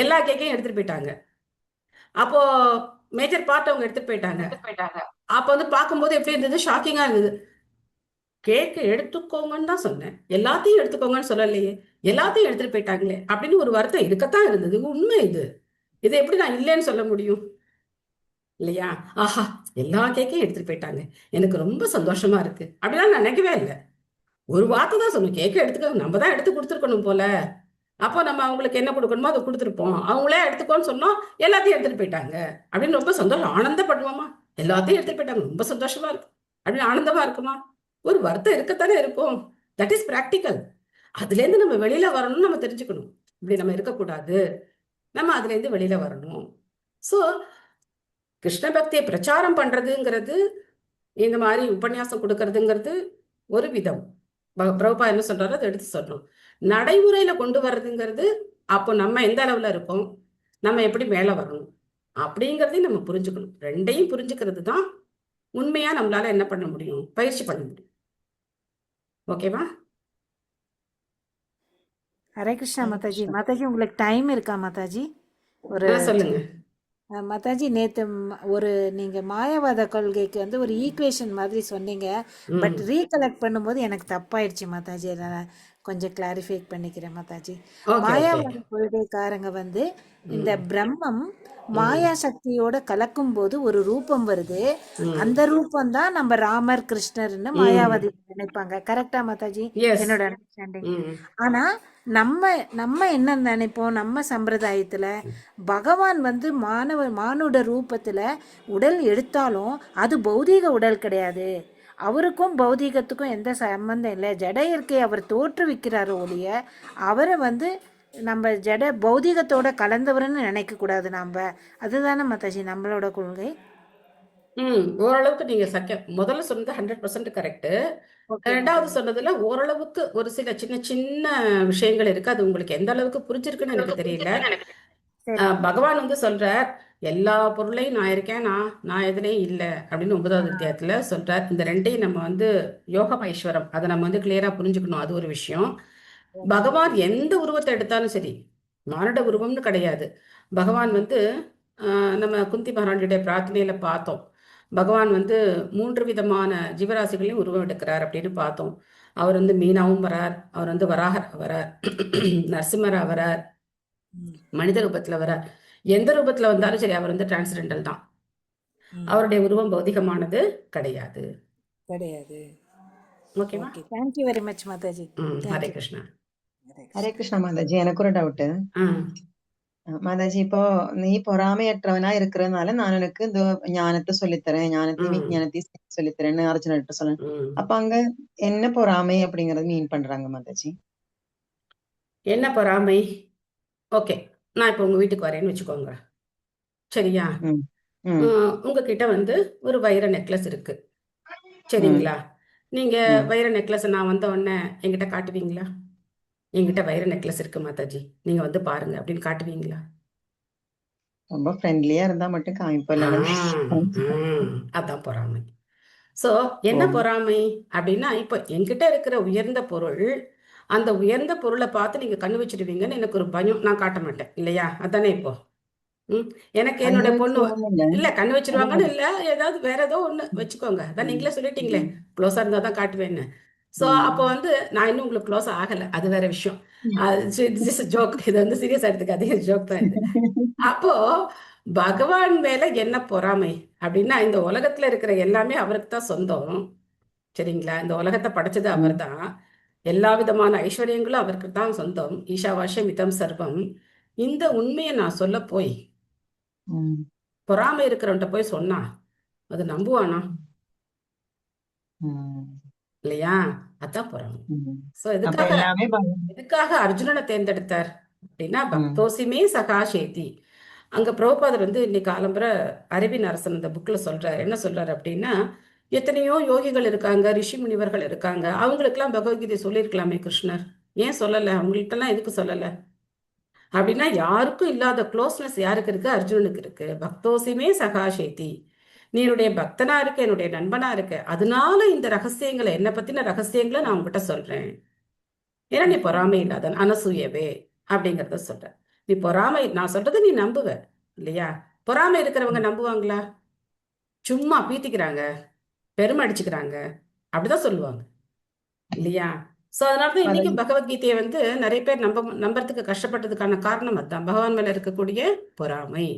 எல்லா கேக்கையும் எடுத்துட்டு போயிட்டாங்க. அப்போ மேஜர் பார்ட் அவங்க எடுத்துட்டு போயிட்டாங்க. அப்ப வந்து பார்க்கும்போது எப்படி இருந்தது, ஷாக்கிங்கா இருந்தது. கேக்கு எடுத்துக்கோங்கன்னு தான் சொன்னேன், எல்லாத்தையும் எடுத்துக்கோங்கன்னு சொல்லலையே, எல்லாத்தையும் எடுத்துட்டு போயிட்டாங்களே அப்படின்னு ஒரு வருத்தம் இருக்கத்தான் இருந்தது. உண்மை இது. இதை எப்படி நான் இல்லைன்னு சொல்ல முடியும் இல்லையா? ஆஹா, எல்லா கேக்கையும் எடுத்துட்டு போயிட்டாங்க, எனக்கு ரொம்ப சந்தோஷமா இருக்கு அப்படிலாம் நான் நினைக்கவே இல்லை. ஒரு வார்த்தை தான் சொன்னோம், கேக்கை எடுத்துக்க, நம்ம தான் எடுத்து கொடுத்துருக்கணும் போல. அப்போ நம்ம அவங்களுக்கு என்ன கொடுக்கணுமோ அதை கொடுத்துருப்போம். அவங்களே எடுத்துக்கோன்னு சொன்னோம், எல்லாத்தையும் எடுத்துட்டு போயிட்டாங்க அப்படின்னு ரொம்ப சந்தோஷம், ஆனந்தப்படுவோமா? எல்லாத்தையும் எடுத்துட்டு போயிட்டாங்க, ரொம்ப சந்தோஷமா இருக்கு அப்படின்னு ஆனந்தமா இருக்குமா? ஒரு வருத்தம் இருக்கத்தானே இருக்கும். That is practical. அதுல இருந்து நம்ம வெளியில வரணும்னு நம்ம தெரிஞ்சுக்கணும். இப்படி நம்ம இருக்கக்கூடாது, நம்ம அதுல இருந்து வெளியில வரணும். ஸோ கிருஷ்ண பக்தியை பிரச்சாரம் பண்றதுங்கிறது, இந்த மாதிரி உபன்யாசம் கொடுக்கறதுங்கிறது ஒரு விதம். பிரபுபா என்ன சொல்றாரோ அதை எடுத்து சொல்லணும். நடைமுறையில கொண்டு வர்றதுங்கிறது, அப்போ நம்ம எந்த அளவுல இருக்கோம், நம்ம எப்படி மேல வரணும் அப்படிங்கிறதையும் நம்ம புரிஞ்சுக்கணும். ரெண்டையும் புரிஞ்சுக்கிறது தான் உண்மையா நம்மளால என்ன பண்ண முடியும், பயிற்சி பண்ண முடியும். ஓகேவா? ஹரே கிருஷ்ணா மாதாஜி. மாதாஜி உங்களுக்கு டைம் இருக்கா மாதாஜி? ஒரு சொல்லுங்க. மாதாஜி நேற்று ஒரு நீங்கள் மாயாவாத கொள்கைக்கு வந்து ஒரு ஈக்குவேஷன் மாதிரி சொன்னீங்க. பட் ரீகலெக்ட் பண்ணும்போது எனக்கு தப்பாயிடுச்சு மாதாஜி. அதனால் கொஞ்சம் கிளாரிஃபை பண்ணிக்கிறேன் மாதாஜி. மாயாவாத கொள்கைக்காரங்க வந்து இந்த பிரம்மம் மாயா சக்தியோட கலக்கும் போது ஒரு ரூபம் வருது. அந்த ரூபம் தான் நம்ம ராமர் கிருஷ்ணர்னு மாயாவதி நினைப்பாங்க. கரெக்டா மாதாஜி? என்னோட அண்டர்ஸ்டாண்டிங். ஆனா நம்ம என்ன நினைப்போம், நம்ம சம்பிரதாயத்துல பகவான் வந்து மானுட ரூபத்துல உடல் எடுத்தாலும் அது பௌதீக உடல் கிடையாது. அவருக்கும் பௌதீகத்துக்கும் எந்த சம்பந்தம் இல்லை. ஜட இயற்கையை அவர் தோற்றுவிக்கிறாரு ஒழிய அவரை வந்து நம்ம ஜட பௌதீகத்தோட கலந்தவர்னு நினைக்க கூடாது நம்ம. அதுதானே மாதாஜி நம்மளோட கொள்கை? ஓரளவுக்கு நீங்க முதல்ல சொன்னது 100% கரெக்ட். ரெண்டாவது சொன்னதுல ஓரளவுக்கு ஒரு சில சின்ன சின்ன விஷயங்கள் இருக்கு. அது உங்களுக்கு எந்த அளவுக்கு புரிஞ்சிருக்குன்னு எனக்கு தெரியல. பகவான் வந்து சொல்றார், எல்லா பொருளையும் நான் இருக்கேன், நான் எதுலையும் இல்லை அப்படின்னு 9வது அத்தியாயத்துல சொல்றார். இந்த ரெண்டையும் நம்ம வந்து யோகம் ஐஸ்வரம் அதை நம்ம வந்து கிளியரா புரிஞ்சுக்கணும். அது ஒரு விஷயம். பகவான் எந்த உருவத்தை எடுத்தாலும் சரி, மானுட உருவம்னு கிடையாது. பகவான் வந்து நம்ம குந்தி மகாராணியுடைய பிரார்த்தனையில பார்த்தோம். பகவான் வந்து 3 விதமான ஜீவராசிகளையும் உருவம் எடுக்கிறார் அப்படின்னு பார்த்தோம். அவர் வந்து மீனாவும் வரார், அவர் வந்து வராகர் வரார், நரசிம்மரா வரார், மனித ரூபத்துல வரார். எந்த ரூபத்துல வந்தாலும் சரி அவர் வந்து டிரான்ஸ்ஜெண்டல் தான். அவருடைய உருவம் பௌதிகமானது கிடையாது. ஓகேவா? Thank you very much Mataji. Hare Krishna. Hare Krishna Mataji. எனக்கு ஒரு டவுட் மாதாஜி. இப்போ நீ பொறாமையற்றவனா இருக்கிறதுனால நான் எனக்கு இந்த ஞானத்தை சொல்லித்தரேன், ஞானத்தையும் விஞ்ஞானத்தையும் சொல்லித்தரேன்னு அர்ஜுனர்கிட்ட சொல்றேன். அப்ப அங்க என்ன பொறாமை அப்படிங்கறது மீன் பண்றாங்க மாதாஜி? என்ன பொறாமை? ஓகே, நான் இப்போ உங்க வீட்டுக்கு வரேன்னு வச்சுக்கோங்க, சரியா? உங்ககிட்ட வந்து ஒரு வைர நெக்லஸ் இருக்கு, சரிங்களா? நீங்க வைர நெக்லஸ் நான் வந்த உடனே என்கிட்ட காட்டுவீங்களா? என்கிட்ட வைர நெக்லஸ் இருக்கு மாதாஜி, நீங்க வந்து பாருங்க அப்படின்னு காட்டுவீங்களா? ரொம்ப ஃப்ரெண்ட்லியா இருந்தா மட்டும் காமிப்பேன். அதான் பொறாமை. சோ என்ன பொறாமை அப்படின்னா, இப்போ என்கிட்ட இருக்கிற உயர்ந்த பொருள், அந்த உயர்ந்த பொருளை பார்த்து நீங்க கண்ணு வச்சிடுவீங்கன்னு எனக்கு ஒரு பயம், நான் காட்ட மாட்டேன் இல்லையா? அதானே இப்போ எனக்கு என்னுடைய பொண்ணு இல்ல கண்ணு வச்சிருவாங்கன்னு இல்ல, ஏதாவது வேற ஏதோ ஒண்ணு வச்சுக்கோங்க. அதான் நீங்களே சொல்லிட்டீங்களே க்ளோஸா இருந்தா தான் காட்டுவேன்னு. சோ அப்போ வந்து நான் இன்னும் உங்களுக்கு க்ளோஸ் ஆகல, அது வேற விஷயம். ஜோக், இது வந்து சீரியஸ் எடுத்துக்காதீங்க, ஜோக் தான் இது. அப்போ பகவான் மேல என்ன பொறாமை அப்படின்னா, இந்த உலகத்துல இருக்கிற எல்லாமே அவருக்கு தான் சொந்தம், சரிங்களா? இந்த உலகத்தை படைச்சது அவர் தான், எல்லா விதமான ஐஸ்வர்யங்களும் அவருக்கு தான் சொந்தம். ஈஷாவாஸ்யம் இதம் சர்வம். இந்த உண்மையை நான் சொல்ல போய் பொறாமை இருக்கிறவன்ட்ட போய் சொன்னா அது நம்புவானா? இல்லையா? அதான் பொறாமை. சோ எதுக்காக அர்ஜுனனை தேர்ந்தெடுத்தார் அப்படின்னா, பக்தோசிமே சகாஷேதி. அங்க பிரபுபாதர் வந்து இன்னைக்கு ஆலம்பர அறிவின் அரசன் இந்த புக்ல சொல்றாரு. என்ன சொல்றாரு அப்படின்னா, எத்தனையோ யோகிகள் இருக்காங்க, ரிஷி முனிவர்கள் இருக்காங்க, அவங்களுக்கெல்லாம் பகவத்கீதை சொல்லியிருக்கலாமே கிருஷ்ணர், ஏன் சொல்லல? அவங்கள்ட்டெல்லாம் எதுக்கு சொல்லல அப்படின்னா, யாருக்கும் இல்லாத க்ளோஸ்னஸ் யாருக்கு இருக்கு? அர்ஜுனனுக்கு இருக்கு. பக்தோசிமே சகாஷேதி, நீ என்னுடைய பக்தனா இருக்க, என்னுடைய நண்பனா இருக்க, அதனால இந்த ரகசியங்களை, என்னை பத்தின ரகசியங்களை நான் உங்ககிட்ட சொல்றேன். ஏன்னா நீ பொறாமை இல்லாத அனசூயவே அப்படிங்கிறத சொல்ற. நீ பொறாமை, நான் சொல்றது நீ நம்புவ இல்லையா? பொறாமை இருக்கிறவங்க நம்புவாங்களா? சும்மா பீத்திக்கிறாங்க, பெருமை அடிச்சுக்கிறாங்க, அப்படிதான் சொல்லுவாங்க இல்லையா? சோ அதனாலதான் இன்னைக்கு பகவத்கீதையை வந்து நிறைய பேர் நம்புறதுக்கு கஷ்டப்பட்டதுக்கான காரணம் அதுதான், பகவான் மேல இருக்கக்கூடிய பொறாமை.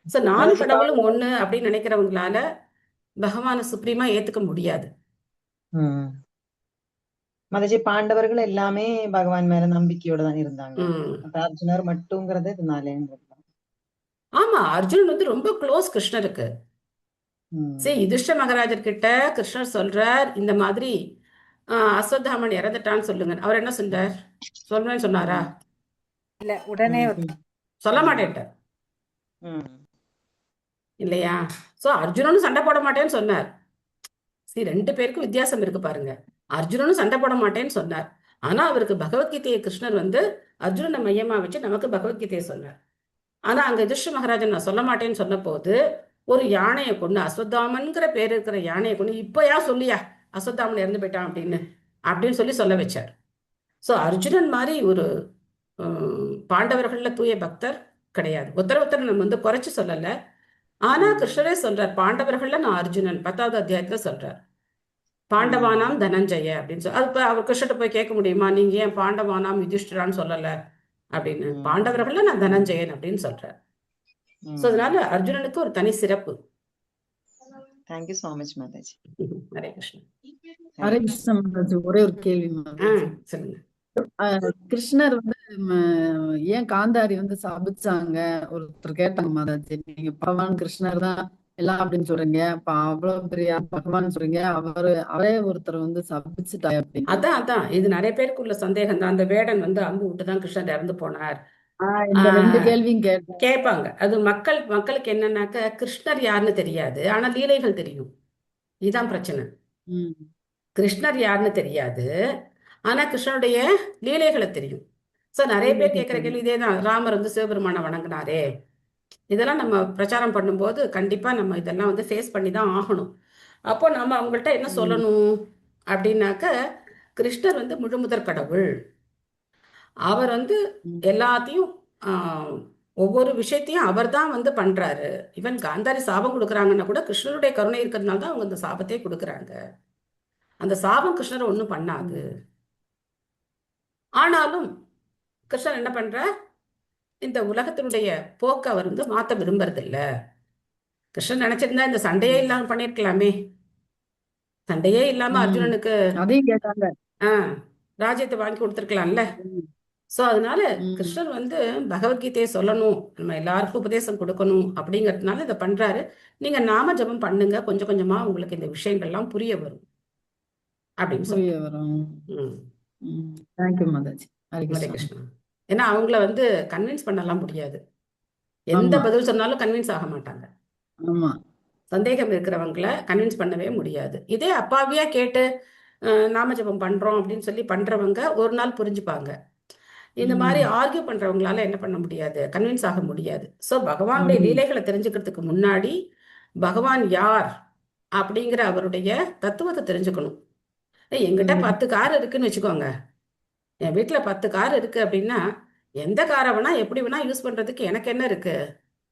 சோ நானும் கடவுளும் ஒண்ணு அப்படின்னு நினைக்கிறவங்களால பகவான சுப்ரீமா ஏத்துக்க முடியாது. மாதாஜி, பாண்டவர்கள் எல்லாமே பகவான் மேல நம்பிக்கையோட தான் இருந்தாங்க. அர்ஜுனர் மட்டும்ங்கிறது இதனால. ஆமா, அர்ஜுனன் வந்து ரொம்ப க்ளோஸ் கிருஷ்ணருக்கு. சரி, யுதிஷ்ட மகாராஜர் கிட்ட கிருஷ்ணர் சொல்றார், இந்த மாதிரி அஸ்வத்தாமன் இறந்துட்டான்னு சொல்லுங்க. அவர் என்ன சொன்னார்? சொல்றேன்னு சொன்னாரா? இல்ல, உடனே சொல்ல மாட்டேன்ட்டார் இல்லையா? சோ அர்ஜுனனும் சண்டை போட மாட்டேன்னு சொன்னார். சரி, 2 பேருக்கும் வித்தியாசம் இருக்கு பாருங்க. அர்ஜுனனும் சண்டை போட மாட்டேன்னு சொன்னார், ஆனா அவருக்கு பகவத்கீதையை கிருஷ்ணர் வந்து அர்ஜுனனை மையமா வச்சு நமக்கு பகவத்கீதையை சொன்னார். ஆனா அங்க யுதிஷ்ட மகாராஜன் நான் சொல்ல மாட்டேன்னு சொன்ன போது ஒரு யானையை கொண்டு, அஸ்வத்தாமன்கிற பேர் இருக்கிற யானையை கொண்டு, இப்ப சொல்லியா அஸ்வத்தாமன் இறந்து போயிட்டான் அப்படின்னு, அப்படின்னு சொல்ல வச்சார். ஸோ அர்ஜுனன் மாதிரி ஒரு பாண்டவர்கள்ல தூய பக்தர் கிடையாது. ஒருத்தர் நம்ம வந்து குறைச்சு சொல்லல. ஆனா கிருஷ்ணரே சொல்றார், பாண்டவர்கள்ல நான் அர்ஜுனன் 10வது அத்தியாயத்துல சொல்றார், பாண்டவானாம் தனஞ்சய அப்படின்னு சொல்லி. அது அவர் கிருஷ்ணர்கிட்ட போய் கேட்க முடியுமா, நீங்க ஏன் பாண்டவானாம் யுதிஷ்டிரான்னு சொல்லல அப்படின்னு? பாண்டவர்கள்ல நான் தனஞ்சயன் அப்படின்னு சொல்றார். ஸோ அதனால அர்ஜுனனுக்கு ஒரு தனி சிறப்பு. Thank you so much Mataji. Hare Krishna. Hare Krishna Mataji. ஒரே ஒரு கேள்வி மாதாஜி. சொல்லுங்க. கிருஷ்ணர் வந்து ஏன் காந்தாரி வந்து சபிச்சாங்க ஒருத்தர் கேட்டாங்க மாதாஜி. நீங்க பகவான் கிருஷ்ணர் தான் எல்லாம் அப்படின்னு சொல்றீங்க, அப்ப அவ்வளவு பெரிய பகவான் சொல்றீங்க, அவரே ஒருத்தர் வந்து சபிச்சுட்டா அப்படின்னு. அதான் இது நிறைய பேருக்கு உள்ள சந்தேகம் தான். அந்த வேடன் வந்து அம்பு விட்டுதான் கிருஷ்ணர் இறந்து போனார். இந்த 2 கேள்வியும் கேட்பாங்க. அது மக்களுக்கு என்னன்னாக்க கிருஷ்ணர் யாருன்னு தெரியாது, ஆனா லீலைகள் தெரியும். இதுதான் பிரச்சனை. கிருஷ்ணர் யாருன்னு தெரியாது, ஆனா கிருஷ்ணனுடைய லீலைகளை தெரியும். சோ நிறைய பேர் கேட்கிற கேள்வி இதேதான். ராமர் வந்து சிவபெருமானை வணங்கினாரே, இதெல்லாம் நம்ம பிரச்சாரம் பண்ணும்போது கண்டிப்பா நம்ம இதெல்லாம் வந்து ஃபேஸ் பண்ணி தான் ஆகணும். அப்போ நம்ம அவங்கள்ட்ட என்ன சொல்லணும் அப்படின்னாக்க, கிருஷ்ணர் வந்து முழுமுதற் கடவுள். அவர் வந்து எல்லாத்தையும் ஒவ்வொரு விஷயத்தையும் அவர் தான் வந்து பண்றாரு. ஈவன் காந்தாரி சாபம் கொடுக்குறாங்கன்னா கூட கிருஷ்ணனுடைய கருணை இருக்கிறதுனால தான் அவங்க அந்த சாபத்தை கொடுக்குறாங்க. அந்த சாபம் கிருஷ்ணரை ஒன்றும் பண்ணாது. ஆனாலும் கிருஷ்ணன் என்ன பண்ற, இந்த உலகத்தினுடைய போக்க அவர் வந்து மாத்த விரும்புறது இல்ல. கிருஷ்ணன் நினைச்சிருந்தா இந்த சண்டையே இல்லாம பண்ணிருக்கலாமே. சண்டையே இல்லாம அர்ஜுனனுக்கு அதையும் கேட்டாங்க, ராஜ்யத்தை வாங்கி கொடுத்துருக்கலாம்ல. சோ அதனால கிருஷ்ணர் வந்து பகவத்கீதையை சொல்லணும், நம்ம எல்லாருக்கும் உபதேசம் கொடுக்கணும் அப்படிங்கிறதுனால இதை பண்றாரு. நீங்க நாம ஜபம் பண்ணுங்க, கொஞ்சம் கொஞ்சமா உங்களுக்கு இந்த விஷயங்கள்லாம் புரிய வரும் அப்படின்னு சொல்லி வரும். தேங்க்யூ மாதாஜி. ஹரே கிருஷ்ணா. ஏன்னா அவங்கள வந்து கன்வின்ஸ் பண்ணலாம் முடியாது. எந்த பதில் சொன்னாலும் கன்வின்ஸ் ஆக மாட்டாங்க. சந்தேகம் இருக்கிறவங்கள கன்வின்ஸ் பண்ணவே முடியாது. இதே அப்பாவியா கேட்டு நாம ஜபம் பண்றோம் அப்படின்னு சொல்லி பண்றவங்க ஒரு நாள் புரிஞ்சுப்பாங்க. இந்த மாதிரி ஆர்கியூ பண்றவங்களால என்ன பண்ண முடியாது, கன்வின்ஸ் ஆக முடியாது. ஸோ பகவானுடைய லீலைகளை தெரிஞ்சுக்கிறதுக்கு முன்னாடி பகவான் யார் அப்படிங்கிற அவருடைய தத்துவத்தை தெரிஞ்சுக்கணும். என்கிட்ட 10 கார் இருக்குன்னு வச்சுக்கோங்க, என் வீட்டுல 10 கார் இருக்கு அப்படின்னா எந்த காரை வேணா எப்படி வேணா யூஸ் பண்றதுக்கு எனக்கு என்ன இருக்கு,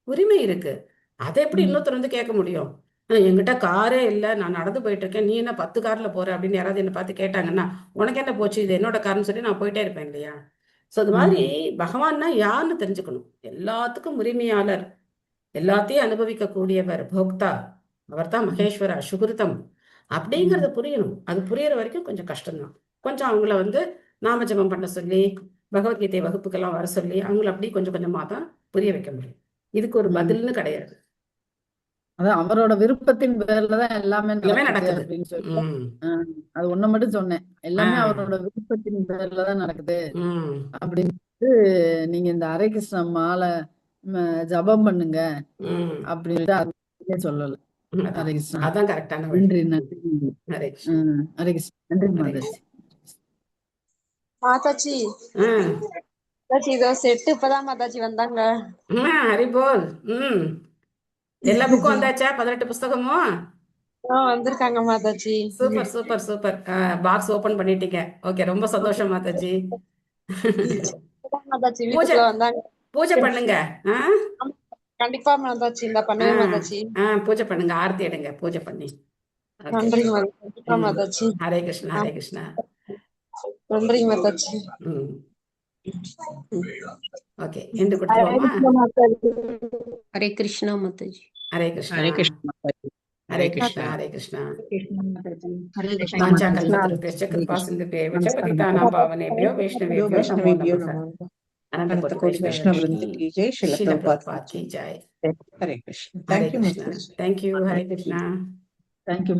உரிமை இருக்கு. அதை எப்படி இன்னொருத்தர் வந்து கேட்க முடியும்? என்கிட்ட காரே இல்லை, நான் நடந்து போயிட்டு இருக்கேன், நீ என்ன 10 கார்ல போற அப்படின்னு யாராவது என்ன பார்த்து கேட்டாங்கன்னா உனக்கு என்ன போச்சு, இது என்னோட கார்னு சொல்லி நான் போயிட்டே இருப்பேன் இல்லையா? ஸோ அது மாதிரி பகவான்னா யாருன்னு தெரிஞ்சுக்கணும். எல்லாத்துக்கும் உரிமையாளர், எல்லாத்தையும் அனுபவிக்க கூடியவர், போக்தா, அவர் தான் மகேஸ்வர சுகிருதம் அப்படிங்கறது புரியணும். அது புரியற வரைக்கும் கொஞ்சம் கஷ்டம்தான். கொஞ்சம் அவங்கள வந்து நாம ஜபம் பண்ண சொல்லி பகவத்கீதை வகுப்புக்கெல்லாம் வர சொல்லி அவங்கள அப்படி கொஞ்சம் கொஞ்சமா தான் புரிய வைக்க முடியும். இதுக்கு ஒரு பதில்னு கிடையாது. அதான் அவரோட விருப்பத்தின் பேர்லதான் எல்லாமே நடக்குது அப்படின்னு சொல்லி அது ஒண்ணு மட்டும் சொன்னேன். எல்லாமே அவரோட விருப்பத்தின் பேர்லதான் நடக்குது அப்படின்னு நீங்க இந்த ஹரே கிருஷ்ண மாலை ஜபம் பண்ணுங்க அப்படின்னு சொல்லல. ஹரே கிருஷ்ணா. அதான் கரெக்டான நன்றி. நன்றி. ஹரே கிருஷ்ணா. ஹரே கிருஷ்ணா. நன்றி மாதாஜி. மாதாஜி மாதாஜி இதோ செட்டு இப்பதான் மாதாஜி வந்தாங்க. ஹரி போல். எல்லா புக்கும் வந்தாச்சா? 18 புஸ்தகமும் வந்திருக்காங்க Mataji. Super super super. Box open பண்ணிட்டீங்க. ஓகே, ரொம்ப சந்தோஷம் மாதாஜி. பூஜை பண்ணுங்க. கண்டிப்பா மாதாஜி, இந்த பண்ணுங்க மாதாஜி. பூஜை பண்ணுங்க, ஆரத்தி எடுங்க, பூஜை பண்ணி. நன்றி மாதாஜி. ஹரே கிருஷ்ணா. ஹரே கிருஷ்ணா. நன்றி மாதாஜி. ஓகே, என்று கொடுத்துருவோமா? ஹரே கிருஷ்ணா மாதாஜி. ஹரே கிருஷ்ணா. ஹரே கிருஷ்ணா. ஹரே கிருஷ்ணா. ஹரே கிருஷ்ணா. வாஞ்சா கல்பத்ருப்யஸ்ச கிருபா சிந்துப்யேவ ச பதிதானாம் பாவனேभ्यो वैष्णवेभ्यो नमो नमः. अनंत कोटि वैष्णववृंद की जय, श्रील प्रभुपाद की जय. Hare Krishna. Thank you. Hare Krishna. Thank you. Hare Krishna. Thank you.